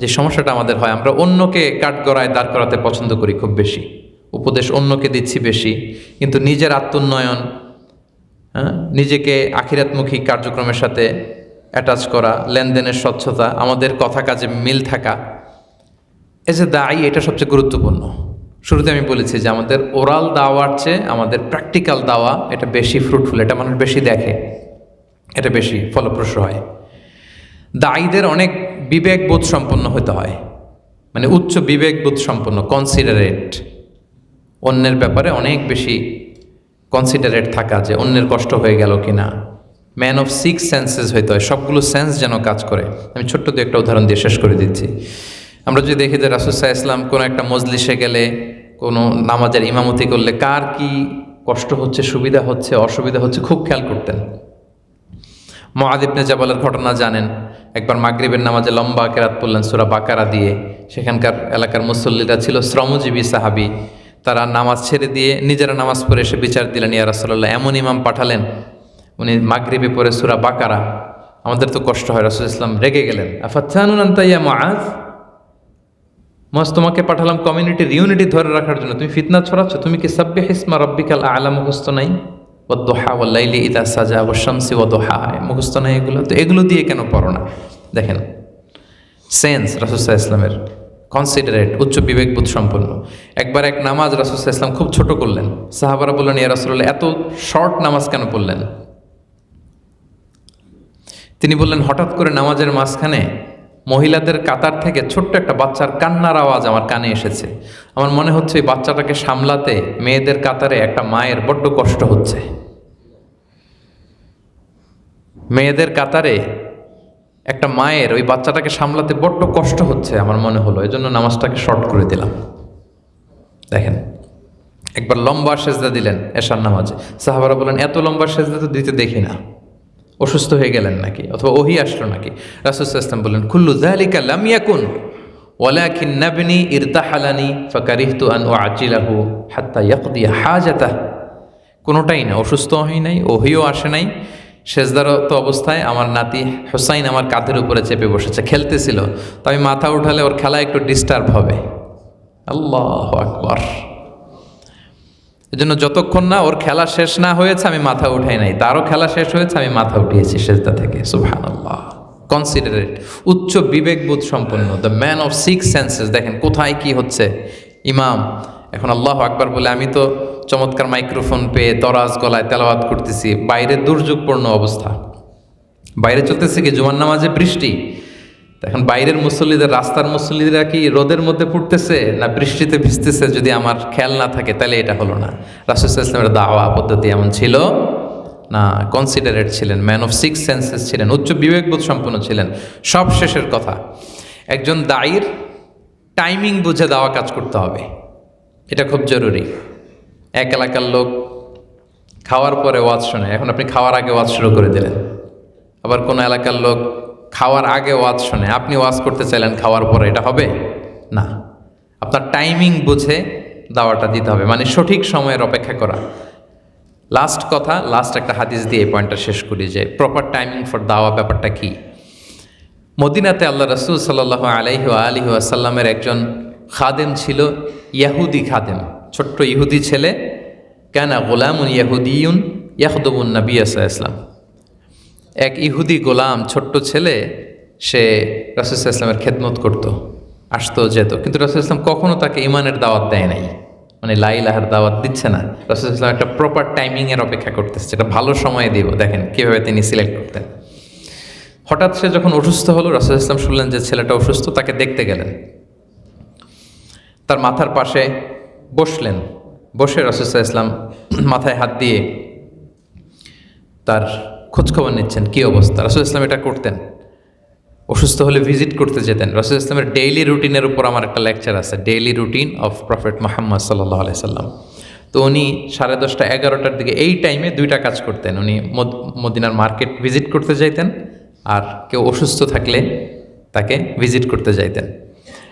যে সমস্যাটা আমাদের হয়, আমরা অন্যকে কাঠগড়ায় দাঁড় করাতে পছন্দ করি খুব বেশি, উপদেশ অন্যকে দিচ্ছি বেশি, কিন্তু নিজের আত্মোন্নয়ন, হ্যাঁ, নিজেকে আখিরাতমুখী কার্যক্রমের সাথে অ্যাটাচ করা, লেনদেনের স্বচ্ছতা, আমাদের কথা কাজে মিল থাকা, এজ এ দায়ী এটা সবচেয়ে গুরুত্বপূর্ণ। শুরুতে আমি বলেছি যে আমাদের ওরাল দাওয়ার চেয়ে আমাদের প্র্যাকটিক্যাল দাওয়া এটা বেশি ফ্রুটফুল, এটা মানুষ বেশি দেখে, এটা বেশি ফলপ্রসূ হয়। দায়ীদের অনেক বিবেকবোধ সম্পন্ন হতে হয়, মানে উচ্চ বিবেকবোধ সম্পন্ন, কনসিডারেট, অন্যের ব্যাপারে অনেক বেশি কনসিডারেট থাকা, যে অন্যের কষ্ট হয়ে গেল কিনা। ম্যান অফ 6 সেন্সেস হইতে হয়, সবগুলো সেন্স যেন কাজ করে। আমি ছোট্ট দু একটা উদাহরণ দিয়ে শেষ করে দিচ্ছি। আমরা যদি দেখি যে রাসূল সাল্লাল্লাহু আলাইহি ওয়াসাল্লাম কোনো একটা মজলিসে গেলে, কোনো নামাজের ইমামতি করলে কার কি কষ্ট হচ্ছে, সুবিধা হচ্ছে, অসুবিধা হচ্ছে, খুব খেয়াল করতেন। মুআয ইবনে জাবালের ঘটনা জানেন, একবার মাগরিবের নামাজে লম্বা কেরাত পড়লেন সূরা বাকারা দিয়ে। সেখানকার এলাকার মুসল্লিরা ছিল শ্রমজীবী সাহাবী, তারা নামাজ ছেড়ে দিয়ে নিজেরা নামাজ পড়ে এসে বিচার দিলেন, ইয়া রাসূলুল্লাহ, এমন ইমাম পাঠালেন উনি মাগরিবে পড়ে সূরা বাকারা, আমাদের তো কষ্ট হয়। রাসূল ইসলাম রেগে গেলেন, আফাতানুন আনতা ইয়া মুআয, মুআয তোমাকে পাঠালাম কমিউনিটির ইউনিটি ধরে রাখার জন্য, তুমি ফিতনা ছড়াচ্ছ। তুমি কি সাব্বিহ ইসমা রাব্বিকাল আ'লা মুখস্থ নাই? ওয়াদ-দুহা ওয়াল-লাইলি ইযা সাজা ওয়াশ-শামসি ওয়া-দুহা মুখস্থ নাই এগুলো? তো এগুলো দিয়ে কেন পড়ো না? দেখেন সেন্স রাসূল সাল্লাল্লাহু আলাইহি ওয়াসাল্লামের, কনসিডারেট, উচ্চ বিবেকবোধ সম্পন্ন। একবার এক নামাজ রাসূল সাল্লাল্লাহু আলাইহি ওয়াসাল্লাম খুব ছোট করলেন। সাহাবারা বললেন, ইয়া রাসূলুল্লাহ, এত শর্ট নামাজ কেন পড়লেন? তিনি বললেন, হঠাৎ করে নামাজের মাঝখানে মহিলাদের কাতার থেকে ছোট্ট একটা বাচ্চার কান্নার আওয়াজ আমার কানে এসেছে। আমার মনে হচ্ছে এই বাচ্চাটাকে সামলাতে মেয়েদের কাতারে একটা মায়ের বড্ড কষ্ট হচ্ছে। মেয়েদের কাতারে একটা মায়ের ওই বাচ্চাটাকে সামলাতে বড্ড কষ্ট হচ্ছে আমার মনে হলো, এই জন্য নামাজটাকে শর্ট করে দিলাম। দেখেন, একবার লম্বা সেজদা দিলেন এশার নামাজে। সাহাবারা বলেন, এত লম্বা সেজদা তো দিতে দেখি না, অসুস্থ হয়ে গেলেন নাকি, অথবা ওহি আসলো নাকি? রাসূল সাল্লাল্লাহু আলাইহি ওয়াসাল্লাম বললেন, কুল্লু যালিকা লাম ইয়াকুন ওয়ালাকিন নাবনি ইরতাহালানি ফাকারিহতু আন উআজিলাহু হাত্তা ইয়াকদি হাজাতাহ। কোনোটাই না, অসুস্থ হই নাই, ওহিও আসে নাই, সেজদারত অবস্থায় আমার নাতি হুসাইন আমার কাঁধের উপরে চেপে বসেছে, খেলতেছিল, তো আমি মাথা উঠালে ওর খেলা একটু ডিস্টার্ব হবে। আল্লাহু আকবার। এজন্য যতক্ষণ না ওর খেলা শেষ না হয়েছে আমি মাথা উঠাই নাই, তারও খেলা শেষ হয়েছে আমি মাথা উঠিয়েছি সেজদা থেকে। সুবহানাল্লাহ। কনসিডারেট, উচ্চ বিবেকবোধ সম্পন্ন, দ্য ম্যান অফ 6 সেন্সেস। দেখেন কোথায় কি হচ্ছে। ইমাম এখন আল্লাহু আকবার বলে আমি তো চমৎকার মাইক্রোফোন পেয়ে দরাজ গলায় তেলাওয়াত করতেছি, বাইরে দুর্যোগপূর্ণ অবস্থা, বাইরে চলতেছে কি জুমার নামাজে বৃষ্টি। এখন বাইরের মুসল্লিদের, রাস্তার মুসল্লিরা কি রোদের মধ্যে পড়তেছে না বৃষ্টিতে ভিজতেছে? যদি আমার খেয়াল না থাকে তাহলে এটা হলো না। রাসূল সাল্লাল্লাহু আলাইহি ওয়াসাল্লামের দাওয়া পদ্ধতি এমন ছিল না। কনসিডারেট ছিলেন, ম্যান অফ 6 সেন্সেস ছিলেন, উচ্চ বিবেকবোধ সম্পন্ন ছিলেন। সব শেষের কথা, একজন দায়ীর টাইমিং বুঝে দাওয়া কাজ করতে হবে, এটা খুব জরুরি। এক এলাকার লোক খাওয়ার পরে ওয়াজ শোনে, এখন আপনি খাওয়ার আগে ওয়াজ শুরু করে দিলেন। আবার কোনো এলাকার লোক খাওয়ার আগে ওয়াজ শোনে, আপনি ওয়াজ করতে চাইলেন খাওয়ার পরে, এটা হবে না। আপনার টাইমিং বুঝে দাওয়াটা দিতে হবে, মানে সঠিক সময়ের অপেক্ষা করা। লাস্ট কথা, লাস্ট একটা হাদিস দিয়ে এই পয়েন্টটা শেষ করি যে প্রপার টাইমিং ফর দাওয়া ব্যাপারটা কি। মদিনাতে আল্লাহ রাসূল সাল্লাল্লাহু আলাইহি ওয়া আলিহি ওয়াসাল্লামের একজন খাদেম ছিল, ইয়াহুদি খাদেম, ছোট্ট ইহুদি ছেলে। কানা গোলামুন ইয়াহুদিয়ুন ইয়াখদুমুন নবী সাল্লাল্লাহু আলাইহি ওয়াসাল্লাম। এক ইহুদি গোলাম, ছোট্ট ছেলে, সে রাসূল সাল্লাল্লাহু আলাইহি ওয়াসাল্লামের খেদমত করতো, আসতো যেত, কিন্তু রাসূল সাল্লাল্লাহু আলাইহি ওয়াসাল্লাম কখনো তাকে ঈমানের দাওয়াত দেয় নাই, মানে লা ইলাহার দাওয়াত দিচ্ছে না। রাসূল সাল্লাল্লাহু আলাইহি ওয়াসাল্লাম একটা প্রপার টাইমিংয়ের অপেক্ষা করতেছে, যেটা ভালো সময়ে দিব। দেখেন কীভাবে তিনি সিলেক্ট করতেন। হঠাৎ সে যখন অসুস্থ হলো, রাসূল সাল্লাল্লাহু আলাইহি ওয়াসাল্লাম শুনলেন যে ছেলেটা অসুস্থ, তাকে দেখতে গেলেন। তার মাথার পাশে বসলেন, বসে রাসূল সাল্লাল্লাহু আলাইহি ওয়াসাল্লাম মাথায় হাত দিয়ে তার খোঁজখবর নিচ্ছেন, কী অবস্থা। রাসূল সাল্লাল্লাহু আলাইহি ওয়াসাল্লাম এটা করতেন, অসুস্থ হলে ভিজিট করতে যেতেন। রাসূল সাল্লাল্লাহু আলাইহি ওয়াসাল্লামের ডেইলি রুটিনের উপর আমার একটা লেকচার আছে, daily routine of prophet Muhammad সাল্লাল্লাহু আলাইহি সাল্লাম। তো উনি 10:30 11টার দিকে এই টাইমে 2টা কাজ করতেন। উনি মদিনার মার্কেট ভিজিট করতে যাইতেন, আর কেউ অসুস্থ থাকলে তাকে ভিজিট করতে যাইতেন,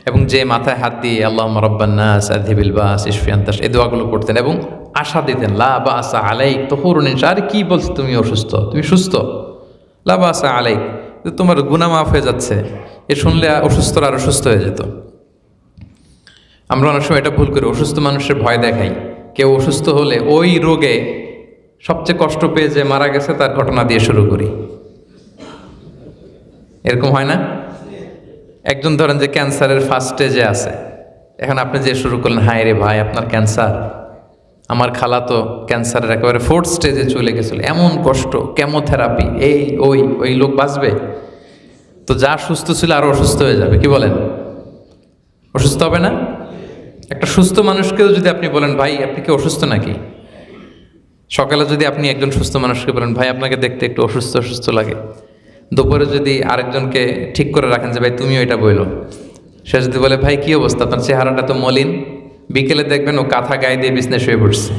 এবং যে মাথায় হাত দিয়ে আল্লাহুম্মা রাব্বান নাস আযহিবিল বাস ইশফি আনতা, এই দোয়াগুলো করতেন এবং আশা দিতেন, লা বাসা আলাইক তুহুরুন ইনশা। আরে কি বলছো, তুমি অসুস্থ, তুমি সুস্থ, লা বাসা আলাইক, তোমার গুনাহ মাফ হয়ে যাচ্ছে। এ শুনলে অসুস্থরা আরও সুস্থ হয়ে যেত। আমরা অনেক সময় এটা ভুল করি, অসুস্থ মানুষের ভয় দেখাই। কেউ অসুস্থ হলে ওই রোগে সবচেয়ে কষ্ট পেয়ে যে মারা গেছে তার ঘটনা দিয়ে শুরু করি। এরকম হয় না? একজন ধরেন যে ক্যান্সারের ফার্স্ট স্টেজে আছে, এখন আপনি যে শুরু করলেন, হায় রে ভাই আপনার ক্যান্সার, আমার খালা তো ক্যান্সারের একেবারে 4th স্টেজে চলে গেছিল, এমন কষ্ট, কেমোথেরাপি, ওই লোক বাঁচবে? তো যা সুস্থ ছিল আরও অসুস্থ হয়ে যাবে। কি বলেন? অসুস্থ হবে না? একটা সুস্থ মানুষকেও যদি আপনি বলেন ভাই আপনি কি অসুস্থ নাকি, সকালে যদি আপনি একজন সুস্থ মানুষকে বলেন ভাই আপনাকে দেখতে একটু অসুস্থ অসুস্থ লাগে, দুপুরে যদি আরেকজনকে ঠিক করে রাখেন যে ভাই তুমিও এটা বইলো, সে যদি বলে ভাই কি অবস্থা আপনার চেহারাটা তো মলিন, বিকেলে দেখবেন ও কাঁথা গায়ে দিয়ে বিছনায় শুয়ে পড়ছে।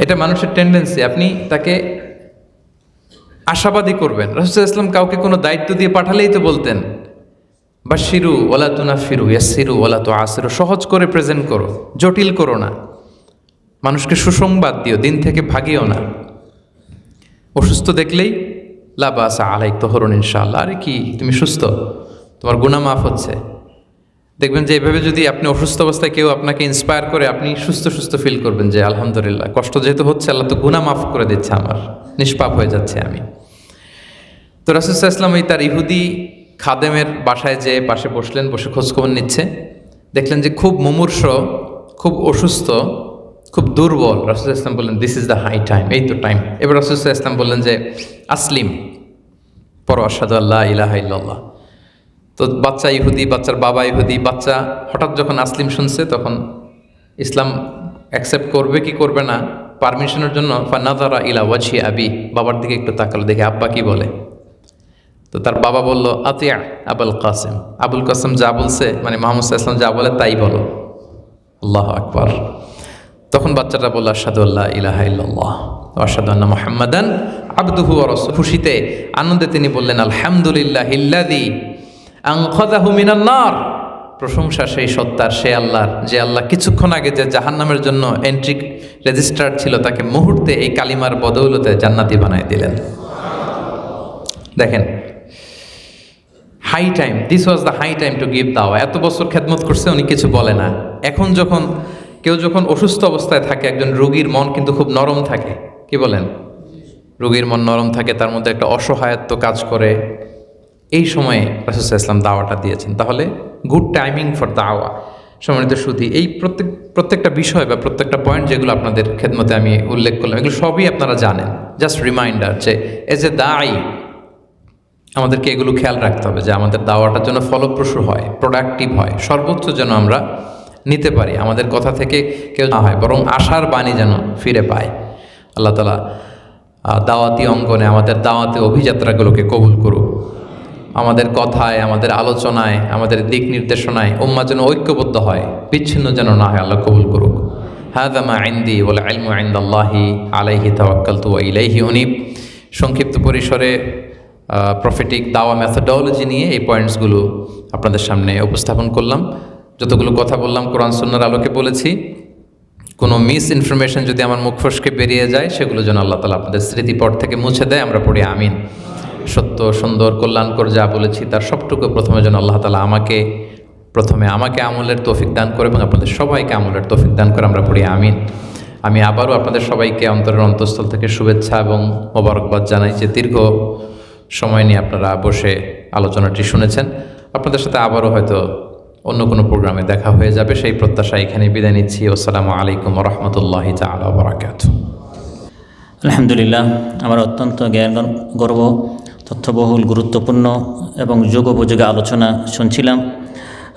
এটা মানুষের টেন্ডেন্সি, আপনি তাকে আশাবাদী করবেন। রাসূল ইসলাম কাউকে কোনো দায়িত্ব দিয়ে পাঠালেই তো বলতেন বাশিরু ওয়ালা তুনাফিরু ইয়াসসিরু ওয়ালা তুআসিরু, সহজ করে প্রেজেন্ট করো, জটিল করো না, মানুষকে সুসংবাদ দিও, দিন থেকে ভাগিও না। অসুস্থ দেখলেই লা বাসা আলাইক তহরুন ইনশাআল্লাহ, আরে কি তুমি সুস্থ, তোমার গুনাহ মাফ হচ্ছে। দেখবেন যে এভাবে যদি আপনি অসুস্থ অবস্থায় কেউ আপনাকে ইন্সপায়ার করে, আপনি সুস্থ সুস্থ ফিল করবেন যে আলহামদুলিল্লাহ, কষ্ট যেহেতু হচ্ছে আল্লাহ তো গুনাহ মাফ করে দিচ্ছে, আমার নিষ্পাপ হয়ে যাচ্ছে আমি। তো রাসূল সাল্লাল্লাহু আলাইহি ওয়াসাল্লাম এই তার ইহুদি খাদেমের বাসায় যেয়ে পাশে বসলেন, বসে খোঁজখবর নিচ্ছে, দেখলেন যে খুব মুমূর্ষ, খুব অসুস্থ, খুব দুর্বল। রাসূল সাল্লাল্লাহু আলাইহি ওয়াসাল্লাম বললেন this is the high time, এই তো টাইম। এবার রাসূল সাল্লাল্লাহু আলাইহি ওয়াসাল্লাম বললেন যে আসলিম, পড়ো আশহাদু আল্লা ইলাহা ইল্লাল্লাহ। তো বাচ্চা ইহুদি, বাচ্চার বাবা ইহুদি, বাচ্চা হঠাৎ যখন আসলিম শুনছে তখন ইসলাম অ্যাকসেপ্ট করবে কি করবে না পারমিশনের জন্য ফানাযারা ইলা ওয়াজহি আবি, বাবার দিকে একটু তাকালো, দেখে আব্বা কি বলে। তো তার বাবা বলল আতিয়া আবুল কাসিম, আবুল কাসিম যা বলছে, মানে মুহাম্মদ সাল্লাল্লাহু আলাইহি ওয়াসাল্লাম যা বলে তাই বলো। আল্লাহু আকবার। তখন বাচ্চাটা বলল আশহাদু আল্লা ইলাহা ইল্লাল্লাহ ওয়া আশহাদু আন্না মুহাম্মাদান আবদুহু ওয়া রাসূলুহু। খুশিতে আনন্দে তিনি বললেন আলহামদুলিল্লাহিল্লাযী আনকাযাহু মিনান নার, প্রশংসা সেই সত্তার, সে আল্লাহর, যে আল্লাহ কিছুক্ষণ আগে যে জাহান্নামের জন্য এন্ট্রি রেজিস্টার্ড ছিল তাকে মুহূর্তে এই কালিমার বদৌলতে জান্নাতি বানায় দিলেন। দেখেন high time, this was the high time to give দাওয়া। এত বছর খেদমত করছে, উনি কিছু বলে না। এখন যখন কেউ যখন অসুস্থ অবস্থায় থাকে, একজন রোগীর মন কিন্তু খুব নরম থাকে, কি বলেন? রোগীর মন নরম থাকে, তার মধ্যে একটা অসহায়ত্ব কাজ করে। এই সময়ে রাসূল সাল্লাল্লাহু আলাইহি ওয়াসাল্লাম দাওয়াটা দিয়েছেন। তাহলে গুড টাইমিং ফর দাওয়া। সম্মানিত সুধী, এই প্রত্যেকটা বিষয় বা প্রত্যেকটা পয়েন্ট যেগুলো আপনাদের খেদমতে আমি উল্লেখ করলাম, এগুলো সবই আপনারা জানেন। জাস্ট রিমাইন্ডার যে এজ এ দায়ী আমাদেরকে এগুলো খেয়াল রাখতে হবে যে আমাদের দাওয়াটার জন্য ফলপ্রসূ হয়, প্রোডাক্টিভ হয়, সর্বোচ্চ যেন আমরা নিতে পারি, আমাদের কথা থেকে কেউ না হয়, বরং আশার বাণী যেন ফিরে পায়। আল্লাহ তাআলা দাওয়াতি অঙ্গনে আমাদের দাওয়াতি অভিযাত্রাগুলোকে কবুল করুক। আমাদের কথায়, আমাদের আলোচনায়, আমাদের দিক নির্দেশনায় উম্মাহ যেন ঐক্যবদ্ধ হয়, বিচ্ছিন্ন যেন না হয়, আল্লাহ কবুল করুক। হাযা মা ইনদি ওয়াল ইলমু ইনদাল্লাহি আলাইহি তাওয়াক্কালতু ওয়া ইলাইহি উনীব। সংক্ষিপ্ত পরিসরে প্রফেটিক দাওয়া মেথোডোলজি নিয়ে এই পয়েন্টসগুলো আপনাদের সামনে উপস্থাপন করলাম। যতগুলো কথা বললাম কোরআন সুন্নাহর আলোকে বলেছি। কোনো মিস ইনফরমেশন যদি আমার মুখ ফসকে বেরিয়ে যায়, সেগুলো যেন আল্লাহ তাআলা আপনাদের স্মৃতিপট থেকে মুছে দেয়, আমরা পড়ি আমিন। সত্য, সুন্দর, কল্যাণকর যা বলেছি তার সবটুকু প্রথমে যেন আল্লাহ তাআলা আমাকে আমলের তৌফিক দান করে এবং আপনাদের সবাইকে আমলের তৌফিক দান করে, আমরা পড়ি আমিন। আমি আবারও আপনাদের সবাইকে অন্তরের অন্তঃস্থল থেকে শুভেচ্ছা এবং মোবারকবাদ জানাই যে দীর্ঘ সময় নিয়ে আপনারা বসে আলোচনাটি শুনেছেন। আপনাদের সাথে আবারও হয়তো অন্য কোনো প্রোগ্রামে দেখা হয়ে যাবে, সেই প্রত্যাশা এখানে বিদায় নিচ্ছি। আসসালামু আলাইকুম ওয়া রাহমাতুল্লাহি তাআলা ওয়া বারাকাতুহু। আলহামদুলিল্লাহ, আমার অত্যন্ত জ্ঞান গর্ব, তথ্যবহুল, গুরুত্বপূর্ণ এবং যুগোপযোগী আলোচনা শুনছিলাম।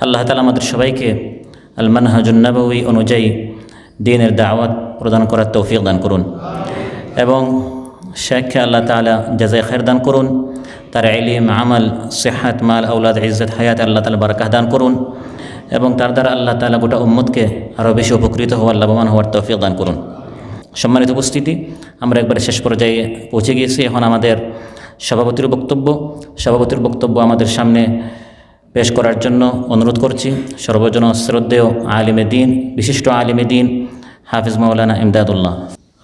আল্লাহ তাআলা আমাদের সবাইকে আল মানহাজুন নববী অনুযায়ী দ্বীনের দাওয়াত প্রদান করার তৌফিক দান করুন এবং শেখকে আল্লাহ তাআলা জাযায়ে খায়ের দান করুন। তার ইলম, আমল, সিহাত, মাল, আওলাদ, ইজ্জত, হায়াত আল্লাহ তাআলা বারাকাত দান করুন এবং তার দ্বারা আল্লাহ তাআলা গোটা উম্মতকে আরও বেশি উপকৃত হওয়ার, লাভবান হওয়ার তৌফিক দান করুন। সম্মানিত উপস্থিতি, আমরা একবারে শেষ পর্যায়ে পৌঁছে গিয়েছি। এখন আমাদের সভাপতির বক্তব্য আমাদের সামনে পেশ করার জন্য অনুরোধ করছি সর্বজন শ্রদ্ধেয় আলিমে দ্বীন, বিশিষ্ট আলিমে দ্বীন হাফিজ মাওলানা ইমদাদুল্লাহ।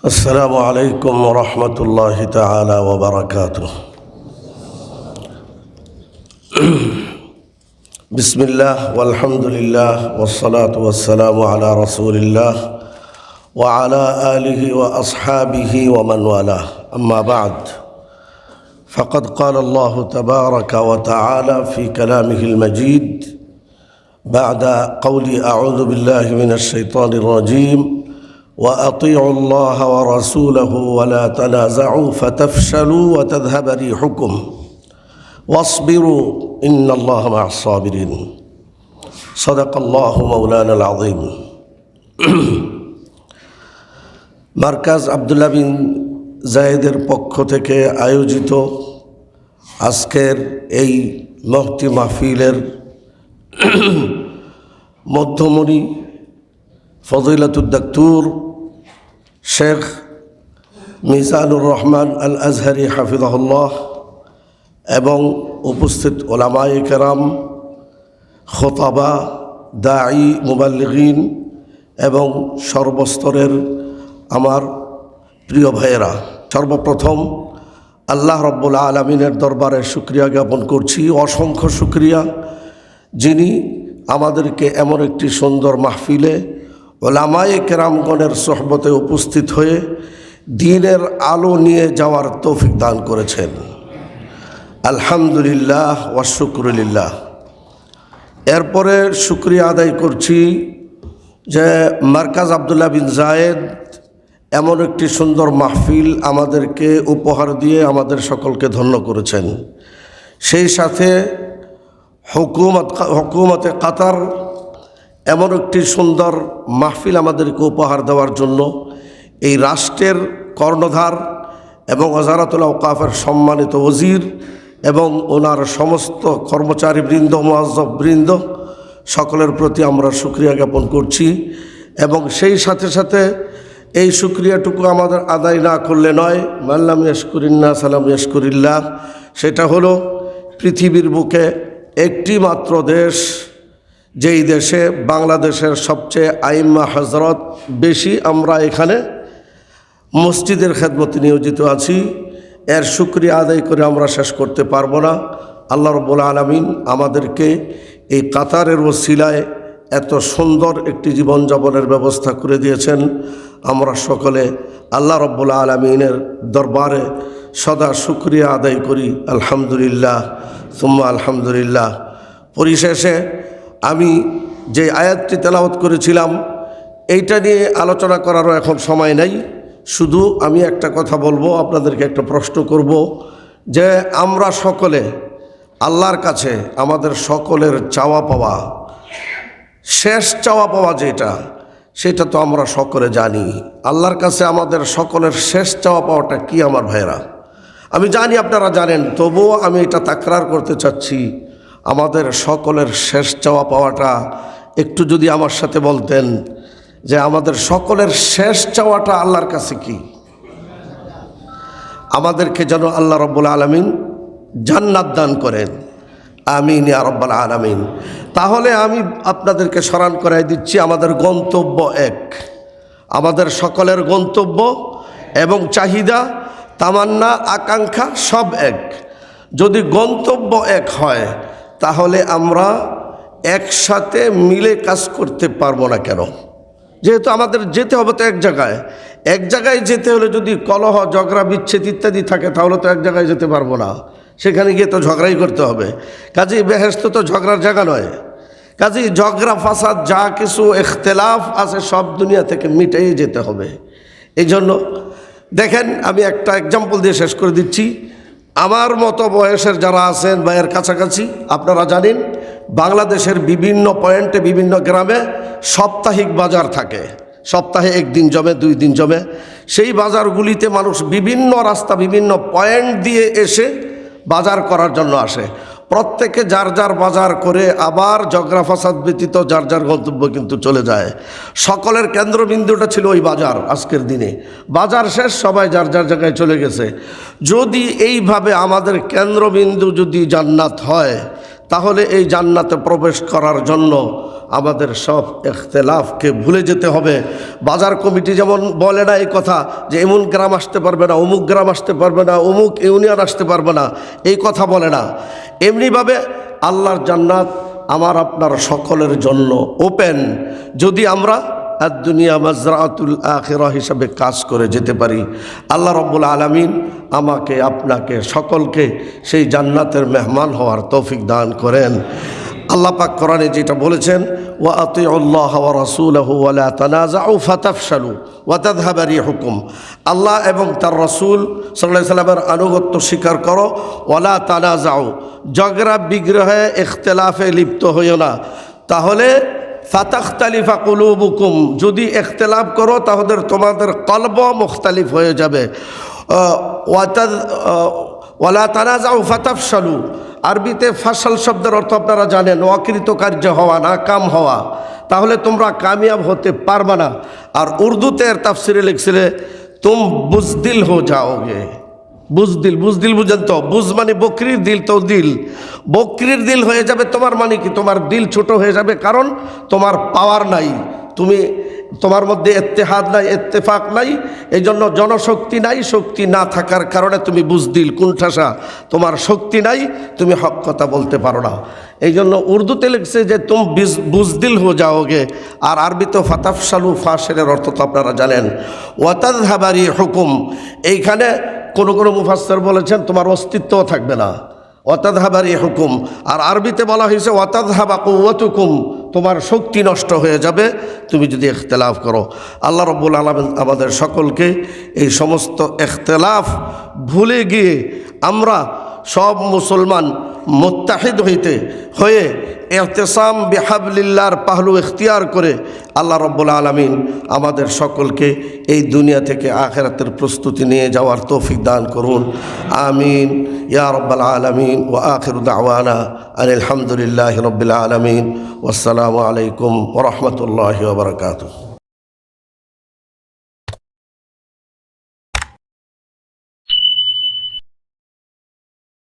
আসসালামু আলাইকুম ওয়া রাহমাতুল্লাহি তাআলা ওয়া বারাকাতুহু। বিসমিল্লাহ ওয়ালহামদুলিল্লাহ ওয়াসসালাতু ওয়াসসালামু আলা রাসূলিল্লাহ وعلى آله وأصحابه ومن والاه أما بعد فقد قال الله تبارك وتعالى في كلامه المجيد بعد قولي أعوذ بالله من الشيطان الرجيم وأطيعوا الله ورسوله ولا تنازعوا فتفشلوا وتذهب ريحكم واصبروا إن الله مع الصابرين صدق الله مولانا العظيم মার্কাজ আব্দুল্লাহ বিন জায়েদের পক্ষ থেকে আয়োজিত আজকের এই মহতি মাহফিলের মধ্যমণি ফজিলাতুদ দাক্তুর শেখ মিজানুর রহমান আল আজহারি হাফিজাহুল্লাহ এবং উপস্থিত ওলামায়ে কেরাম, খোতাবা, দাঈ, মুবাল্লিগিন এবং সর্বস্তরের আমার প্রিয় ভাইয়েরা, সর্বপ্রথম আল্লাহ রব্বুল আলমিনের দরবারে শুকরিয়া জ্ঞাপন করছি, অসংখ্য শুকরিয়া, যিনি আমাদেরকে এমন একটি সুন্দর মাহফিলে ওলামায়ে কেরামগণের সোহবতে উপস্থিত হয়ে দ্বীনের আলো নিয়ে যাওয়ার তৌফিক দান করেছেন। আলহামদুলিল্লাহ ওয়া শুকরুলিল্লাহ। এরপরে শুকরিয়া আদায় করছি যে মার্কাজ আব্দুল্লাহ বিন জায়েদ এমন একটি সুন্দর মাহফিল আমাদেরকে উপহার দিয়ে আমাদের সকলকে ধন্য করেছেন। সেই সাথে হুকুমতে কাতার এমন একটি সুন্দর মাহফিল আমাদেরকে উপহার দেওয়ার জন্য এই রাষ্ট্রের কর্ণধার এবং ওজারাতুল আওকাফের সম্মানিত ওজির এবং ওনার সমস্ত কর্মচারীবৃন্দ, মুআজ্জববৃন্দ সকলের প্রতি আমরা শুকরিয়া জ্ঞাপন করছি। এবং সেই সাথে সাথে এই শুকরিয়াটুকু আমাদের আদায় না করলে নয়, মাল্লাম ইয়াশকুরিন্না সালাম ইয়াশকুরিল্লাহ। সেটা হলো পৃথিবীর বুকে একটি মাত্র দেশ, যেই দেশে বাংলাদেশের সবচেয়ে আইম্মা হজরত বেশি, আমরা এখানে মসজিদের খেদমতে নিয়োজিত আছি। এর শুকরিয়া আদায় করে আমরা শেষ করতে পারবো না। আল্লাহ রাব্বুল আলামিন আমাদেরকে এই কাতারের ওসিলায় এত সুন্দর একটি জীবনযাপনের ব্যবস্থা করে দিয়েছেন। আমরা সকলে আল্লাহ রাব্বুল আলামিনের দরবারে সদা শুকরিয়া আদায় করি। আলহামদুলিল্লাহ সুম্মা আলহামদুলিল্লাহ। পরিশেষে আমি যে আয়াতটি তেলাওয়াত করেছিলাম এইটা নিয়ে আলোচনা করারও এখন সময় নাই। শুধু আমি একটা কথা বলবো, আপনাদেরকে একটা প্রশ্ন করব যে আমরা সকলে আল্লাহর কাছে আমাদের সকলের চাওয়া পাওয়া, শেষ চাওয়া পাওয়া যেটা, সেটা তো আমরা সকলে জানি। আল্লাহর কাছে আমাদের সকলের শেষ চাওয়া পাওয়াটা কি আমার ভাইরা? আমি জানি আপনারা জানেন, তবুও আমি এটা তাকরার করতে চাচ্ছি। আমাদের সকলের শেষ চাওয়া পাওয়াটা একটু যদি আমার সাথে বলতেন যে আমাদের সকলের শেষ চাওয়াটা আল্লাহর কাছে কি? আমাদেরকে যেন আল্লাহ রাব্বুল আলামিন জান্নাত দান করেন, আমিন ইয়া রাব্বাল আলামিন। তাহলে আমি আপনাদেরকে স্মরণ করাই দিচ্ছি, আমাদের গন্তব্য এক, আমাদের সকলের গন্তব্য এবং চাহিদা, তামান্না, আকাঙ্ক্ষা সব এক। যদি গন্তব্য এক হয় তাহলে আমরা একসাথে মিলে কাজ করতে পারবো না কেন? যেহেতু আমাদের যেতে হবে তো এক জায়গায়, এক জায়গায় যেতে হলে যদি কলহ, ঝগড়া, বিচ্ছেদ ইত্যাদি থাকে তাহলে তো এক জায়গায় যেতে পারবো না, সেখানে গিয়ে তো ঝগড়াই করতে হবে। কাজেই বেহেশত তো ঝগড়ার জায়গা নয়। কাজেই ঝগড়া ফাসাদ যা কিছু ইখতিলাফ আছে সব দুনিয়া থেকে মিটাই যেতে হবে। এই জন্য দেখেন, আমি একটা এক্সাম্পল দিয়ে শেষ করে দিচ্ছি। আমার মতো বয়সের যারা আছেন বা এর কাছাকাছি, আপনারা জানেন বাংলাদেশের বিভিন্ন পয়েন্টে, বিভিন্ন গ্রামে সাপ্তাহিক বাজার থাকে। সপ্তাহে একদিন জমে, 2 দিন জমে। সেই বাজারগুলিতে মানুষ বিভিন্ন রাস্তা, বিভিন্ন পয়েন্ট দিয়ে এসে বাজার করার জন্য আসে। প্রত্যেকে যার যার বাজার করে আবার ঝগড়া ফাসাদ ব্যতীত যার যার গন্তব্য কিন্তু চলে যায়। সকলের কেন্দ্রবিন্দুটা ছিল ওই বাজার। আজকের দিনে বাজার শেষ, সবাই যার যার জায়গায় চলে গেছে। যদি এইভাবে আমাদের কেন্দ্রবিন্দু যদি জান্নাত হয়, তাহলে এই জান্নাতে প্রবেশ করার জন্য আমাদের সব ইখতিলাফকে ভুলে যেতে হবে। বাজার কমিটি যেমন বলে না এই কথা যে এমন গ্রাম আসতে পারবে না, অমুক গ্রাম আসতে পারবে না, অমুক ইউনিয়ন আসতে পারবে না, এই কথা বলে না। এমনিভাবে আল্লাহর জান্নাত আমার আপনার সকলের জন্য ওপেন, যদি আমরা আর দুনিয়া মাজরাতুল আখিরা হিসাবে কাজ করে যেতে পারি। আল্লাহ রাব্বুল আলামিন আমাকে, আপনাকে, সকলকে সেই জান্নাতের মেহমান হওয়ার তৌফিক দান করেন। আল্লাহ পাক কোরআনে যেটা বলেছেন, ওয়া আতিউল্লাহ ওয়া রাসূলাহু ওয়া লা তানাযাউ ফাতাফশালু ওয়া তাযহাবা রিহুকুম, আল্লাহ এবং তার রাসূল সাল্লাল্লাহু আলাইহি সাল্লামের আনুগত্য স্বীকার করো, ওয়া লা তানাযাউ, ঝগড়া বিগ্রহে ইখতিলাফে লিপ্ত হইও না, তাহলে ফাতাখতালিফা কুলুবুকুম, যদি ইখতিলাফ করো তাহলে তোমাদের কলব মুখতালিফ হয়ে যাবে। ওয়া লা তানাযাউ ফাতাফশালু, আরবিতে ফাশাল শব্দের অর্থ আপনারা জানেন, অকৃতকার্য হওয়া, নাকাম হওয়া, তাহলে তোমরা কামিয়াব হতে পারবে না। আর উর্দুতে এর তাফসিরে লিখছিলে তুম বুজদিল হো যাওগে। বুজদিল, বুজদিল বুঝেন তো? বুজ মানে বকরির দিল, তো দিল, বকরির দিল হয়ে যাবে তোমার, মানে কি তোমার দিল ছোট হয়ে যাবে, কারণ তোমার পাওয়ার নাই, তোমার মধ্যে ইত্তেহাদ নাই, ইত্তেফাক নাই, এই জন্য জনশক্তি নাই, শক্তি না থাকার কারণে তুমি বুজদিল, কুণ্ঠাসা, তোমার শক্তি নাই, তুমি হক কথা বলতে পারো না। এই জন্য উর্দুতে লিখছে যে তুম বুজদিল হো যাওগে, আর আরবিতে ফাতাফশালু, ফাশের অর্থ তো আপনারা জানেন। ওয়াতাযহাবা রিহুকুম, এইখানে কোনো মুফাসসির বলেছেন তোমার অস্তিত্বও থাকবে না, ওয়াতাযহাবা রিহুকুম। আর আরবিতে বলা হয়েছে ওয়াতাযহাবা কুওয়াতুকুম, তোমার শক্তি নষ্ট হয়ে যাবে তুমি যদি ইখতিলাফ করো। আল্লাহ রাব্বুল আলামিন আমাদের সকলকে এই সমস্ত ইখতিলাফ ভুলে গিয়ে আমরা সব মুসলমান মুত্তাহিদ হয়ে ইহতিসাম বিহাবলিল্লাহর পাহলু ইখতিয়ার করে আল্লাহ রাব্বুল আলামিন আমাদের সকলকে এই দুনিয়া থেকে আখিরাতের প্রস্তুতি নিয়ে যাওয়ার তৌফিক দান করুন। আমিন ইয়া রাব্বাল আলামিন। ওয়া আখিরু দাওয়ানা আলহামদুলিল্লাহি রাব্বিল আলামিন। ওয়াসসালামু আলাইকুম ওয়া রাহমাতুল্লাহি ওয়া বারাকাতুহু।